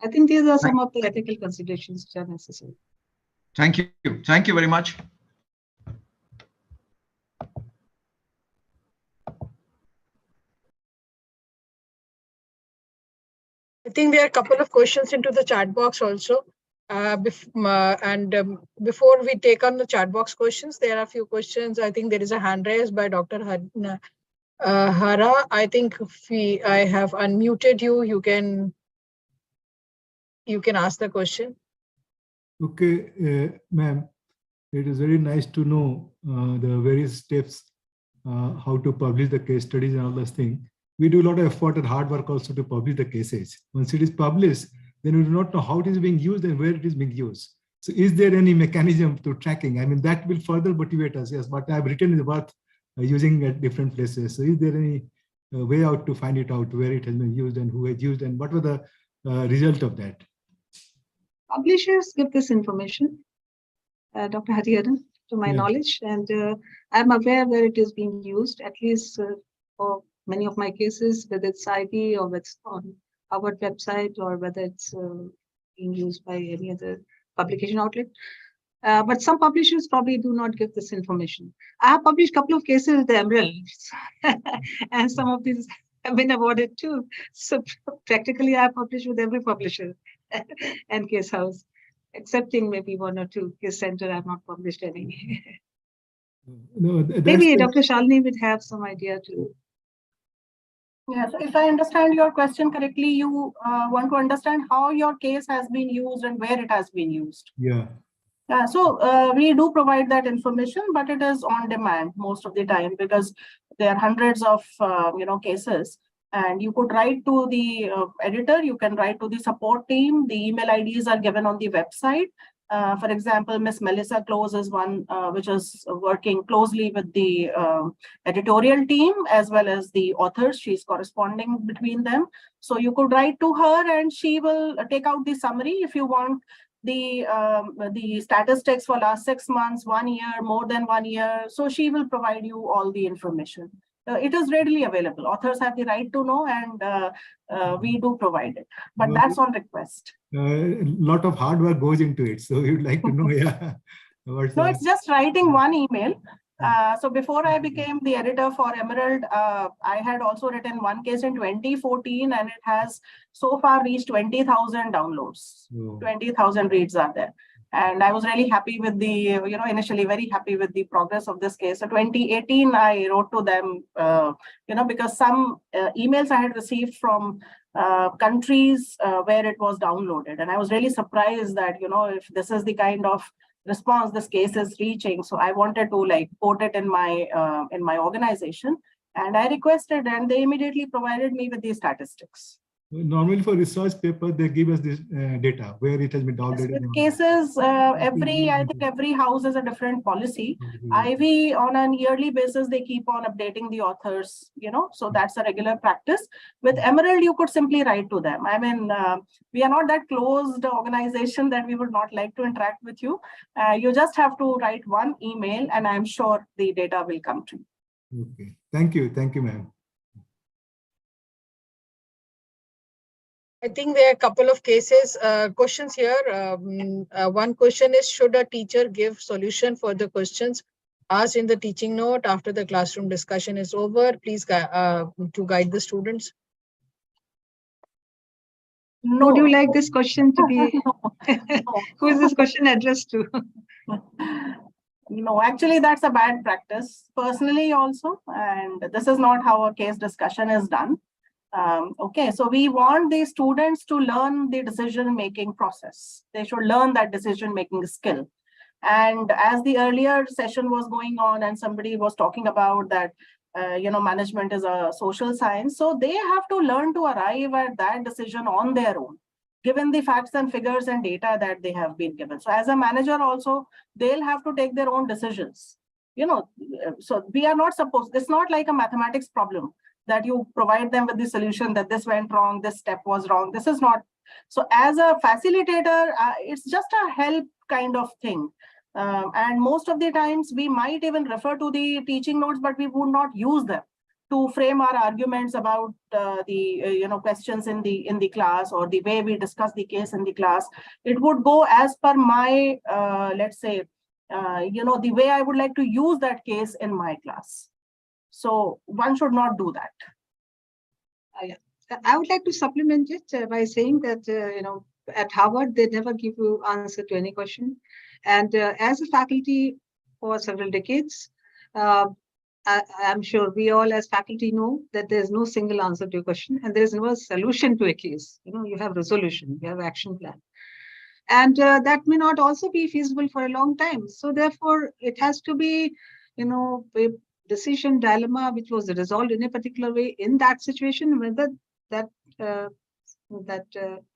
I think these are some of the ethical considerations which are necessary. Thank you. Thank you very much. I think there are a couple of questions into the chat box also. Before we take on the chat box questions, there are a few questions. I think there is a hand raised by Dr. Hara. I think I have unmuted you. You can ask the question. Okay, ma'am, it is very nice to know the various steps how to publish the case studies and all those things. We do a lot of effort and hard work also to publish the cases. Once it is published, then we do not know how it is being used and where it is being used. So is there any mechanism to tracking? I mean, that will further motivate us, yes, but I've written is worth using at different places. So is there any way out to find it out where it has been used and who has used and what was the result of that? Publishers give this information, Dr. Hariharan, to my knowledge, and I'm aware where it is being used, at least for many of my cases, whether it's IP or whether it's on our website or whether it's being used by any other publication outlet. But some publishers probably do not give this information. I have published a couple of cases with the Emerald, and some of these have been awarded too. So practically I have published with every publisher and case house, excepting maybe one or two. Case center, I have not published any. No, Maybe Dr. Shalini would have some idea too. Yes, if I understand your question correctly, you want to understand how your case has been used and where it has been used. Yeah. So we do provide that information, but it is on demand most of the time because there are hundreds of cases, and you could write to the editor, you can write to the support team. The email IDs are given on the website. For example, Miss Melissa Close is one which is working closely with the editorial team as well as the authors. She's corresponding between them. So you could write to her and she will take out the summary if you want the statistics for last 6 months, 1 year, more than 1 year. So she will provide you all the information. It is readily available. Authors have the right to know, and we do provide it, but that's on request. A lot of hard work goes into it, so you'd like to know, yeah. No, it's just writing one email. So before I became the editor for Emerald, I had also written one case in 2014, and it has so far reached 20,000 downloads. 20,000 reads are there. And I was really happy with the, initially very happy with the progress of this case. So 2018, I wrote to them, because some emails I had received from countries where it was downloaded. And I was really surprised that, if this is the kind of response this case is reaching. So I wanted to quote it in my organization, and I requested, and they immediately provided me with these statistics. Normally for research paper, they give us this data where it has been downloaded. With cases, I think every house has a different policy. IV on an yearly basis, they keep on updating the authors, so that's a regular practice. With Emerald, you could simply write to them. I mean, we are not that closed organization that we would not like to interact with you. You just have to write one email, and I'm sure the data will come to you. Okay, thank you, ma'am. I think there are a couple of questions here. One question is, should a teacher give solution for the questions asked in the teaching note after the classroom discussion is over? Please to guide the students. No. Would you like this question to be, who is this question addressed to? No, actually, that's a bad practice personally also. And this is not how a case discussion is done. Okay, so we want the students to learn the decision-making process. They should learn that decision-making skill. And as the earlier session was going on and somebody was talking about that, management is a social science. So they have to learn to arrive at that decision on their own, given the facts and figures and data that they have been given. So as a manager also, they'll have to take their own decisions. So we are not supposed, it's not like a mathematics problem that you provide them with the solution that this went wrong, this step was wrong. This is not. So as a facilitator, it's just a help kind of thing. And most of the times we might even refer to the teaching notes, but we would not use them to frame our arguments about the questions in the class or the way we discuss the case in the class. It would go as per my, let's say, the way I would like to use that case in my class. So one should not do that. Yeah. I would like to supplement it by saying that, at Harvard, they never give you answer to any question. And as a faculty for several decades, I'm sure we all as faculty know that there's no single answer to a question, and there is no solution to a case. You have resolution, you have action plan. And that may not also be feasible for a long time. So therefore, it has to be, decision dilemma which was resolved in a particular way in that situation, whether that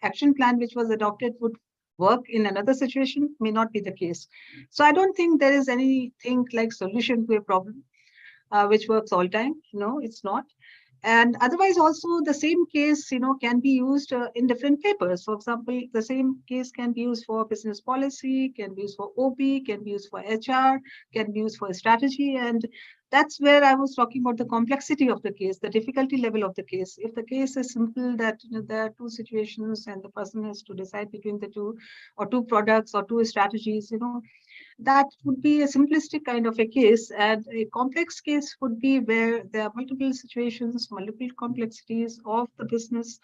action plan which was adopted would work in another situation may not be the case. So I don't think there is anything like solution to a problem which works all time. No, it's not. And otherwise also the same case, can be used in different papers. For example, the same case can be used for business policy, can be used for OP, can be used for HR, can be used for strategy. And that's where I was talking about the complexity of the case, the difficulty level of the case. If the case is simple that there are two situations and the person has to decide between the two, or two products or two strategies, that would be a simplistic kind of a case. And a complex case would be where there are multiple situations, multiple complexities of the business,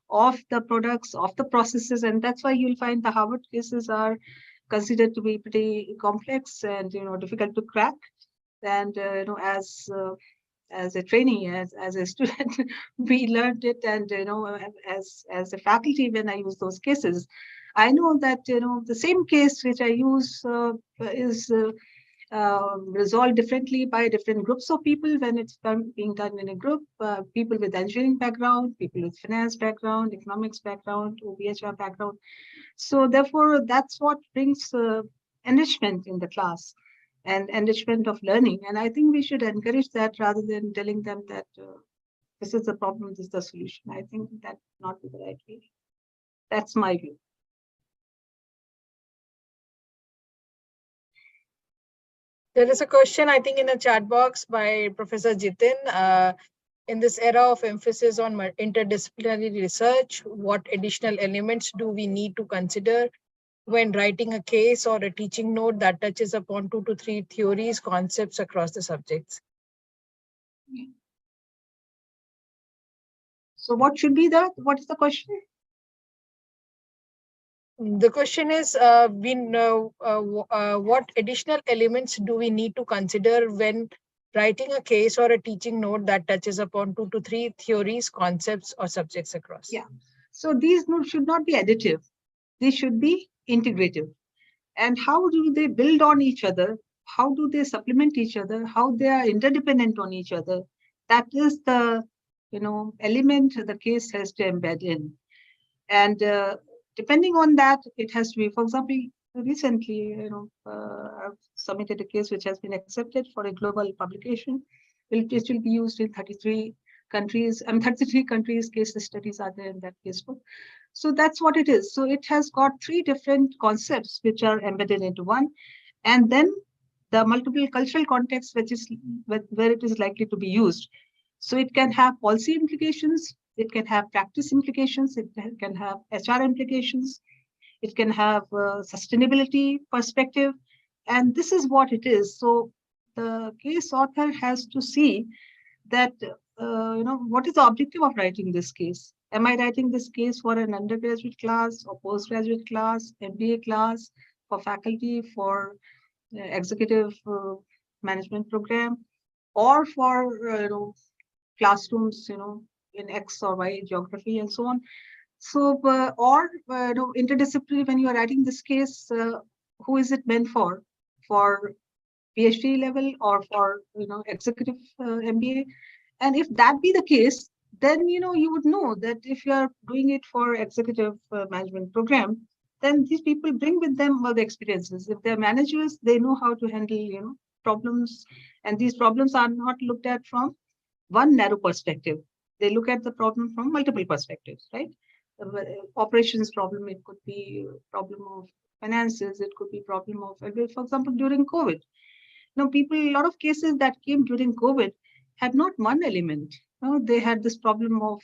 of the products, of the processes. And that's why you'll find the Harvard cases are considered to be pretty complex and difficult to crack. And as a trainee, as a student, we learned it. And as a faculty, when I use those cases, I know that the same case which I use is resolved differently by different groups of people when it's being done in a group. People with engineering background, people with finance background, economics background, OBHR background. So therefore, that's what brings enrichment in the class and enrichment of learning. And I think we should encourage that rather than telling them that this is the problem, this is the solution. I think that not be the right way. That's my view. There is a question, I think, in the chat box by Professor Jitin. In this era of emphasis on interdisciplinary research, what additional elements do we need to consider when writing a case or a teaching note that touches upon 2 to 3 theories, concepts across the subjects? So what should be that? What is the question? The question is, what additional elements do we need to consider when writing a case or a teaching note that touches upon 2 to 3 theories, concepts, or subjects across? Yeah. So these notes should not be additive. They should be integrative. And how do they build on each other? How do they supplement each other? How they are interdependent on each other? That is the element the case has to embed in. And depending on that, it has to be, for example, recently, I've submitted a case which has been accepted for a global publication. It will be used in 33 countries. 33 countries case studies are there in that casebook. So that's what it is. So it has got 3 different concepts which are embedded into one. And then the multiple cultural context, which is where it is likely to be used. So it can have policy implications, it can have practice implications, it can have HR implications, it can have sustainability perspective, and this is what it is. So the case author has to see that, what is the objective of writing this case? Am I writing this case for an undergraduate class or postgraduate class, MBA class, for faculty, for executive management program, or for classrooms, in X or Y geography and so on. So, or interdisciplinary, when you are writing this case, who is it meant for? For PhD level or for executive MBA? And if that be the case, then you would know that if you are doing it for executive management program, then these people bring with them all the experiences. If they're managers, they know how to handle problems, and these problems are not looked at from one narrow perspective. They look at the problem from multiple perspectives, right? Operations problem, it could be a problem of finances, it could be problem of, for example, during COVID. A lot of cases that came during COVID had not one element. They had this problem of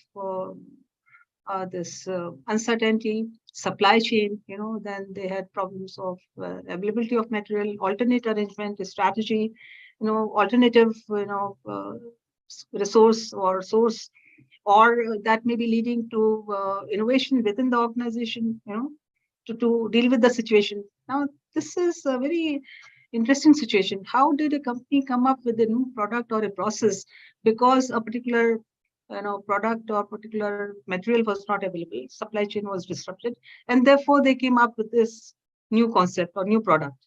this uncertainty, supply chain, then they had problems of availability of material, alternate arrangement, strategy, alternative, resource or source, or that may be leading to innovation within the organization, to deal with the situation. Now, this is a very interesting situation. How did a company come up with a new product or a process because a particular product or particular material was not available, supply chain was disrupted, and therefore they came up with this new concept or new product.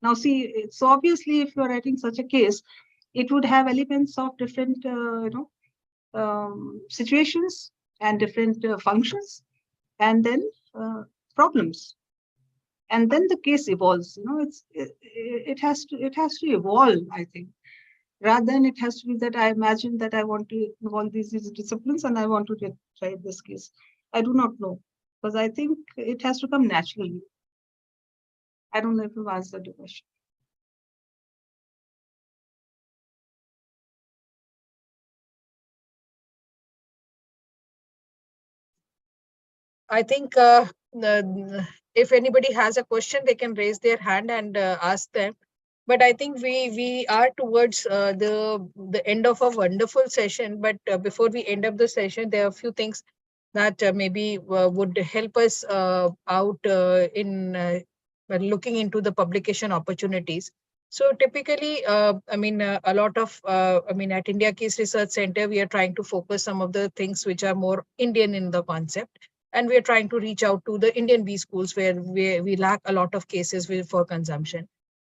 Now, see, so obviously, if you're writing such a case, it would have elements of different, situations and different functions, and then problems. And then the case evolves. It has to evolve, I think, rather than it has to be that I imagine that I want to involve these disciplines and I want to try this case. I do not know, because I think it has to come naturally. I don't know if you've answered the question. I think if anybody has a question, they can raise their hand and ask them. But I think we are towards the end of a wonderful session. But before we end up the session, there are a few things that maybe would help us out in looking into the publication opportunities. So typically, I mean, a lot of, I mean, at India Case Research Center, we are trying to focus some of the things which are more Indian in the concept. And we are trying to reach out to the Indian B schools where we lack a lot of cases for consumption.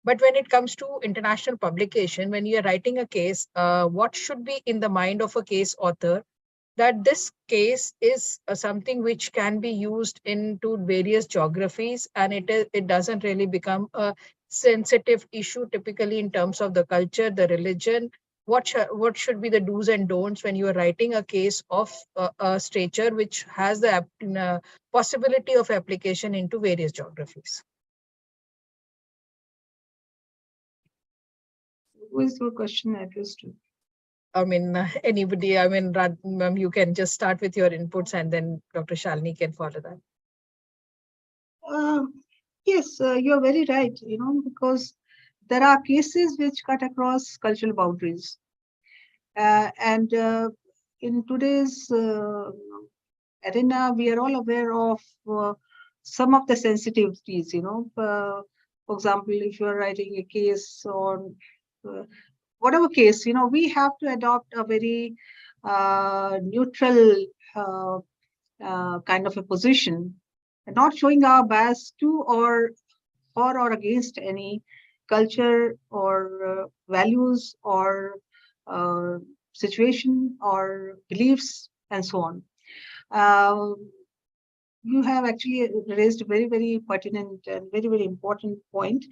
But when it comes to international publication, when you are writing a case, what should be in the mind of a case author, that this case is something which can be used into various geographies, and it doesn't really become a sensitive issue typically in terms of the culture, the religion. What should be the do's and don'ts when you are writing a case of a stature which has the possibility of application into various geographies? Who is your question addressed to? I mean, anybody, I mean, you can just start with your inputs and then Dr. Shalini can follow that. Yes, you're very right, because there are cases which cut across cultural boundaries. And in today's arena, we are all aware of some of the sensitivities, for example, if you're writing a case on whatever case, we have to adopt a very neutral kind of a position, and not showing our bias to or against any culture or values or situation or beliefs and so on. You have actually raised a very, very pertinent and very, very important point.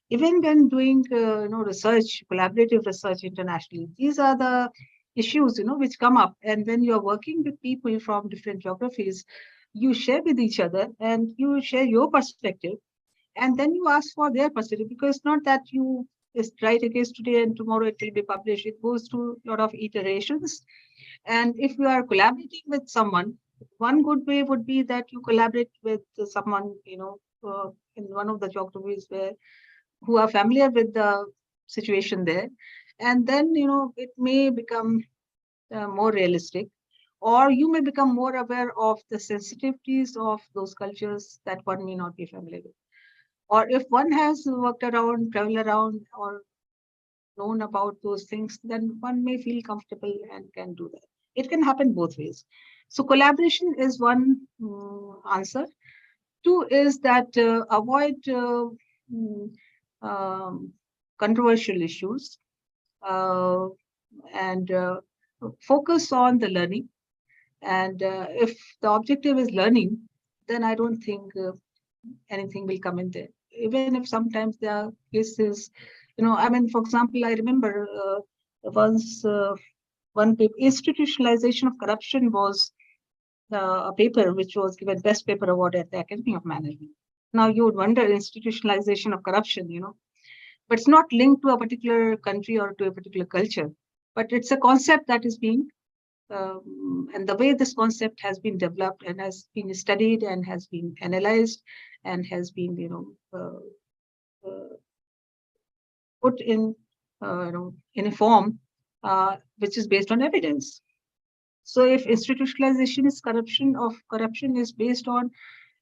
Even when doing, research, collaborative research internationally, these are the issues, which come up. And when you're working with people from different geographies, you share with each other and you share your perspective, and then you ask for their perspective, because it's not that you just write a case today and tomorrow it will be published. It goes through a lot of iterations. And if you are collaborating with someone, one good way would be that you collaborate with someone, in one of the geographies who are familiar with the situation there. And then, it may become more realistic, or you may become more aware of the sensitivities of those cultures that one may not be familiar with. Or if one has worked around, traveled around, or known about those things, then one may feel comfortable and can do that. It can happen both ways. So collaboration is one answer. Two is that avoid controversial issues and focus on the learning. And if the objective is learning, then I don't think anything will come in there. Even if sometimes there are cases, I mean, for example, I remember once one paper, Institutionalization of Corruption, was a paper which was given Best Paper Award at the Academy of Management. Now you would wonder, institutionalization of corruption, but it's not linked to a particular country or to a particular culture, but it's a concept that is being, and the way this concept has been developed and has been studied and has been analyzed and has been, put in, in a form which is based on evidence. So if institutionalization is corruption is based on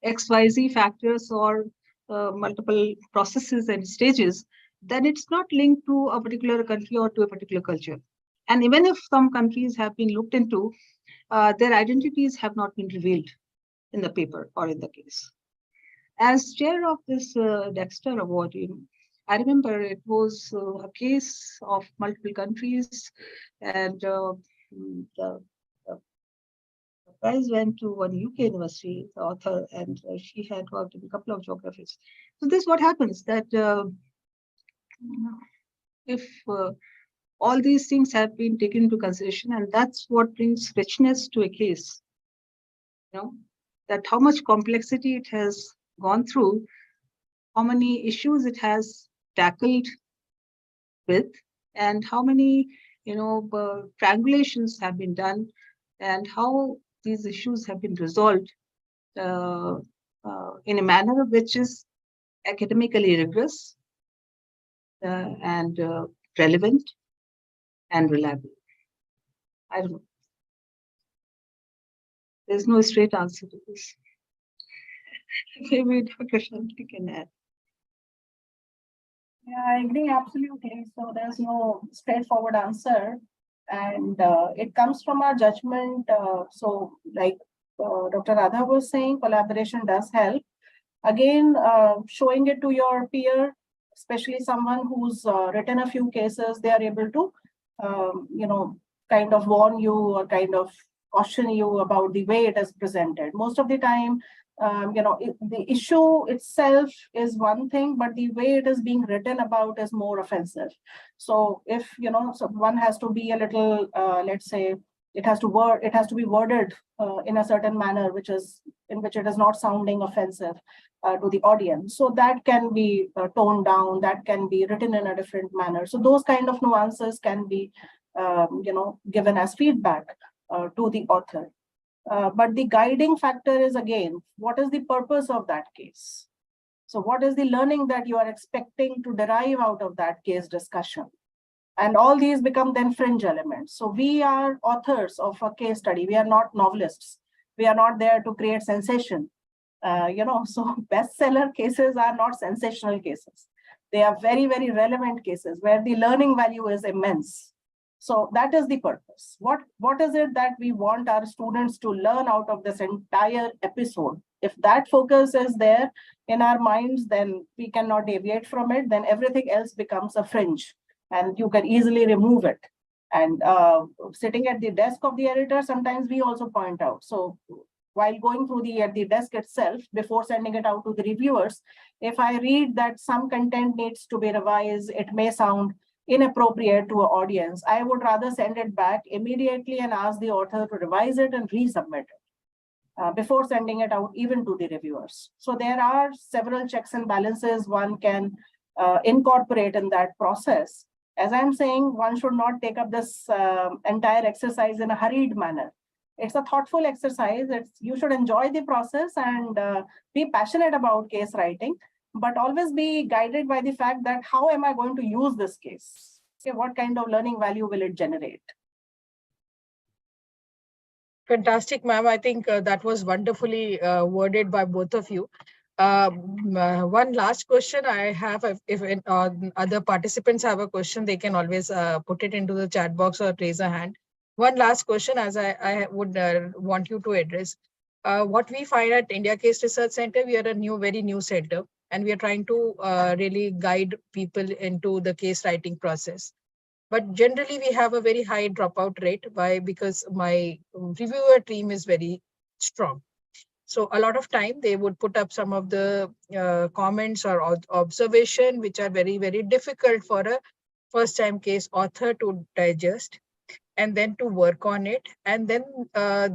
XYZ factors or multiple processes and stages, then it's not linked to a particular country or to a particular culture. And even if some countries have been looked into, their identities have not been revealed in the paper or in the case. As chair of this Dexter Award, I remember it was a case of multiple countries, and the prize went to one UK university, the author, and she had worked in a couple of geographies. So this is what happens, that if all these things have been taken into consideration, and that's what brings richness to a case, that how much complexity it has gone through, how many issues it has tackled with, and how many triangulations have been done, and how these issues have been resolved in a manner which is academically rigorous and relevant and reliable. I don't know. There's no straight answer to this. Maybe Dr. Shanti can add. Yeah, I agree absolutely. So there's no straightforward answer, and it comes from our judgment. So like Dr. Radha was saying, collaboration does help. Again, showing it to your peer, especially someone who's written a few cases, they are able to, kind of warn you or kind of caution you about the way it is presented. Most of the time, the issue itself is one thing, but the way it is being written about is more offensive. So if, so one has to be a little, let's say, it has to be worded in a certain manner, in which it is not sounding offensive to the audience. So that can be toned down, that can be written in a different manner. So those kind of nuances can be, given as feedback to the author. But the guiding factor is, again, what is the purpose of that case? So what is the learning that you are expecting to derive out of that case discussion? And all these become then fringe elements. So we are authors of a case study. We are not novelists. We are not there to create sensation. So bestseller cases are not sensational cases. They are very, very relevant cases where the learning value is immense. So that is the purpose. What is it that we want our students to learn out of this entire episode? If that focus is there in our minds, then we cannot deviate from it. Then everything else becomes a fringe, and you can easily remove it. And sitting at the desk of the editor, sometimes we also point out. So while going through the desk itself, before sending it out to the reviewers, if I read that some content needs to be revised, it may sound inappropriate to an audience, I would rather send it back immediately and ask the author to revise it and resubmit it before sending it out even to the reviewers. So there are several checks and balances one can incorporate in that process. As I'm saying, one should not take up this entire exercise in a hurried manner. It's a thoughtful exercise. You should enjoy the process and be passionate about case writing, but always be guided by the fact that how am I going to use this case? Okay, what kind of learning value will it generate? Fantastic, ma'am. I think that was wonderfully worded by both of you. One last question I have, if other participants have a question, they can always put it into the chat box or raise a hand. One last question, as I would want you to address. What we find at India Case Research Center, we are a very new center, and we are trying to really guide people into the case writing process. But generally, we have a very high dropout rate because my reviewer team is very strong. So a lot of time they would put up some of the comments or observation, which are very, very difficult for a first-time case author to digest and then to work on it. And then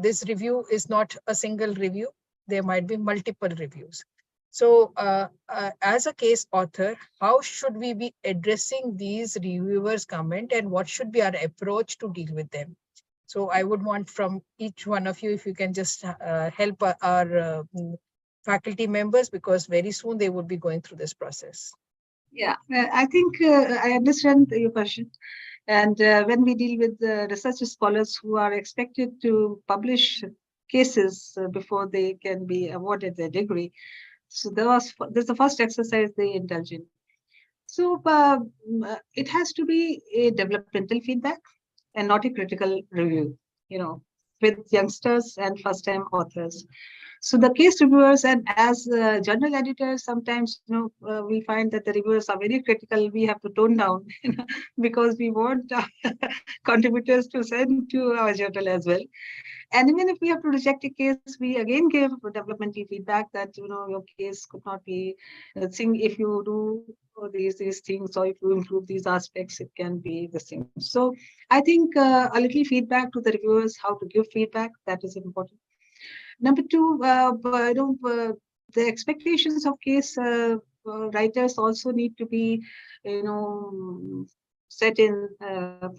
this review is not a single review. There might be multiple reviews. So as a case author, how should we be addressing these reviewers' comment, and what should be our approach to deal with them? So I would want from each one of you, if you can just help our faculty members, because very soon they would be going through this process. Yeah, I think I understand your question. And when we deal with research scholars who are expected to publish cases before they can be awarded their degree, so there's the first exercise they indulge in. So it has to be a developmental feedback and not a critical review, with youngsters and first-time authors. So the case reviewers, and as journal editors, sometimes we find that the reviewers are very critical. We have to tone down because we want contributors to send to our journal as well. And even if we have to reject a case, we again give developmental feedback that your case could not be think if you do these things, or if you improve these aspects, it can be the same. So I think a little feedback to the reviewers, how to give feedback, that is important. Number two, the expectations of case writers also need to be, set in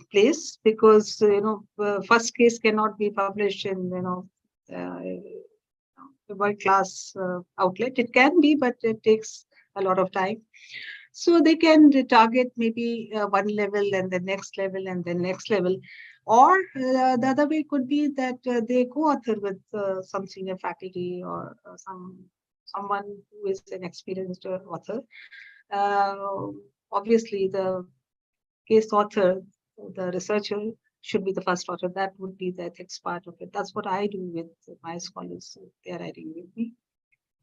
place, because first case cannot be published in a world-class outlet. It can be, but it takes a lot of time. So they can target maybe one level and the next level and the next level. Or the other way could be that they co-author with some senior faculty or someone who is an experienced author. Obviously, the case author, the researcher, should be the first author. That would be the ethics part of it. That's what I do with my scholars. They are writing with me.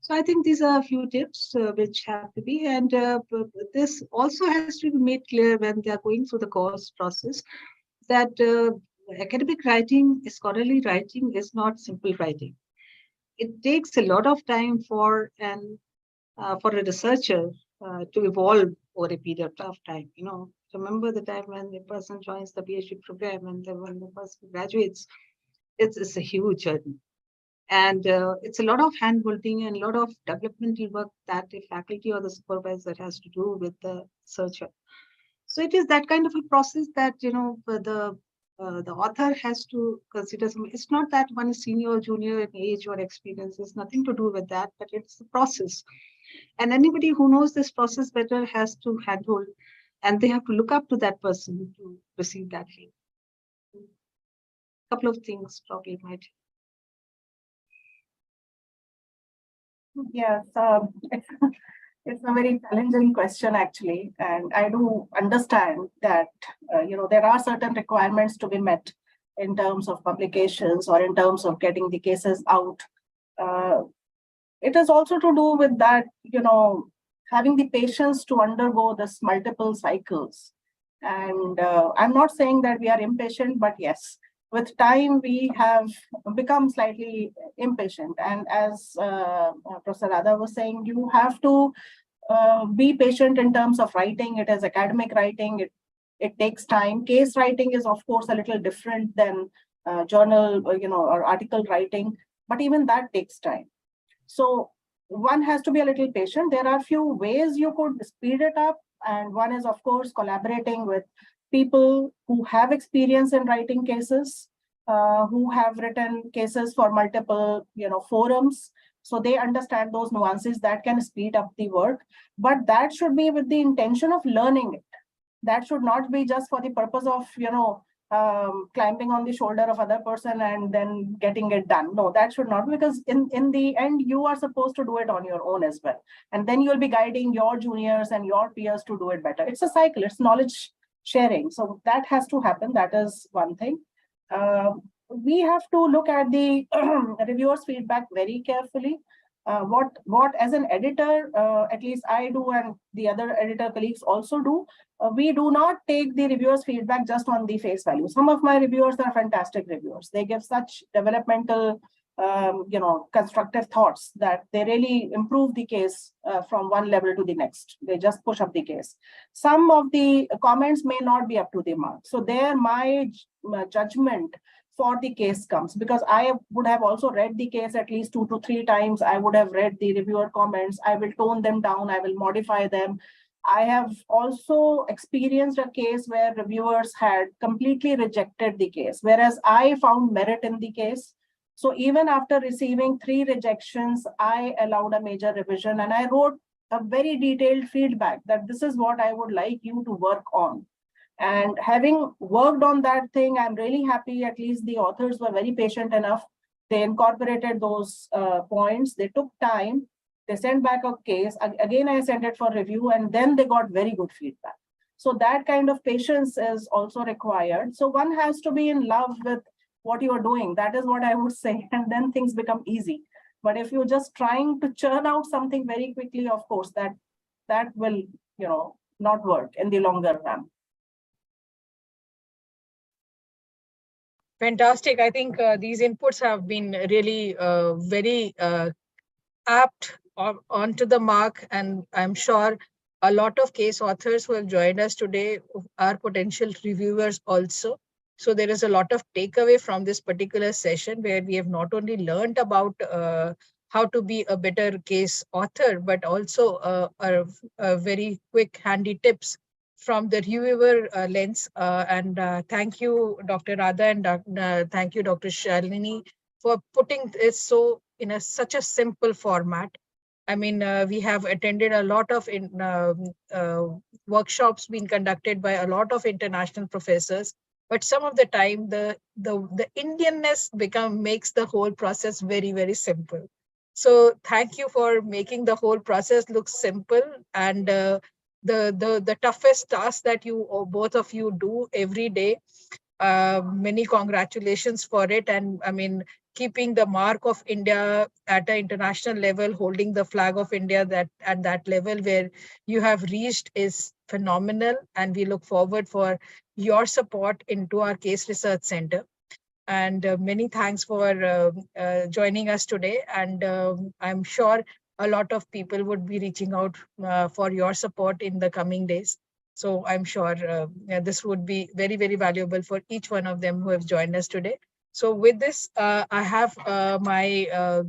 So I think these are a few tips which have to be, and this also has to be made clear when they are going through the course process, that academic writing, scholarly writing, is not simple writing. It takes a lot of time for a researcher to evolve over a period of time. Remember the time when the person joins the PhD program and then when the person graduates, it's a huge journey. And it's a lot of hand-holding and a lot of developmental work that the faculty or the supervisor has to do with the researcher. So it is that kind of a process that the author has to consider. It's not that one is senior or junior in age or experience. It's nothing to do with that, but it's the process. And anybody who knows this process better has to handhold, and they have to look up to that person to receive that feedback. A couple of things probably might. Yes, it's a very challenging question actually, and I do understand that there are certain requirements to be met in terms of publications or in terms of getting the cases out. It is also to do with that, having the patience to undergo this multiple cycles. And I'm not saying that we are impatient, but yes, with time, we have become slightly impatient. And as Professor Radha was saying, you have to be patient in terms of writing. It is academic writing. It takes time. Case writing is, of course, a little different than journal, or article writing, but even that takes time. So one has to be a little patient. There are a few ways you could speed it up. And one is, of course, collaborating with people who have experience in writing cases, who have written cases for multiple, forums. So they understand those nuances that can speed up the work. But that should be with the intention of learning it. That should not be just for the purpose of, climbing on the shoulder of other person and then getting it done. No, that should not, because in the end, you are supposed to do it on your own as well. And then you'll be guiding your juniors and your peers to do it better. It's a cycle, it's knowledge sharing. So that has to happen. That is one thing. We have to look at the reviewers' feedback very carefully. What as an editor, at least I do, and the other editor colleagues also do, we do not take the reviewers' feedback just on the face value. Some of my reviewers are fantastic reviewers. They give such developmental, constructive thoughts that they really improve the case from one level to the next. They just push up the case. Some of the comments may not be up to the mark. So there, my judgment for the case comes, because I would have also read the case at least 2 to 3 times. I would have read the reviewer comments. I will tone them down. I will modify them. I have also experienced a case where reviewers had completely rejected the case, whereas I found merit in the case. So even after receiving 3 rejections, I allowed a major revision, and I wrote a very detailed feedback that this is what I would like you to work on. And having worked on that thing, I'm really happy. At least the authors were very patient enough. They incorporated those points. They took time. They sent back a case. Again, I sent it for review, and then they got very good feedback. So that kind of patience is also required. So one has to be in love with what you are doing. That is what I would say. And then things become easy. But if you're just trying to churn out something very quickly, of course, that will, not work in the longer run. Fantastic. I think these inputs have been really very apt onto the mark, and I'm sure a lot of case authors who have joined us today are potential reviewers also. So there is a lot of takeaway from this particular session where we have not only learned about how to be a better case author, but also a very quick handy tips from the reviewer lens. And thank you, Dr. Radha, and thank you, Dr. Shalini, for putting this in such a simple format. I mean, we have attended a lot of workshops being conducted by a lot of international professors, but some of the time the Indianness makes the whole process very, very simple. So thank you for making the whole process look simple, and the toughest task that both of you do every day. Many congratulations for it. And I mean, keeping the mark of India at an international level, holding the flag of India at that level where you have reached is phenomenal. And we look forward for your support into our Case Research Center. And many thanks for joining us today. And I'm sure a lot of people would be reaching out for your support in the coming days. So I'm sure this would be very, very valuable for each one of them who have joined us today. So with this, I have my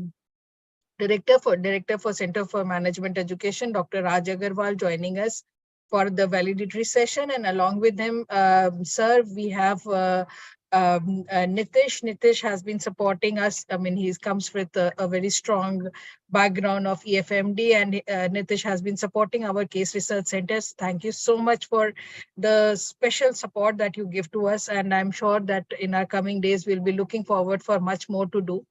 Director for Center for Management Education, Dr. Raj Agarwal, joining us for the valedictory session. And along with him, sir, we have Nitish. Nitish has been supporting us. I mean, he comes with a very strong background of EFMD, and Nitish has been supporting our case research centers. Thank you so much for the special support that you give to us. And I'm sure that in our coming days, we'll be looking forward for much more to do.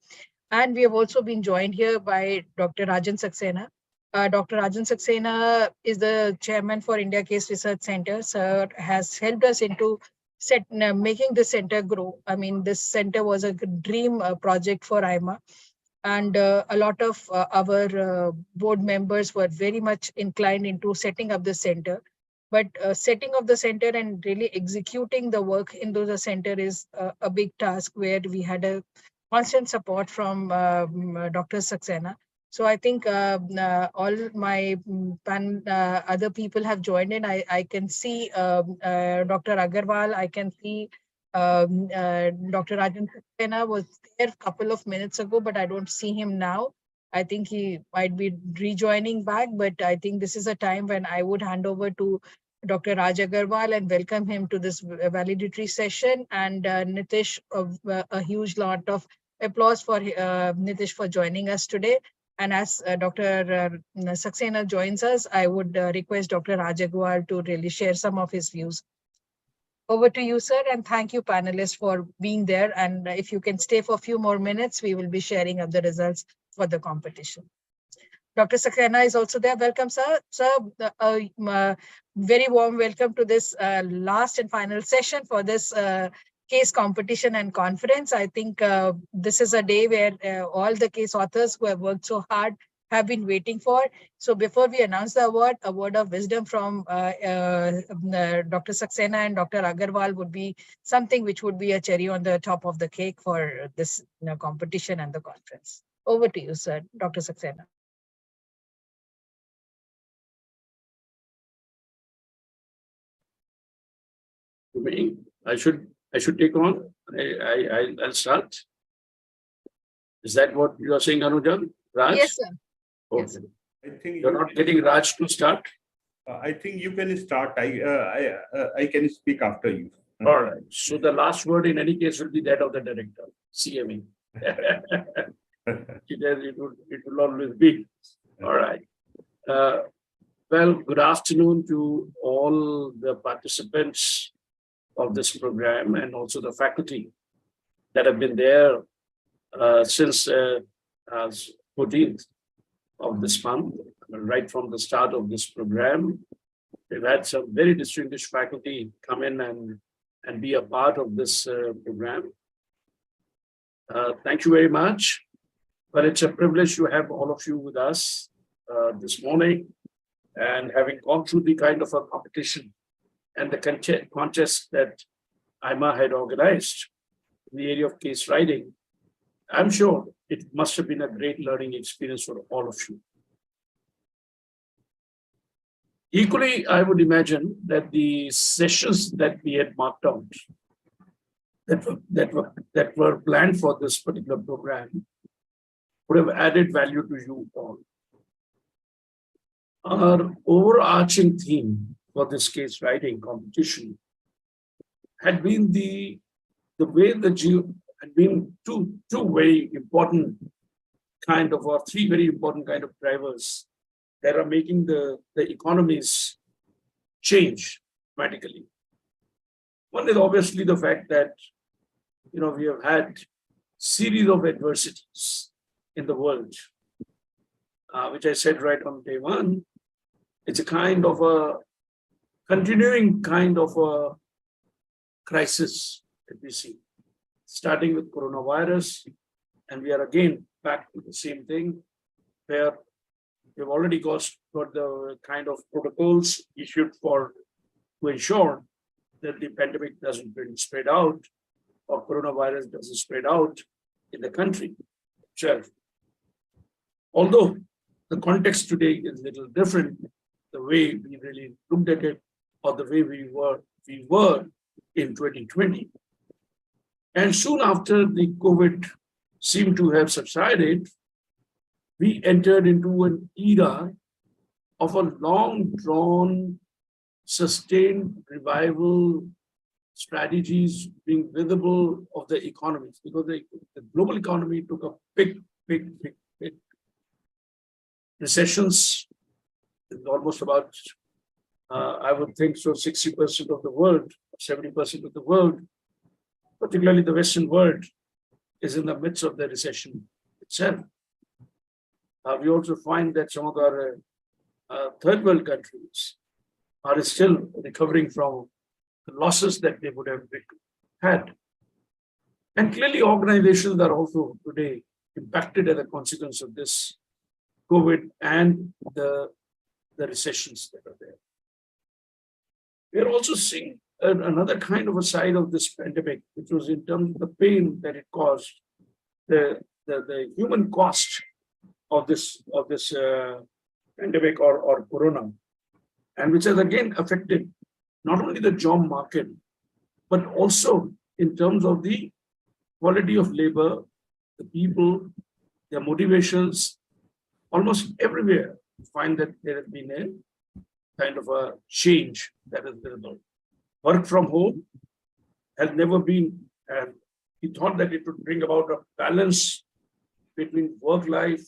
And we have also been joined here by Dr. Rajan Saxena. Dr. Rajan Saxena is the chairman for India Case Research Center. Sir has helped us into making the center grow. I mean, this center was a dream project for AIMA. And a lot of our board members were very much inclined into setting up the center. But setting up the center and really executing the work into the center is a big task, where we had a constant support from Dr. Saxena. So I think all my other people have joined in. I can see Dr. Agarwal. I can see Dr. Rajan Saxena was there a couple of minutes ago, but I don't see him now. I think he might be rejoining back, but I think this is a time when I would hand over to Dr. Raj Agarwal and welcome him to this valedictory session. And Nitish, a huge lot of applause for Nitish for joining us today. And as Dr. Saxena joins us, I would request Dr. Raj Agarwal to really share some of his views. Over to you, sir, and thank you, panelists, for being there. And if you can stay for a few more minutes, we will be sharing up the results for the competition. Dr. Saxena is also there. Welcome, sir. Sir, very warm welcome to this last and final session for this case competition and conference. I think this is a day where all the case authors who have worked so hard have been waiting for. So before we announce the award, a word of wisdom from Dr. Saxena and Dr. Agarwal would be something which would be a cherry on the top of the cake for this competition and the conference. Over to you, sir, Dr. Saxena. I should take on. I'll start. Is that what you are saying, Anuja? Raj? Yes, sir. Okay. Yes. I think You're not getting Raj to start? I think you can start. I can speak after you. All right. So the last word in any case will be that of the director, CME. It will always be. All right. Well, good afternoon to all the participants of this program and also the faculty that have been there since 14th of this month, right from the start of this program. We've had some very distinguished faculty come in and be a part of this program. Thank you very much. Well, it's a privilege to have all of you with us this morning, and having gone through the kind of a competition and the contest that AIMA had organized in the area of case writing, I'm sure it must have been a great learning experience for all of you. Equally, I would imagine that the sessions that we had marked out that were planned for this particular program would have added value to you all. Our overarching theme for this case writing competition had been the way had been two very important kind of, or three very important kind of drivers that are making the economies change dramatically. One is obviously the fact that we have had series of adversities in the world, which I said right on day one. It's a kind of a continuing kind of a crisis that we see, starting with coronavirus, and we are again back to the same thing, where we've already got the kind of protocols issued to ensure that the pandemic doesn't really spread out, or coronavirus doesn't spread out in the country itself. Although the context today is a little different, the way we really looked at it, or the way we were in 2020. And soon after the COVID seemed to have subsided, we entered into an era of a long-drawn, sustained revival strategies being visible of the economies, because the global economy took a big recessions. Almost about, I would think so, 60% of the world, 70% of the world, particularly the Western world, is in the midst of the recession itself. We also find that some of our third world countries are still recovering from the losses that they would have had. And clearly organizations are also today impacted as a consequence of this COVID and the recessions that are there. We are also seeing another kind of a side of this pandemic, which was in terms of the pain that it caused, the human cost of this pandemic or corona, and which has again affected not only the job market, but also in terms of the quality of labor, the people, their motivations. Almost everywhere, you find that there has been a kind of a change that is visible. Work from home has never been, we thought that it would bring about a balance between work life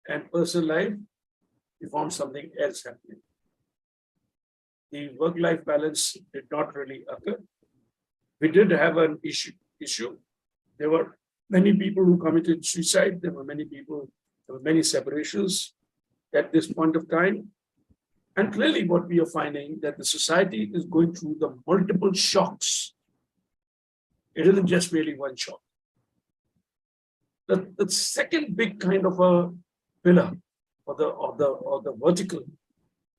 and personal life. We found something else happening. The work-life balance did not really occur. We did have an issue. There were many people who committed suicide. There were many separations at this point of time. And clearly what we are finding that the society is going through the multiple shocks. It isn't just really one shock. The second big kind of a pillar or the vertical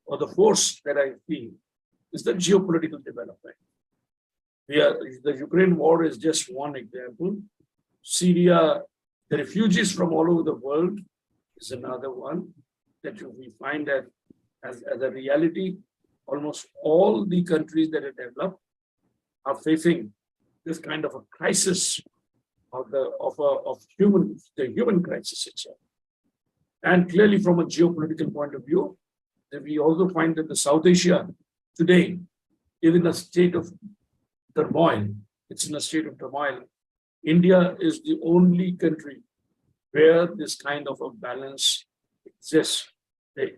or the force that I feel is the geopolitical development. The Ukraine war is just one example. Syria, the refugees from all over the world is another one that we find that as a reality. Almost all the countries that are developed are facing this kind of a crisis of the human crisis itself. And clearly from a geopolitical point of view, that we also find that the South Asia today is in a state of turmoil. It's in a state of turmoil. India is the only country where this kind of a balance exists. They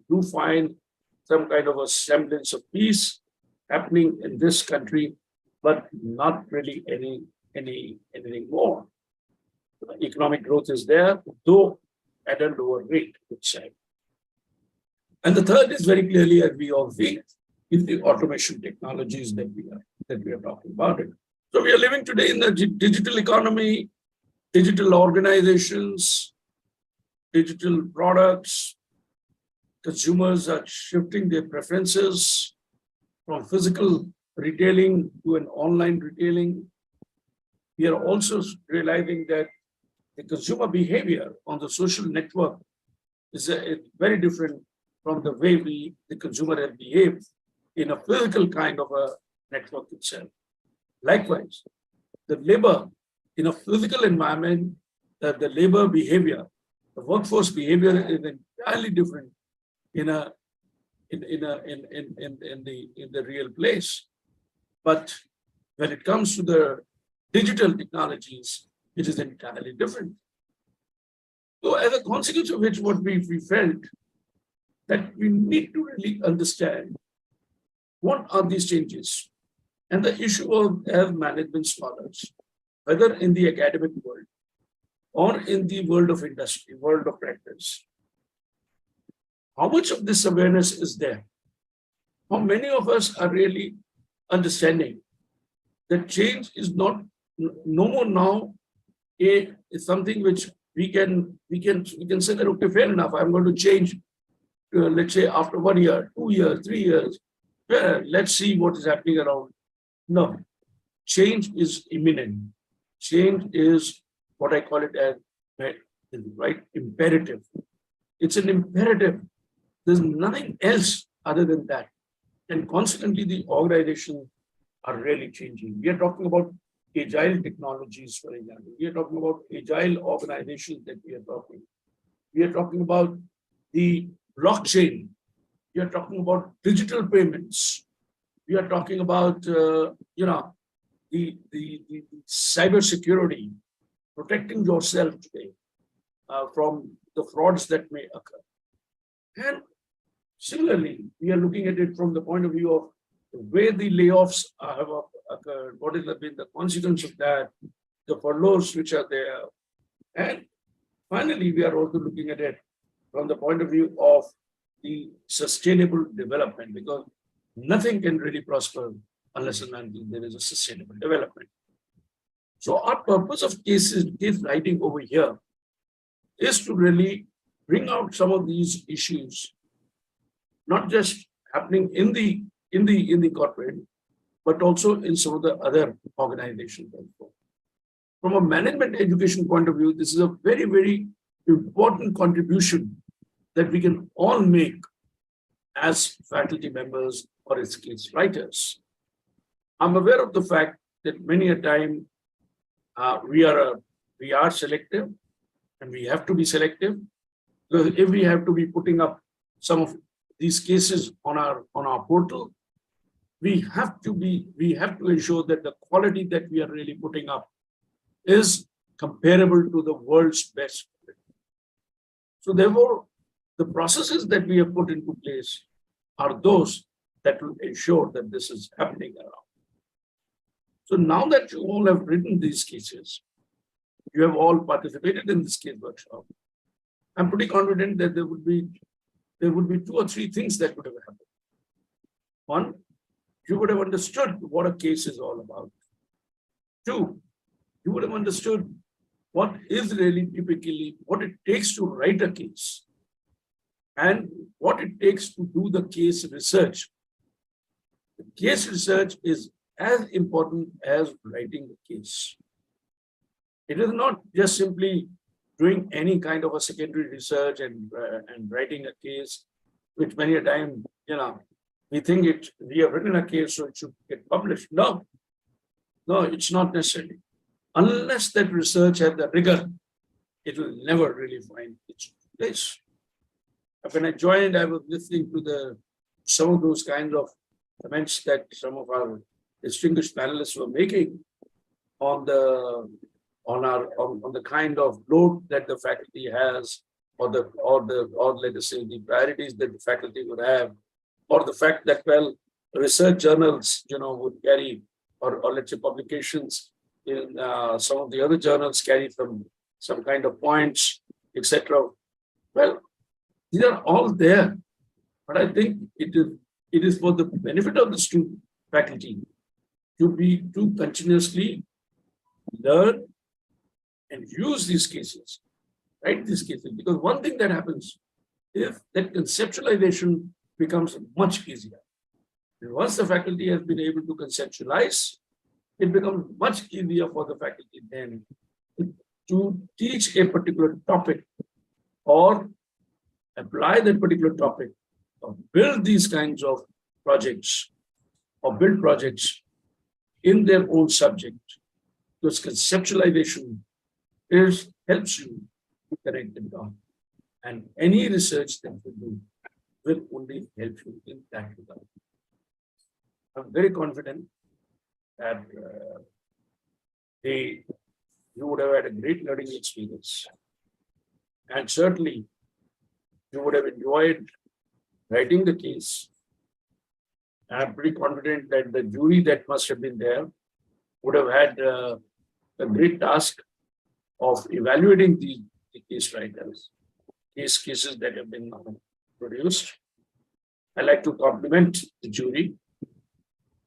do find some kind of a semblance of peace happening in this country, but not really anything more. Economic growth is there, though at a lower rate, which side. And the third is very clearly, as we all see, is the automation technologies that we are talking about it. So we are living today in the digital economy, digital organizations, digital products. Consumers are shifting their preferences from physical retailing to an online retailing. We are also realizing that the consumer behavior on the social network is very different from the way the consumer has behaved in a physical kind of a network itself. Likewise, the labor in a physical environment, the labor behavior, the workforce behavior is entirely different in the real place. But when it comes to the digital technologies, it is entirely different. So as a consequence of which, what we felt that we need to really understand what are these changes. And the issue of as management scholars, whether in the academic world or in the world of industry, world of practice, how much of this awareness is there? How many of us are really understanding that change is no more now is something which we can say that, okay, fair enough, I'm going to change, let's say after 1 year, 2 years, 3 years, well, let's see what is happening around. No, change is imminent. Change is what I call it as right imperative. It's an imperative. There's nothing else other than that. And consequently, the organizations are really changing. We are talking about agile technologies, for example. We are talking about agile organizations that we are talking. We are talking about the blockchain. We are talking about digital payments. We are talking about, the cyber security, protecting yourself today from the frauds that may occur. And similarly, we are looking at it from the point of view of where the layoffs have occurred, what has been the consequence of that, the furloughs which are there. And finally, we are also looking at it from the point of view of the sustainable development, because nothing can really prosper unless and until there is a sustainable development. So our purpose of case writing over here is to really bring out some of these issues, not just happening in the corporate, but also in some of the other organizations. From a management education point of view, this is a very, very important contribution that we can all make as faculty members or as case writers. I'm aware of the fact that many a time we are selective, and we have to be selective, because if we have to be putting up some of these cases on our portal, we have to ensure that the quality that we are really putting up is comparable to the world's best. So therefore, the processes that we have put into place are those that will ensure that this is happening around. So now that you all have written these cases, you have all participated in this case workshop, I'm pretty confident that there would be 2 or 3 things that would have happened. One, you would have understood what a case is all about. 2, you would have understood what is really typically what it takes to write a case and what it takes to do the case research. The case research is as important as writing the case. It is not just simply doing any kind of a secondary research and writing a case, which many a time, we think we have written a case, so it should get published. No, it's not necessary. Unless that research has the rigor, it will never really find its place. When I joined, I was listening to some of those kinds of comments that some of our distinguished panelists were making on the kind of load that the faculty has, or let us say the priorities that the faculty would have, or the fact that, well, research journals, would carry, or let's say publications in some of the other journals carry some kind of points, etc. Well, these are all there, but I think it is for the benefit of the student faculty to continuously learn and use these cases. write these cases. Because one thing that happens, if that conceptualization becomes much easier. And once the faculty has been able to conceptualize, it becomes much easier for the faculty then to teach a particular topic or apply that particular topic or build these kinds of projects or build projects in their own subject. Because conceptualization helps you to connect them down. And any research that you do will only help you in that regard. I'm very confident that you would have had a great learning experience. And certainly, you would have enjoyed writing the case. I'm pretty confident that the jury that must have been there would have had a great task of evaluating the case writers, cases that have been produced. I'd like to compliment the jury.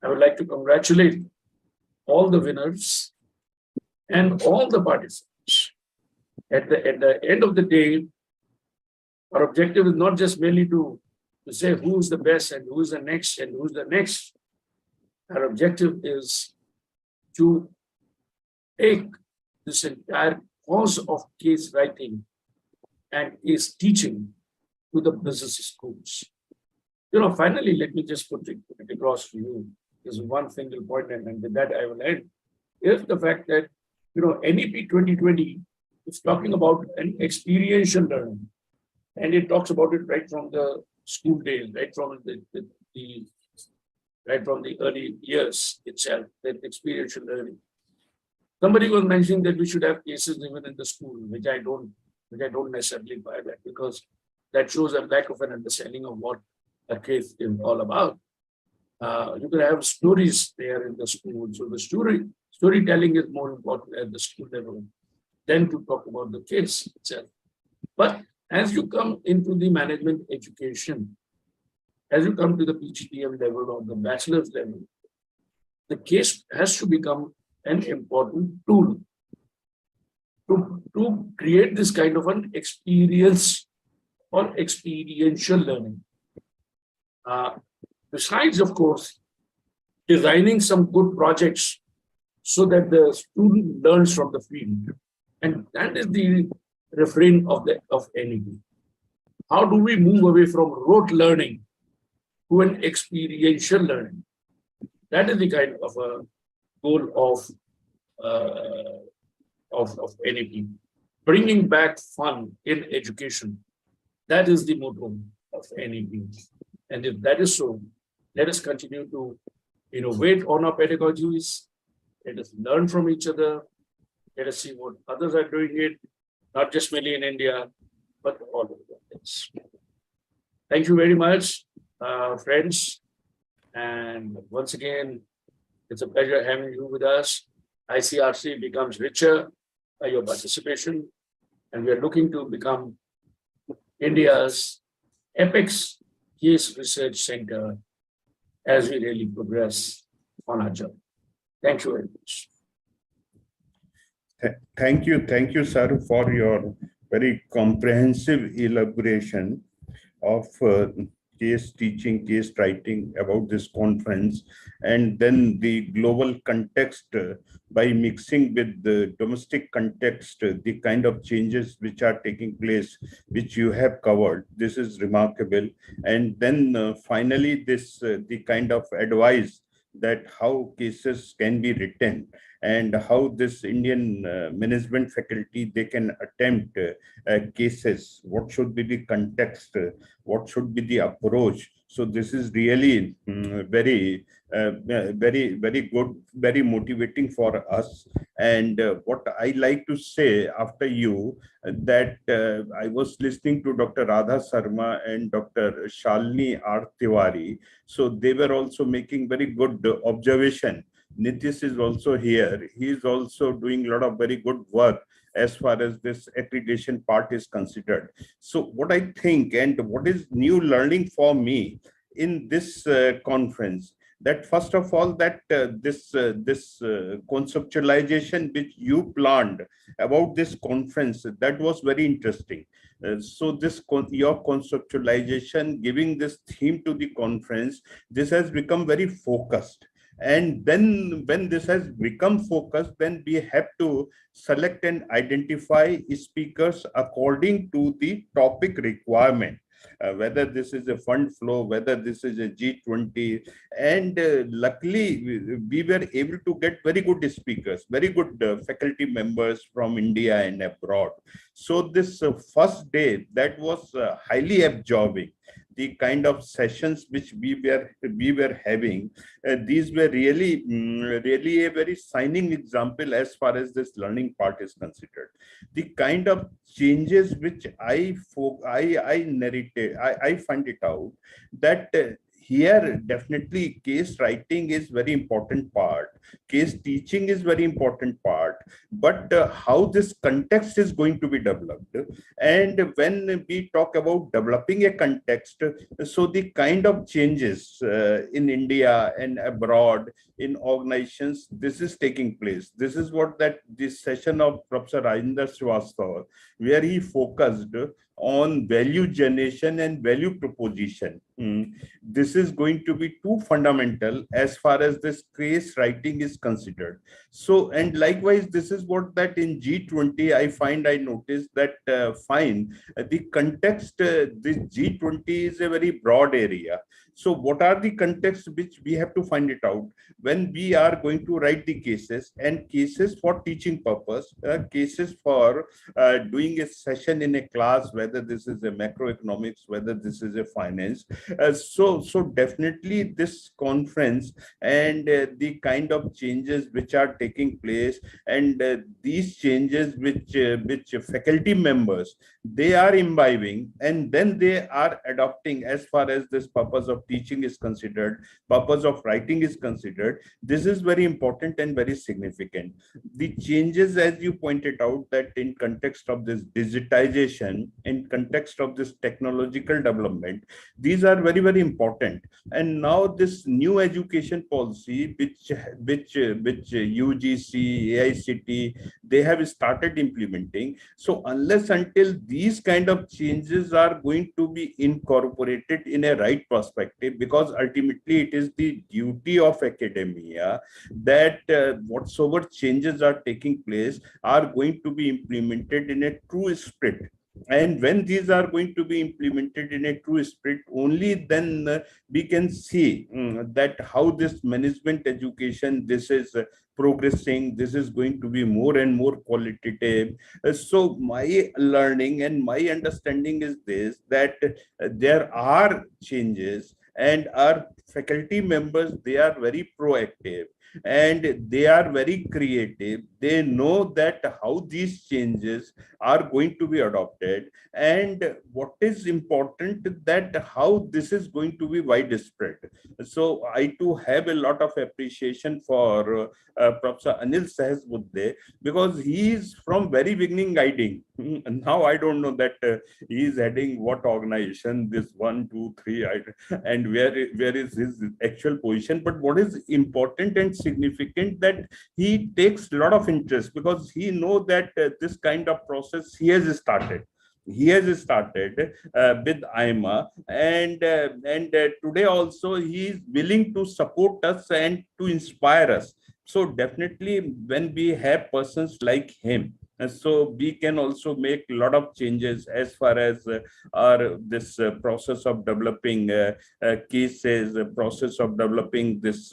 I would like to congratulate all the winners and all the participants. At the end of the day, our objective is not just merely to say who's the best and who's the next and who's the next. Our objective is to take this entire cause of case writing and case teaching to the business schools. Finally, let me just put it across to you. There's one single point, and with that I will end. Is the fact that, NEP 2020 is talking about an experiential learning. And it talks about it right from the school days, right from the early years itself, that experiential learning. Somebody was mentioning that we should have cases even in the school, which I don't necessarily buy that, because that shows a lack of an understanding of what a case is all about. You can have stories there in the school. So the storytelling is more important at the school level than to talk about the case itself. But as you come into the management education, as you come to the PGDM level or the bachelor's level, the case has to become an important tool to create this kind of an experience or experiential learning. Besides, of course, designing some good projects so that the student learns from the field. And that is the refrain of NEP. How do we move away from rote learning to an experiential learning? That is the kind of a goal of NEP. Bringing back fun in education. That is the motto of NEP. And if that is so, let us continue to innovate on our pedagogies. Let us learn from each other. Let us see what others are doing it, not just merely in India, but all over the place. Thank you very much, friends. And once again, it's a pleasure having you with us. ICRC becomes richer by your participation, and we are looking to become India's apex case research center as we really progress on our journey. Thank you very much. Thank you, sir, for your very comprehensive elaboration of case teaching, case writing about this conference, and then the global context by mixing with the domestic context, the kind of changes which are taking place, which you have covered. This is remarkable. And then finally, this the kind of advice that how cases can be written and how this Indian management faculty, they can attempt cases, what should be the context, what should be the approach. So this is really very good, very motivating for us. And what I like to say after you, that I was listening to Dr. Radha Sharma and Dr. Shalini R. Tiwari. So they were also making very good observation. Nitish is also here. He is also doing a lot of very good work as far as this accreditation part is considered. So what I think and what is new learning for me in this conference, that first of all, that this conceptualization which you planned about this conference, that was very interesting. So this your conceptualization, giving this theme to the conference, this has become very focused. And then when this has become focused, then we have to select and identify speakers according to the topic requirement. Whether this is a fund flow, whether this is a G20. And luckily, we were able to get very good speakers, very good faculty members from India and abroad. So this first day, that was highly absorbing. The kind of sessions which we were having, these were really really a very shining example as far as this learning part is considered. The kind of changes which I narrated, I find it out that here definitely case writing is very important part, case teaching is very important part, but how this context is going to be developed. And when we talk about developing a context, so the kind of changes in India and abroad in organizations, this is taking place. This is what that this session of Professor Rajendra Srivastava, where he focused on value generation and value proposition. This is going to be too fundamental as far as this case writing is considered. So, and likewise, this is what that in G20, I noticed that the context, this G20 is a very broad area. So what are the contexts which we have to find it out when we are going to write the cases, and cases for teaching purpose, cases for doing a session in a class, whether this is a macroeconomics, whether this is a finance. So definitely this conference and the kind of changes which are taking place, and these changes which faculty members, they are imbibing, and then they are adopting as far as this purpose of teaching is considered, purpose of writing is considered. This is very important and very significant. The changes, as you pointed out, that in context of this digitization, in context of this technological development, these are very, very important. And now this new education policy, which UGC, AICTE, they have started implementing. So unless until these kind of changes are going to be incorporated in a right perspective, because ultimately it is the duty of academia that whatsoever changes are taking place are going to be implemented in a true spirit. And when these are going to be implemented in a true spirit, only then we can see that how this management education, this is progressing, this is going to be more and more qualitative. So my learning and my understanding is this, that there are changes, and our faculty members, they are very proactive and they are very creative. They know that how these changes are going to be adopted, and what is important, that how this is going to be widespread. So I too have a lot of appreciation for Professor Anil Sahasbuddhe, because he is from very beginning guiding. Now I don't know that he is heading what organization, this 1, 2, 3, and where is his actual position. But what is important and significant, that he takes a lot of interest, because he knows that this kind of process he has started. He has started with AIMA, and today also he is willing to support us and to inspire us. So definitely when we have persons like him, so we can also make a lot of changes as far as this process of developing cases, process of developing this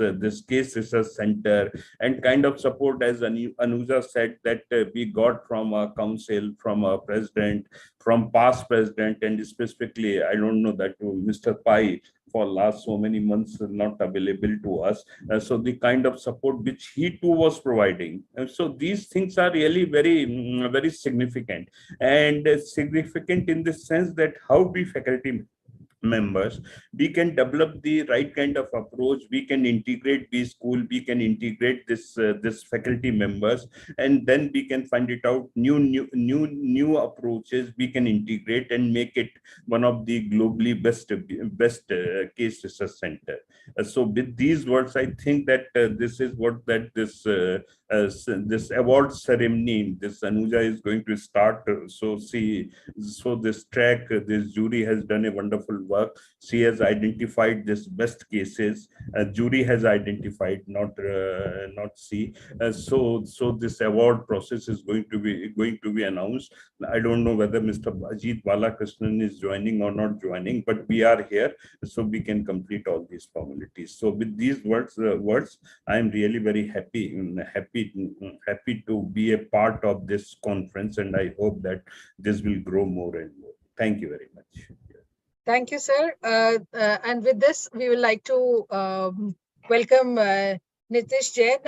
case research center, and kind of support, as Anuja said, that we got from our council, from our president, from past president, and specifically, I don't know, that Mr. Pai for last so many months not available to us. So the kind of support which he too was providing. So these things are really very, very significant, and significant in the sense that how we faculty members, we can develop the right kind of approach. We can integrate B school, we can integrate this faculty members, and then we can find it out new approaches we can integrate and make it one of the globally best case research center. So with these words, I think that this is what this award ceremony, this Anuja is going to start. So this track, this jury has done a wonderful work. She has identified this best cases. Jury has identified, not she. So this award process is going to be announced. I don't know whether Mr. Ajit Balakrishnan is joining or not joining, but we are here, so we can complete all these formalities. So with these words, I am really very happy to be a part of this conference, and I hope that this will grow more and more. Thank you very much. Thank you, sir. And with this, we would like to welcome Nitish Jain.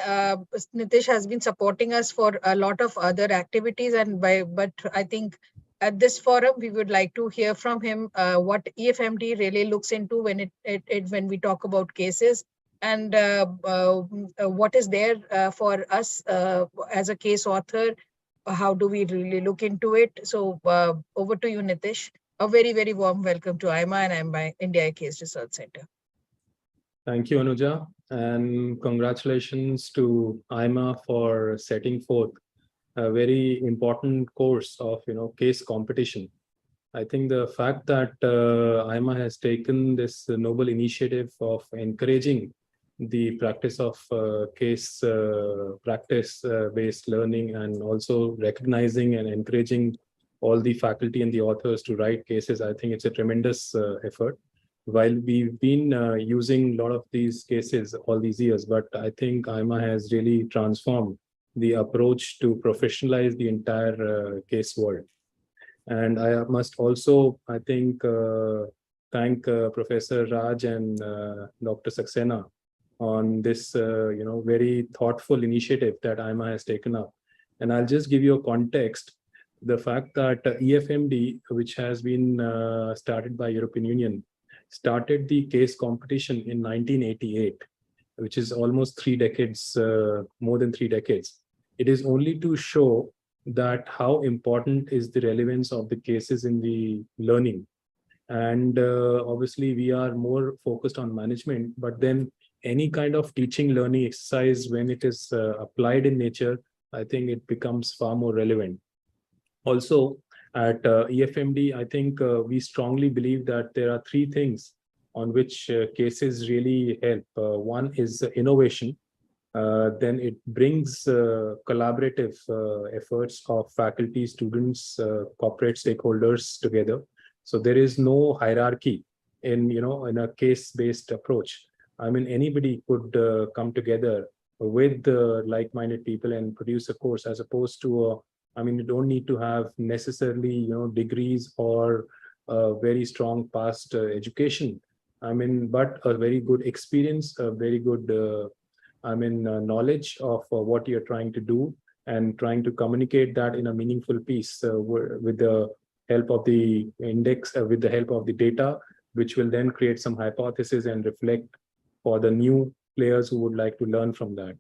Nitish has been supporting us for a lot of other activities, but I think at this forum, we would like to hear from him what EFMD really looks into when when we talk about cases, and what is there for us as a case author. How do we really look into it? So over to you, Nitish. A very, very warm welcome to AIMA and AIMA India Case Research Center. Thank you, Anuja, and congratulations to AIMA for setting forth a very important course of case competition. I think the fact that AIMA has taken this noble initiative of encouraging the practice of practice-based learning, and also recognizing and encouraging all the faculty and the authors to write cases, I think it's a tremendous effort. While we've been using a lot of these cases all these years, but I think AIMA has really transformed the approach to professionalize the entire case world. And I must also, I think, thank Professor Raj and Dr. Saxena on this, very thoughtful initiative that AIMA has taken up. And I'll just give you a context. The fact that EFMD, which has been started by European Union, started the case competition in 1988, which is almost 3 decades, more than 3 decades. It is only to show that how important is the relevance of the cases in the learning. And obviously we are more focused on management, but then any kind of teaching learning exercise, when it is applied in nature, I think it becomes far more relevant. Also, at EFMD, I think we strongly believe that there are 3 things on which cases really help. One is innovation. Then it brings collaborative efforts of faculty, students, corporate stakeholders together. So there is no hierarchy in a case-based approach. I mean, anybody could come together with like-minded people and produce a course, as opposed to you don't need to have necessarily, degrees or very strong past education. But a very good experience, a very good, knowledge of what you're trying to do, and trying to communicate that in a meaningful piece with the help of the index, with the help of the data, which will then create some hypothesis and reflect for the new players who would like to learn from that.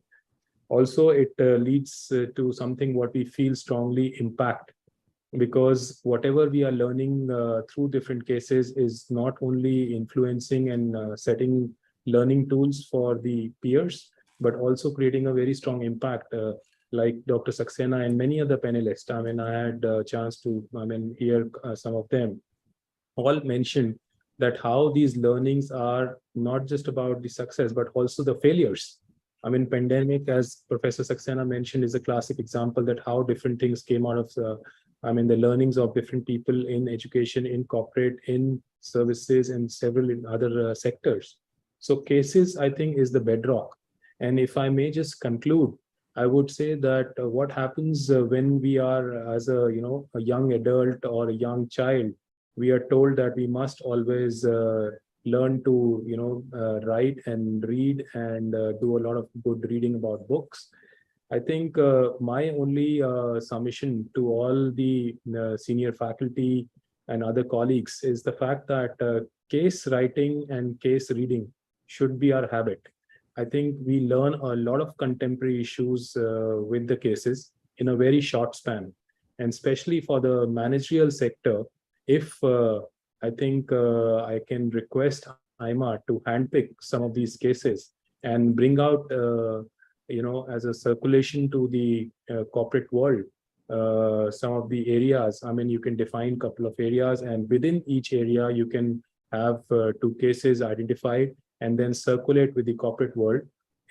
Also, it leads to something what we feel strongly impact, because whatever we are learning through different cases is not only influencing and setting learning tools for the peers, but also creating a very strong impact, like Dr. Saxena and many other panelists. I had a chance to hear some of them all mentioned that how these learnings are not just about the success, but also the failures. Pandemic, as Professor Saxena mentioned, is a classic example that how different things came out of the learnings of different people in education, in corporate, in services, and several in other sectors. So cases, I think, is the bedrock. And if I may just conclude, I would say that what happens when we are as a young adult or a young child, we are told that we must always learn to write and read and do a lot of good reading about books. I think my only submission to all the senior faculty and other colleagues is the fact that case writing and case reading should be our habit. I think we learn a lot of contemporary issues with the cases in a very short span. And especially for the managerial sector, if I think I can request AIMA to handpick some of these cases and bring out, as a circulation to the corporate world, some of the areas. I mean, you can define a couple of areas, and within each area, you can have 2 cases identified and then circulate with the corporate world.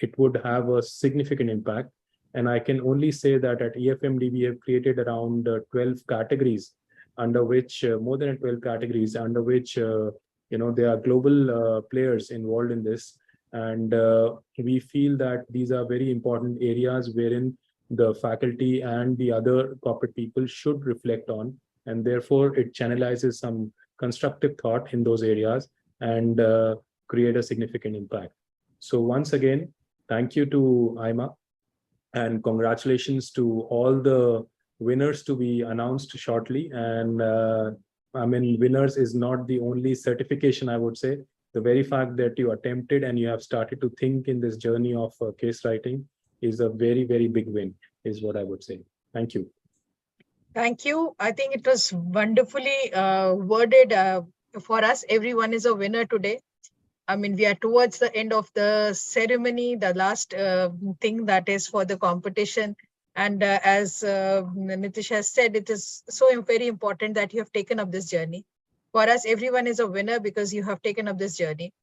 It would have a significant impact. And I can only say that at EFMD, we have created around 12 categories under which, more than 12 categories under which, there are global players involved in this. And we feel that these are very important areas wherein the faculty and the other corporate people should reflect on. And therefore, it channelizes some constructive thought in those areas and create a significant impact. So once again, thank you to AIMA, and congratulations to all the winners to be announced shortly. And I mean, winners is not the only certification, I would say. The very fact that you attempted and you have started to think in this journey of case writing is a very, very big win, is what I would say. Thank you. Thank you. I think it was wonderfully worded for us. Everyone is a winner today. I mean, we are towards the end of the ceremony, the last thing that is for the competition. And as Nitish has said, it is so very important that you have taken up this journey. For us, everyone is a winner because you have taken up this journey.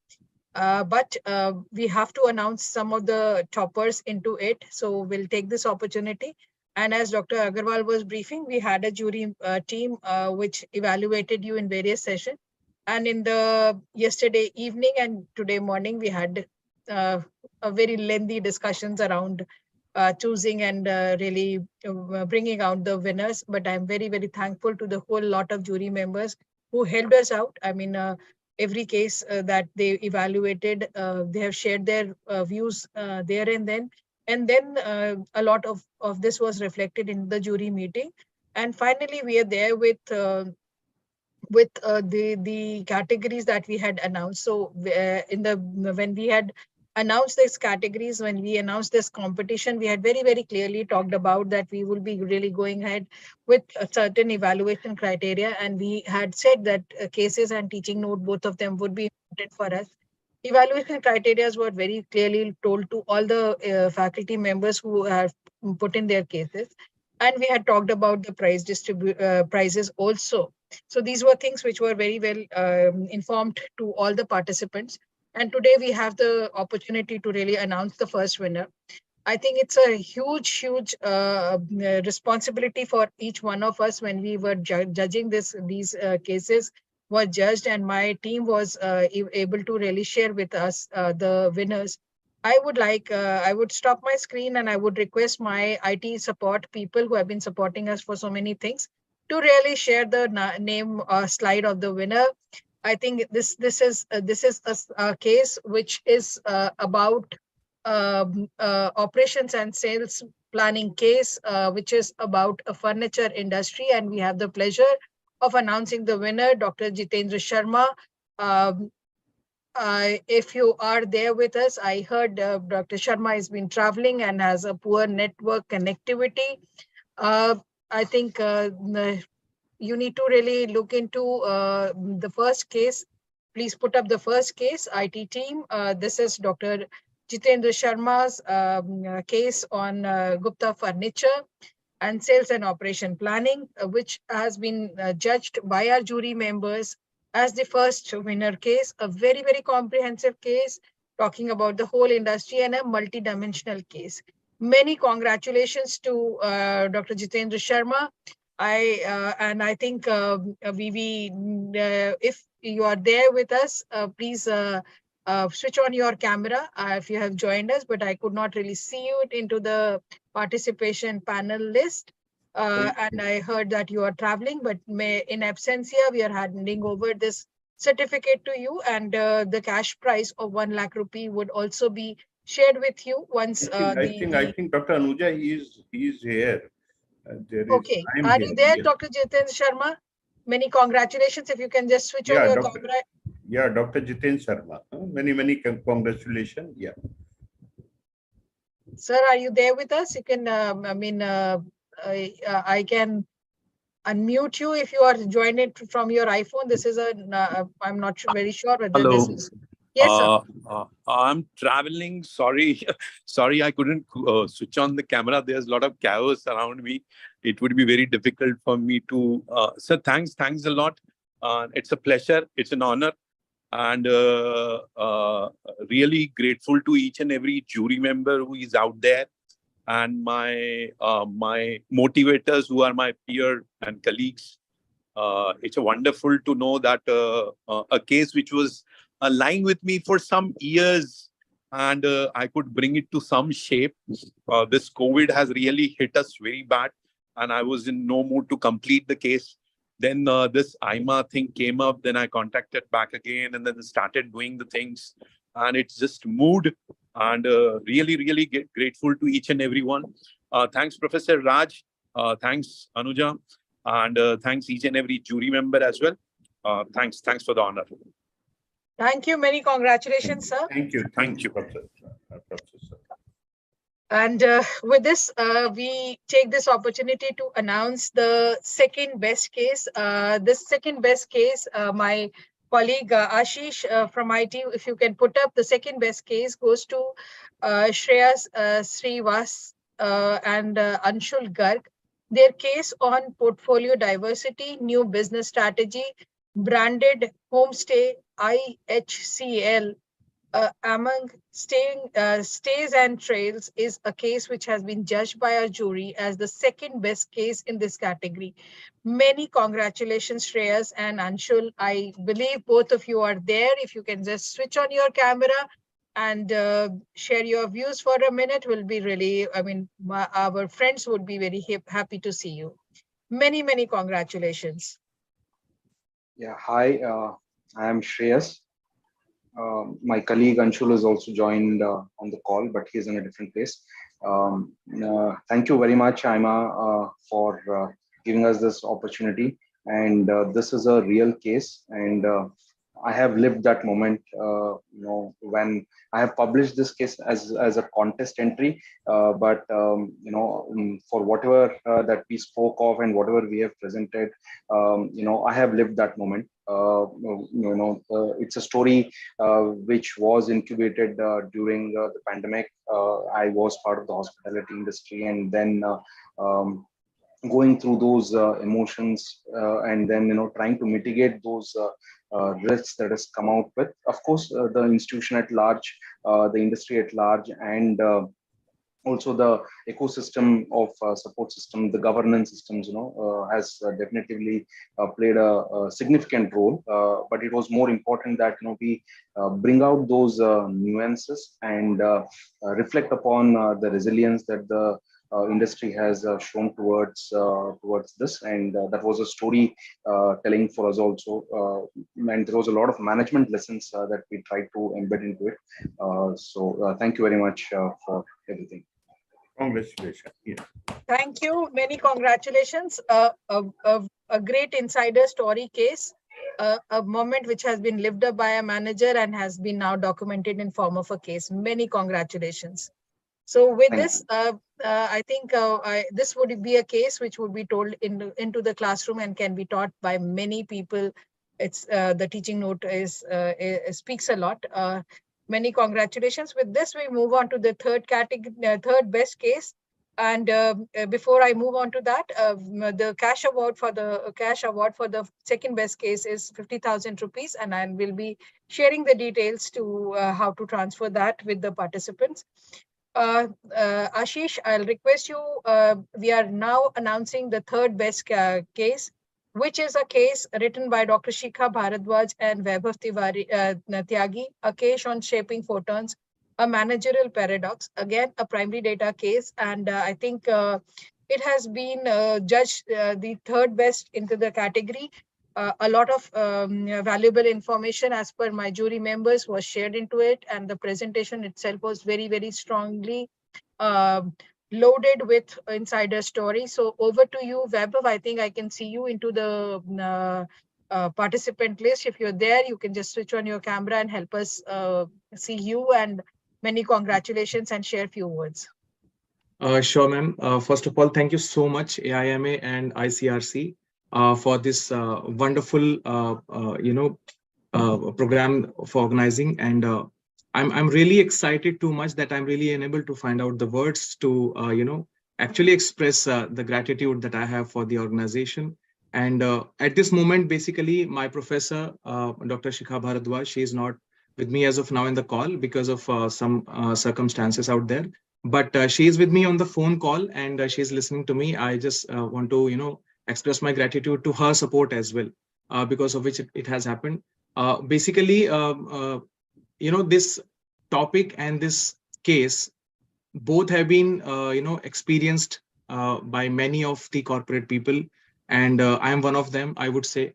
But we have to announce some of the toppers into it. So we'll take this opportunity. And as Dr. Agarwal was briefing, we had a jury team which evaluated you in various sessions. And in the yesterday evening and today morning, we had a very lengthy discussions around choosing and really bringing out the winners. But I'm very, very thankful to the whole lot of jury members who helped us out. I mean, every case that they evaluated, they have shared their views there and then. And then a lot of this was reflected in the jury meeting. And finally, we are there with the categories that we had announced. So when we had announced these categories, when we announced this competition, we had very, very clearly talked about that we will be really going ahead with a certain evaluation criteria. And we had said that cases and teaching note, both of them would be important for us. Evaluation criteria were very clearly told to all the faculty members who have put in their cases. And we had talked about the prizes also. So these were things which were very well informed to all the participants. And today we have the opportunity to really announce the first winner. I think it's a huge responsibility for each one of us when we were judging these cases were judged, and my team was able to really share with us the winners. I would stop my screen and I would request my IT support people who have been supporting us for so many things to really share the name slide of the winner. I think this is a case which is about operations and sales planning case, which is about a furniture industry, and we have the pleasure of announcing the winner, Dr. Jitendra Sharma. If you are there with us, I heard Dr. Sharma has been traveling and has a poor network connectivity. I think you need to really look into the first case. Please put up the first case, IT team. This is Dr. Jitendra Sharma's case on Gupta Furniture and Sales and Operation Planning, which has been judged by our jury members as the first winner case, a very, very comprehensive case talking about the whole industry and a multi-dimensional case. Many congratulations to Dr. Jitendra Sharma. I think if you are there with us, please switch on your camera if you have joined us, but I could not really see you into the participation panel list. And I heard that you are traveling, but in absentia, we are handing over this certificate to you, and the cash prize of 1 lakh rupee would also be shared with you once. I think Dr. Anuja, he is here. Okay, are you there, Dr. Jitendra Sharma? Many congratulations. If you can just switch on your camera. Yeah, Dr. Jiten Sharma. Many congratulations. Yeah. Sir, are you there with us? You can, I can unmute you if you are joined it from your iPhone. This is I'm not very sure whether Hello. this is. Yes, sir. I'm traveling. Sorry, sorry, I couldn't switch on the camera. There's a lot of chaos around me. It would be very difficult for me to. Sir, thanks a lot. It's a pleasure. It's an honor, and really grateful to each and every jury member who is out there, and my motivators who are my peer and colleagues. It's a wonderful to know that a case which was lying with me for some years, and I could bring it to some shape. This COVID has really hit us very bad, and I was in no mood to complete the case. Then this AIMA thing came up, then I contacted back again, and then started doing the things, and it's just moved, and really grateful to each and everyone. Thanks, Professor Raj. Thanks, Anuja. And thanks each and every jury member as well. Thanks for the honor. Thank you. Many congratulations, sir. Thank you, Professor. And with this, we take this opportunity to announce the second best case. This second best case, my colleague Ashish from IT, if you can put up the second best case, goes to Shreyas Srivas and Anshul Garg. Their case on portfolio diversity, new business strategy, branded homestay IHCL among stays and trails is a case which has been judged by our jury as the second best case in this category. Many congratulations, Shreyas and Anshul. I believe both of you are there. If you can just switch on your camera and share your views for a minute, will be really, our friends would be very happy to see you. Many congratulations. Yeah, hi, I am Shreyas. My colleague Anshul is also joined on the call, but he's in a different place. Thank you very much, AIMA, for giving us this opportunity. And this is a real case, and I have lived that moment, when I have published this case as a contest entry, but for whatever that we spoke of and whatever we have presented, I have lived that moment. It's a story which was incubated during the pandemic. I was part of the hospitality industry, and then going through those emotions, and then trying to mitigate those risks that has come out with, of course, the institution at large, the industry at large, and also the ecosystem of support system, the governance systems, has definitively played a significant role. But it was more important that we bring out those nuances and reflect upon the resilience that the industry has shown towards this, and that was a story telling for us also, and there was a lot of management lessons that we tried to embed into it. So thank you very much for everything. Congratulations. Yeah. Thank you. Many congratulations. A great insider story case, a moment which has been lived up by a manager and has been now documented in form of a case. Many congratulations. So with this, I think this would be a case which would be told into the classroom and can be taught by many people. It's the teaching note speaks a lot. Many congratulations. With this, we move on to the third category, third best case. And before I move on to that, the cash award for the second best case is 50,000 rupees, and I will be sharing the details to how to transfer that with the participants. Ashish, I'll request you. We are now announcing the third best case, which is a case written by Dr. Shikha Bharadwaj and Vaibhav Tyagi, a case on shaping photons, a managerial paradox. Again, a primary data case, and I think it has been judged the third best into the category. A lot of valuable information as per my jury members was shared into it, and the presentation itself was very strongly loaded with insider stories. So over to you, Vaibhav. I think I can see you into the participant list. If you're there, you can just switch on your camera and help us see you, and many congratulations and share a few words. Sure, ma'am. First of all, thank you so much, AIMA and ICRC, for this wonderful, program for organizing. And I'm really excited too much that I'm really unable to find out the words to, actually express the gratitude that I have for the organization. And at this moment, basically, my professor, Dr. Shikha Bharadwaj, she is not with me as of now in the call because of some circumstances out there. But she is with me on the phone call, and she's listening to me. I just want to, express my gratitude to her support as well, because of which it has happened. Basically, this topic and this case both have been, experienced by many of the corporate people, and I am one of them, I would say.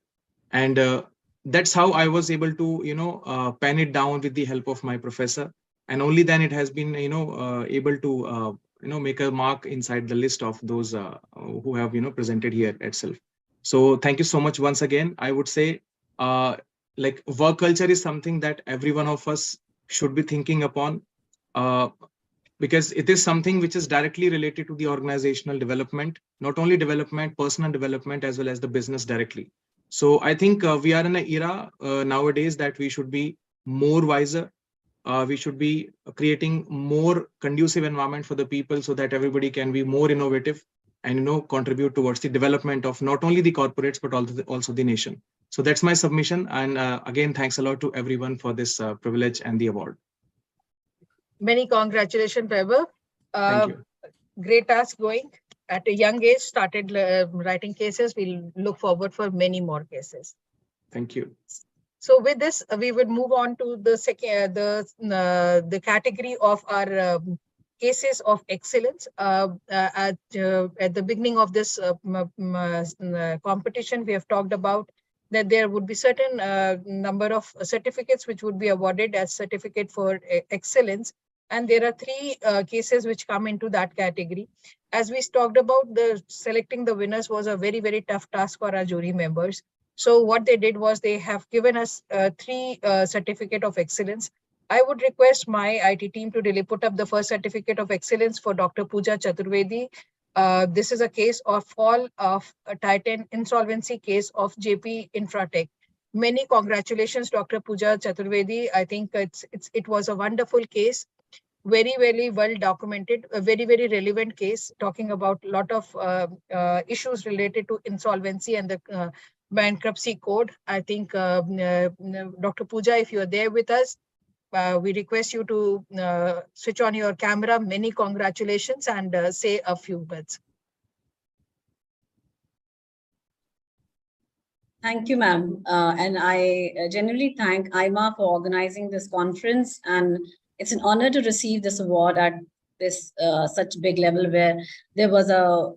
And that's how I was able to, pen it down with the help of my professor. And only then it has been, able to, make a mark inside the list of those who have, presented here itself. So thank you so much once again. I would say, like, work culture is something that every one of us should be thinking upon, because it is something which is directly related to the organizational development, not only development, personal development, as well as the business directly. So I think we are in an era nowadays that we should be more wiser. We should be creating more conducive environment for the people so that everybody can be more innovative and contribute towards the development of not only the corporates but also the nation. So that's my submission. And again, thanks a lot to everyone for this privilege and the award. Many congratulations, Vaibhav. Thank you. Great task going. At a young age, started writing cases. We'll look forward for many more cases. Thank you. So with this, we would move on to the second, the category of our cases of excellence. At the beginning of this competition, we have talked about that there would be certain number of certificates which would be awarded as certificate for excellence. And there are three cases which come into that category. As we talked about, selecting the winners was a very, very tough task for our jury members. So what they did was they have given us three certificate of excellence. I would request my IT team to really put up the first certificate of excellence for Dr. Pooja Chaturvedi. This is a case of fall of a Titan insolvency case of JP Infratech. Many congratulations, Dr. Pooja Chaturvedi. I think it was a wonderful case. Very, very well documented, a very, very relevant case, talking about a lot of issues related to insolvency and the bankruptcy code. I think Dr. Pooja, if you are there with us, we request you to switch on your camera. Many congratulations and say a few words. Thank you, ma'am. And I genuinely thank AIMA for organizing this conference. And it's an honor to receive this award at this such big level, where there was a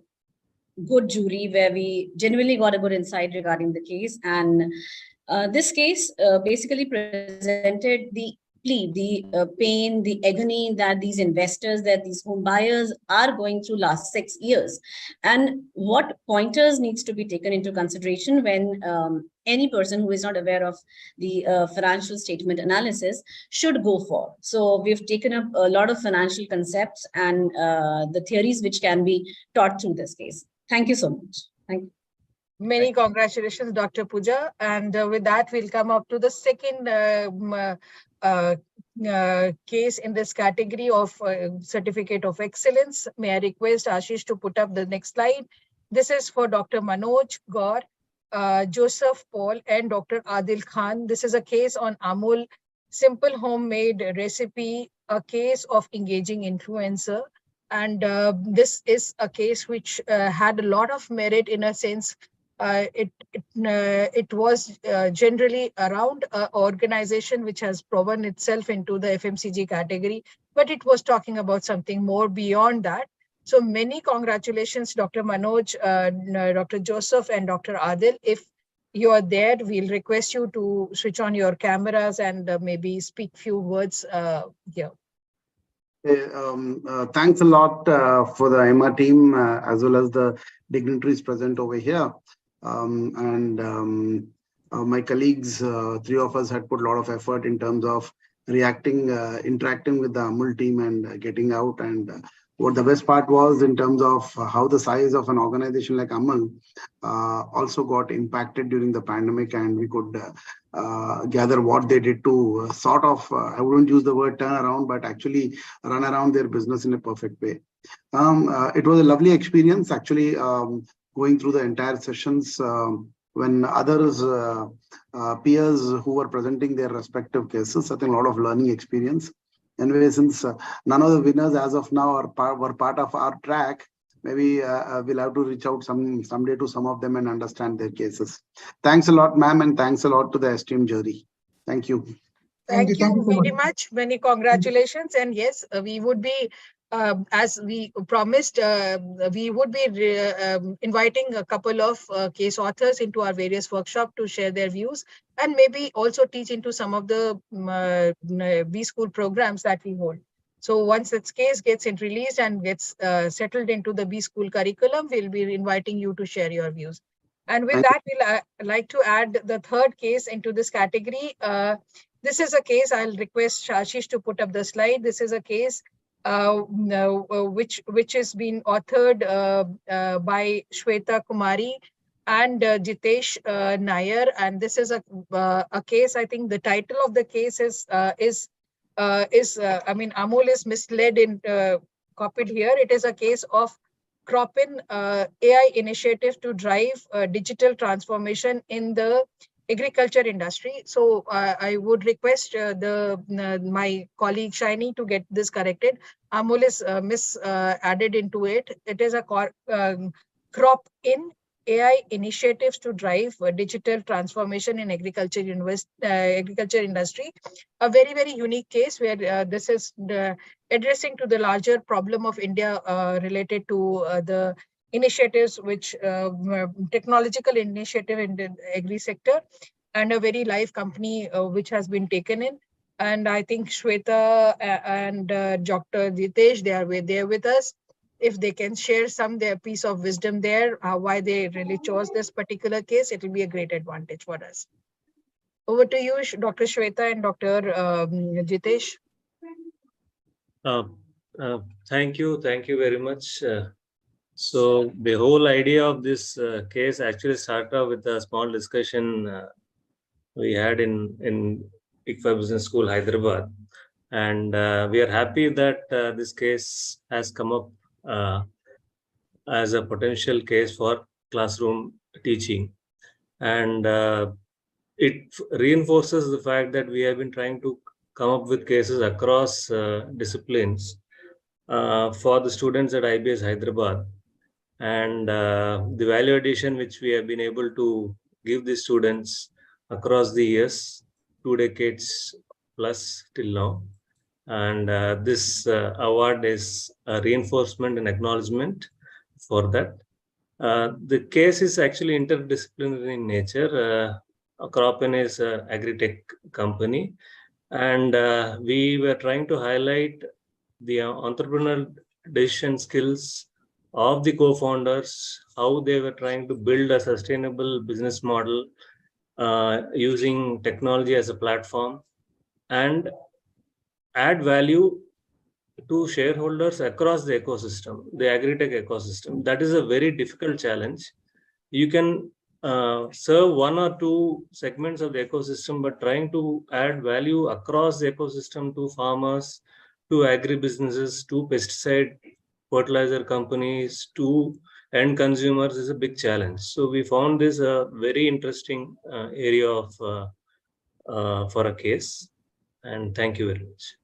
good jury, where we genuinely got a good insight regarding the case. And this case basically presented the plea, the pain, the agony that these investors, that these home buyers are going through last 6 years, and what pointers needs to be taken into consideration when any person who is not aware of the financial statement analysis should go for. So we've taken up a lot of financial concepts and the theories which can be taught through this case. Thank you so much. Thank you. Many congratulations, Dr. Pooja. And with that, we'll come up to the second case in this category of certificate of excellence. May I request Ashish to put up the next slide. This is for Dr. Manoj Gaur, Joseph Paul, and Dr. Adil Khan. This is a case on Amul simple homemade recipe, a case of engaging influencer. And this is a case which had a lot of merit in a sense. It was generally around an organization which has proven itself into the FMCG category, but it was talking about something more beyond that. So many congratulations, Dr. Manoj, Dr. Joseph, and Dr. Adil. If you are there, we'll request you to switch on your cameras and maybe speak few words here. Thanks a lot for the AIMA team as well as the dignitaries present over here. My colleagues, three of us had put a lot of effort in terms of interacting with the AMUL team and getting out. And what the best part was in terms of how the size of an organization like AMUL also got impacted during the pandemic, and we could gather what they did to sort of, I wouldn't use the word turn around, but actually run around their business in a perfect way. It was a lovely experience actually going through the entire sessions when others, peers who were presenting their respective cases. I think a lot of learning experience. Anyway, since none of the winners as of now were part of our track, maybe we'll have to reach out someday to some of them and understand their cases. Thanks a lot, ma'am, and thanks a lot to the esteemed jury. Thank you. Thank you very much. Many congratulations. And yes, we would be, as we promised, we would be inviting a couple of case authors into our various workshops to share their views and maybe also teach into some of the B School programs that we hold. So once this case gets released and gets settled into the B School curriculum, we'll be inviting you to share your views. And with that, we'll like to add the third case into this category. This is a case, I'll request Ashish to put up the slide. This is a case which has been authored by Shweta Kumari and Jitesh Nair. And this is a case, I think the title of the case is I mean, AMUL is misled in copied here. It is a case of Cropin AI initiative to drive digital transformation in the agriculture industry. So I would request my colleague Shiny to get this corrected. AMUL is added into it. It is a Cropin AI initiatives to drive digital transformation in agriculture industry. A very, very unique case where this is addressing to the larger problem of India related to the initiatives which technological initiative in the agri sector, and a very live company which has been taken in. And I think Shweta and Dr. Jitesh, they are there with us. If they can share their piece of wisdom there, why they really chose this particular case, it will be a great advantage for us. Over to you, Dr. Shweta and Dr. Jitesh. Thank you very much. So the whole idea of this case actually started with a small discussion we had in ICFA Business School, Hyderabad. And we are happy that this case has come up as a potential case for classroom teaching. And it reinforces the fact that we have been trying to come up with cases across disciplines for the students at IBS Hyderabad. And the value addition which we have been able to give the students across the years, 2 decades plus till now. And this award is a reinforcement and acknowledgement for that. The case is actually interdisciplinary in nature. Cropin is an agri-tech company. And we were trying to highlight the entrepreneurial decision skills of the co-founders, how they were trying to build a sustainable business model using technology as a platform and add value to shareholders across the ecosystem, the agri-tech ecosystem. That is a very difficult challenge. You can serve 1 or 2 segments of the ecosystem, but trying to add value across the ecosystem to farmers, to agri-businesses, to pesticide fertilizer companies, to end consumers is a big challenge. So we found this a very interesting area of for a case. And thank you very much.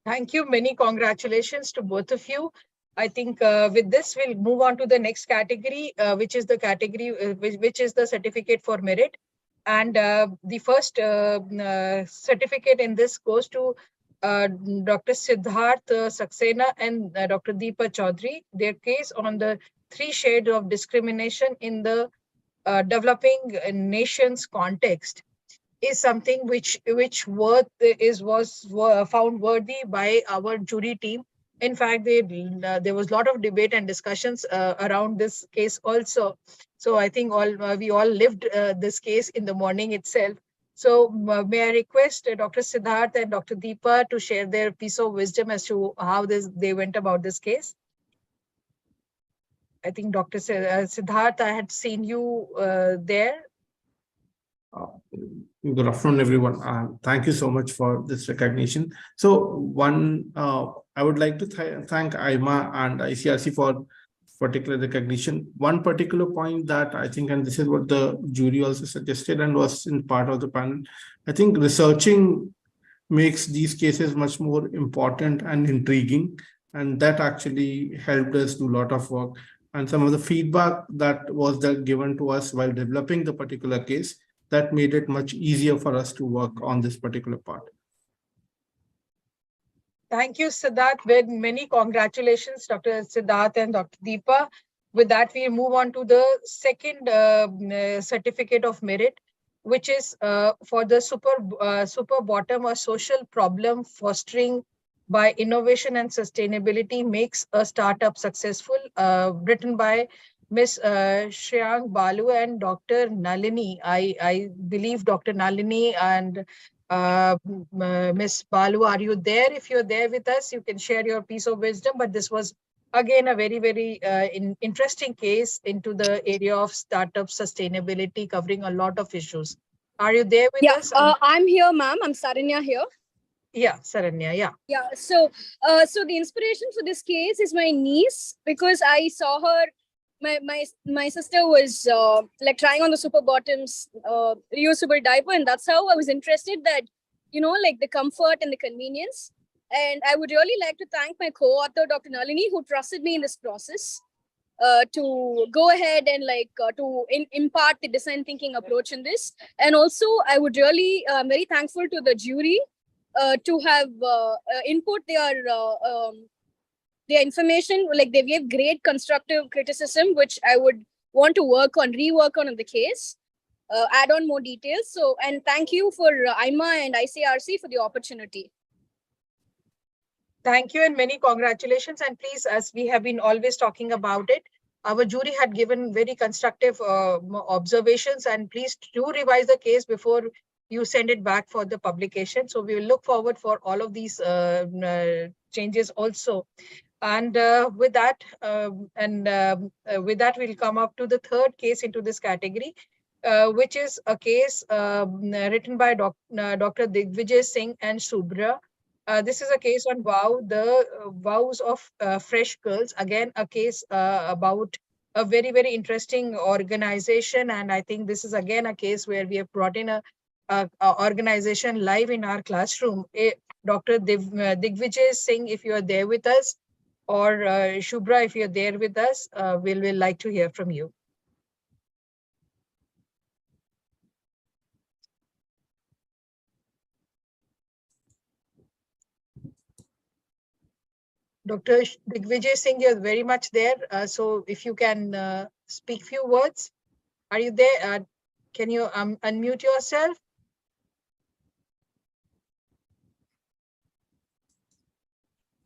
Thank you. Many congratulations to both of you. I think with this, we'll move on to the next category, which is the category, which is the certificate for merit. And the first certificate in this goes to Dr. Siddharth Saxena and Dr. Deepa Chaudhary. Their case on the 3 shades of discrimination in the developing nations context. is something which was found worthy by our jury team. In fact, there was a lot of debate and discussions around this case also. So I think we all lived this case in the morning itself. So may I request Dr. Siddharth and Dr. Deepa to share their piece of wisdom as to how they went about this case. I think Dr. Siddharth, I had seen you there. Good afternoon, everyone. Thank you so much for this recognition. So I would like to thank AIMA and ICRC for particular recognition. One particular point that I think, and this is what the jury also suggested and was in part of the panel, I think researching makes these cases much more important and intriguing. And that actually helped us do a lot of work. And some of the feedback that was given to us while developing the particular case, that made it much easier for us to work on this particular part. Thank you, Siddharth. Many congratulations, Dr. Siddharth and Dr. Deepa. With that, we move on to the second certificate of merit, which is for the super bottom, a social problem fostering by innovation and sustainability makes a startup successful, written by Ms. Shreyang Balu and Dr. Nalini. I believe Dr. Nalini and Ms. Balu, are you there? If you're there with us, you can share your piece of wisdom. But this was, again, a very, very interesting case into the area of startup sustainability, covering a lot of issues. Are you there with us? I'm here, ma'am. I'm Saranya here. Yeah, Saranya, yeah. Yeah, so the inspiration for this case is my niece, because I saw her. My sister was like trying on the super bottoms reusable diaper, and that's how I was interested, that like the comfort and the convenience. And I would really like to thank my co-author Dr. Nalini, who trusted me in this process to go ahead and to impart the design thinking approach in this. And also I would really very thankful to the jury to have input their information. Like, they gave great constructive criticism, which I would want to rework on in the case, add on more details. So, and thank you for AIMA and ICRC for the opportunity. Thank you and many congratulations. And please, as we have been always talking about it, our jury had given very constructive observations, and please do revise the case before you send it back for the publication. So we will look forward for all of these changes also. And with that, we'll come up to the third case into this category, which is a case written by Dr. Digvijay Singh and Subra. This is a case on VOW, the vows of fresh girls. Again, a case about a very, very interesting organization. And I think this is again a case where we have brought in a organization live in our classroom. Dr. Digvijay Singh, if you are there with us, or Shubhra, if you're there with us, we'll like to hear from you. Dr. Digvijay Singh, you're very much there. So if you can speak few words. Are you there? Can you unmute yourself?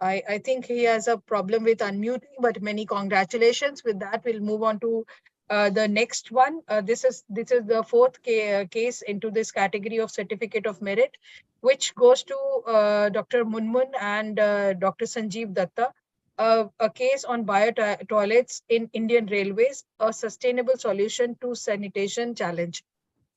I think he has a problem with unmuting, but many congratulations. With that, we'll move on to the next one. This is the fourth case into this category of certificate of merit, which goes to Dr. Munmun and Dr. Sanjeev Datta. A case on bio-toilets in Indian Railways, a sustainable solution to sanitation challenge.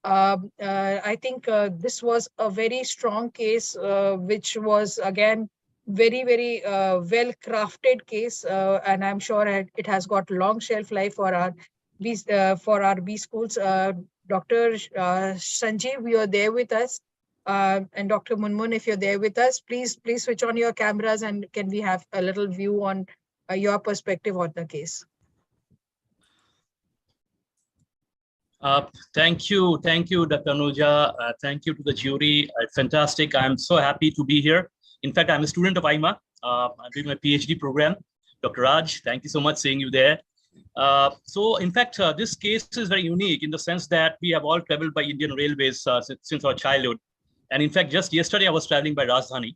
I think this was a very strong case, which was again very, very well crafted case, and I'm sure it has got long shelf life for our B schools. Dr. Sanjeev, you are there with us, and Dr. Munmun, if you're there with us, please switch on your cameras, and can we have a little view on your perspective on the case? Thank you, Dr. Anuja. Thank you to the jury. Fantastic. I'm so happy to be here. In fact, I'm a student of AIMA. I'm doing my PhD program. Dr. Raj, thank you so much, seeing you there. So in fact, this case is very unique in the sense that we have all traveled by Indian Railways since our childhood. And in fact, just yesterday I was traveling by Rajdhani,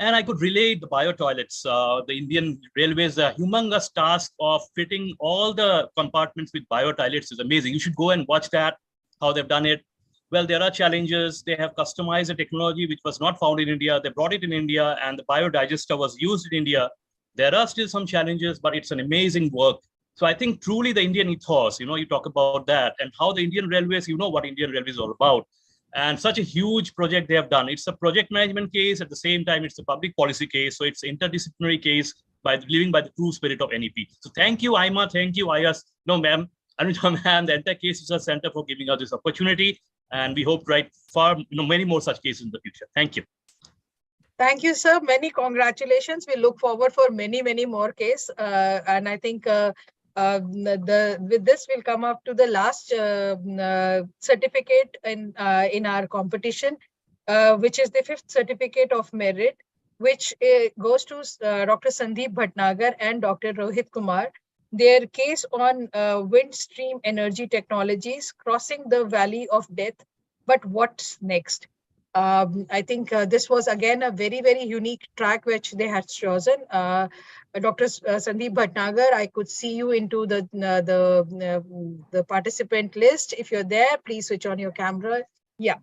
and I could relate the bio toilets. The Indian Railways, the humongous task of fitting all the compartments with bio toilets is amazing. You should go and watch that, how they've done it. Well, there are challenges. They have customized a technology which was not found in India. They brought it in India, and the biodigester was used in India. There are still some challenges, but it's an amazing work. So I think truly the Indian ethos, you talk about that and how the Indian Railways, you know what Indian Railways is all about. And such a huge project they have done. It's a project management case. At the same time, it's a public policy case. So it's an interdisciplinary case by living by the true spirit of NEP. So thank you, AIMA. Thank you, IAS. No, ma'am. Anuja, ma'am, the entire Case Research Center for giving us this opportunity. And we hope to write many more such cases in the future. Thank you. Thank you, sir. Many congratulations. We look forward for many, many more cases. And I think with this, we'll come up to the last certificate in our competition, which is the 5th certificate of merit, which goes to Dr. Sandeep Bhatnagar and Dr. Rohit Kumar. Their case on wind stream energy technologies, crossing the valley of death. But what's next? I think this was again a very, very unique track which they had chosen. Dr. Sandeep Bhatnagar, I could see you into the participant list. If you're there, please switch on your camera. Yeah.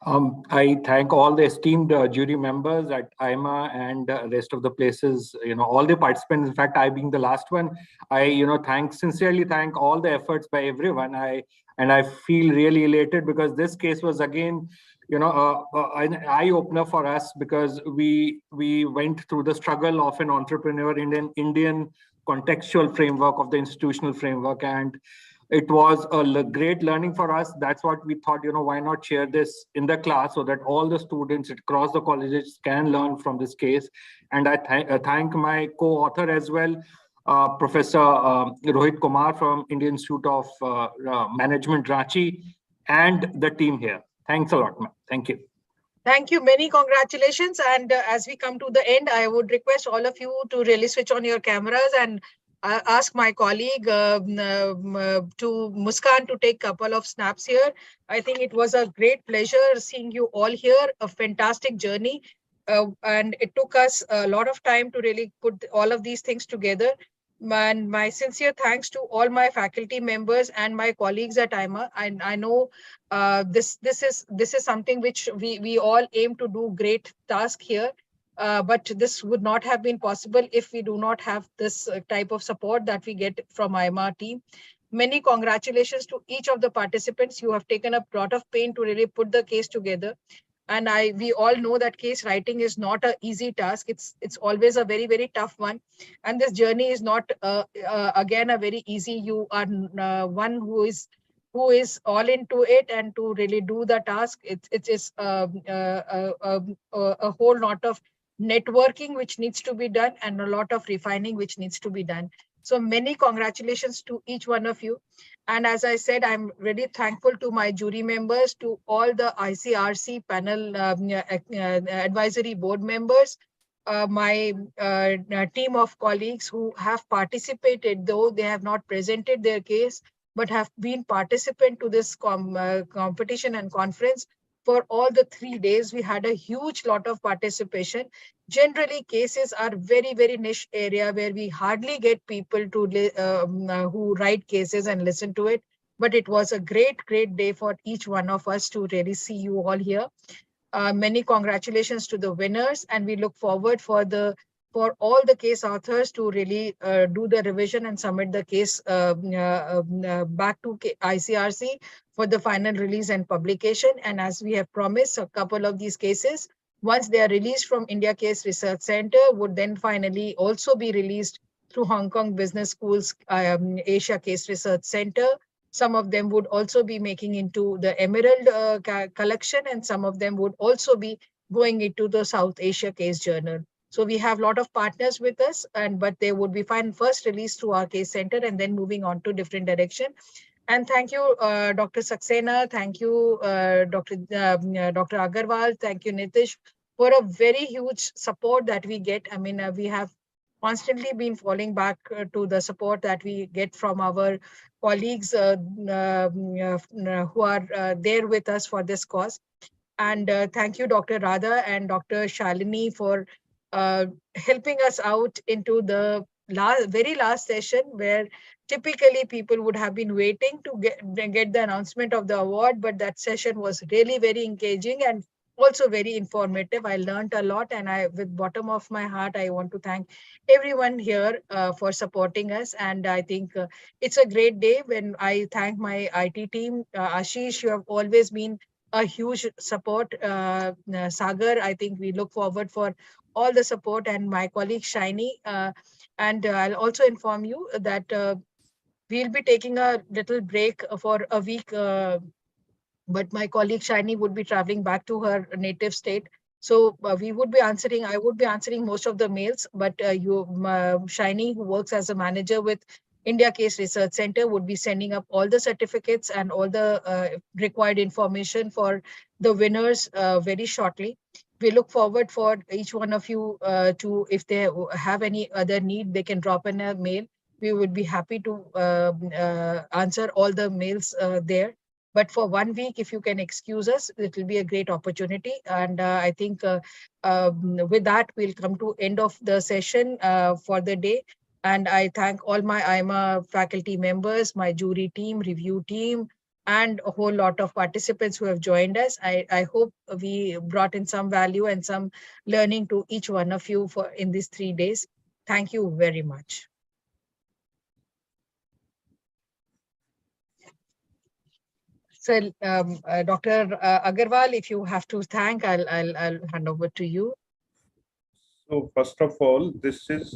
I thank all the esteemed jury members at AIMA and rest of the places, all the participants. In fact, I being the last one, I, sincerely thank all the efforts by everyone. I feel really elated because this case was again, an eye-opener for us because we went through the struggle of an entrepreneur in an Indian contextual framework of the institutional framework. And it was a great learning for us. That's what we thought, why not share this in the class so that all the students across the colleges can learn from this case. And I thank my co-author as well, Professor Rohit Kumar from Indian Institute of Management, Ranchi, and the team here. Thanks a lot, ma'am. Thank you. Thank you. Many congratulations. And as we come to the end, I would request all of you to really switch on your cameras and ask my colleague to Muskan to take a couple of snaps here. I think it was a great pleasure seeing you all here, a fantastic journey. And it took us a lot of time to really put all of these things together. And my sincere thanks to all my faculty members and my colleagues at AIMA. And I know this is something which we all aim to do great task here. But this would not have been possible if we do not have this type of support that we get from AIMA team. Many congratulations to each of the participants. You have taken a lot of pain to really put the case together. And we all know that case writing is not an easy task. It's always a very, very tough one. And this journey is not, again, a very easy. You are one who is all into it, and to really do the task, it is a whole lot of networking which needs to be done and a lot of refining which needs to be done. So many congratulations to each one of you. And as I said, I'm really thankful to my jury members, to all the ICRC panel advisory board members, my team of colleagues who have participated, though they have not presented their case, but have been participant to this competition and conference. For all the 3 days, we had a huge lot of participation. Generally, cases are very, very niche area where we hardly get people to who write cases and listen to it. But it was a great, great day for each one of us to really see you all here. Many congratulations to the winners, and we look forward for all the case authors to really do the revision and submit the case back to ICRC for the final release and publication. And as we have promised, a couple of these cases, once they are released from India Case Research Center, would then finally also be released through Hong Kong Business School's Asia Case Research Center. Some of them would also be making into the Emerald collection, and some of them would also be going into the South Asia Case Journal. So we have a lot of partners with us, but they would be first released through our case center and then moving on to different direction. And thank you, Dr. Saxena. Thank you, Dr. Agarwal. Thank you, Nitish, for a very huge support that we get. I mean, we have constantly been falling back to the support that we get from our colleagues who are there with us for this cause. And thank you, Dr. Radha and Dr. Shalini, for helping us out into the very last session, where typically people would have been waiting to get the announcement of the award, but that session was really very engaging and also very informative. I learned a lot, and with bottom of my heart, I want to thank everyone here for supporting us. And I think it's a great day when I thank my IT team. Ashish, you have always been a huge support. Sagar, I think we look forward for all the support, and my colleague Shiny. And I'll also inform you that we'll be taking a little break for a week, but my colleague Shiny would be traveling back to her native state. So I would be answering most of the mails, but Shiny, who works as a manager with India Case Research Center, would be sending up all the certificates and all the required information for the winners very shortly. We look forward for each one of you to, if they have any other need, they can drop in a mail. We would be happy to answer all the mails there. But for 1 week, if you can excuse us, it will be a great opportunity. And I think with that, we'll come to end of the session for the day. And I thank all my AIMA faculty members, my jury team, review team, and a whole lot of participants who have joined us. I hope we brought in some value and some learning to each one of you in these 3 days. Thank you very much. So, Dr. Agarwal, if you have to thank, I'll hand over to you. So first of all, this is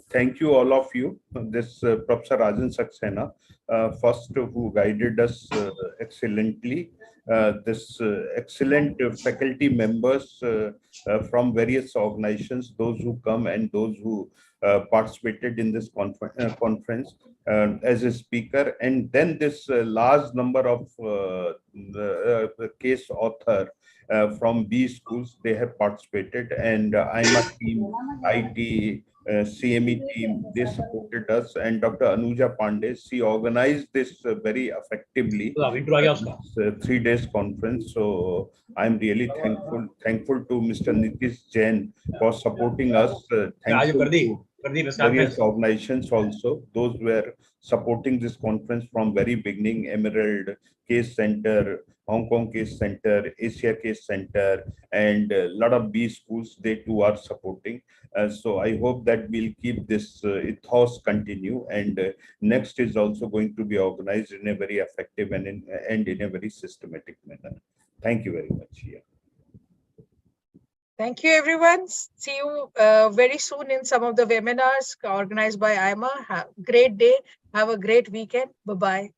thank you all of you. This Professor Rajan Saxena, first who guided us excellently. This excellent faculty members from various organizations, those who come and those who participated in this conference as a speaker, and then this large number of the case author from B schools, they have participated, and IMA team, IT, CME team, they supported us, and Dr. Anuja Pandey, she organized this very effectively, this 3 days conference. So I'm really thankful to Mr. Nitish Jain for supporting us. Thankful to various organizations also, those were supporting this conference from very beginning: Emerald Case Center, Hong Kong Case Center, Asia Case Center, and a lot of B schools, they too are supporting. So I hope that we'll keep this ethos continue, and next is also going to be organized in a very effective and in a very systematic manner. Thank you very much. Yeah. Thank you, everyone. See you very soon in some of the webinars organized by AIMA. Have a great day. Have a great weekend. Bye-bye.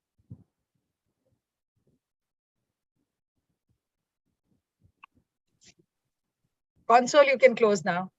Console, you can close now.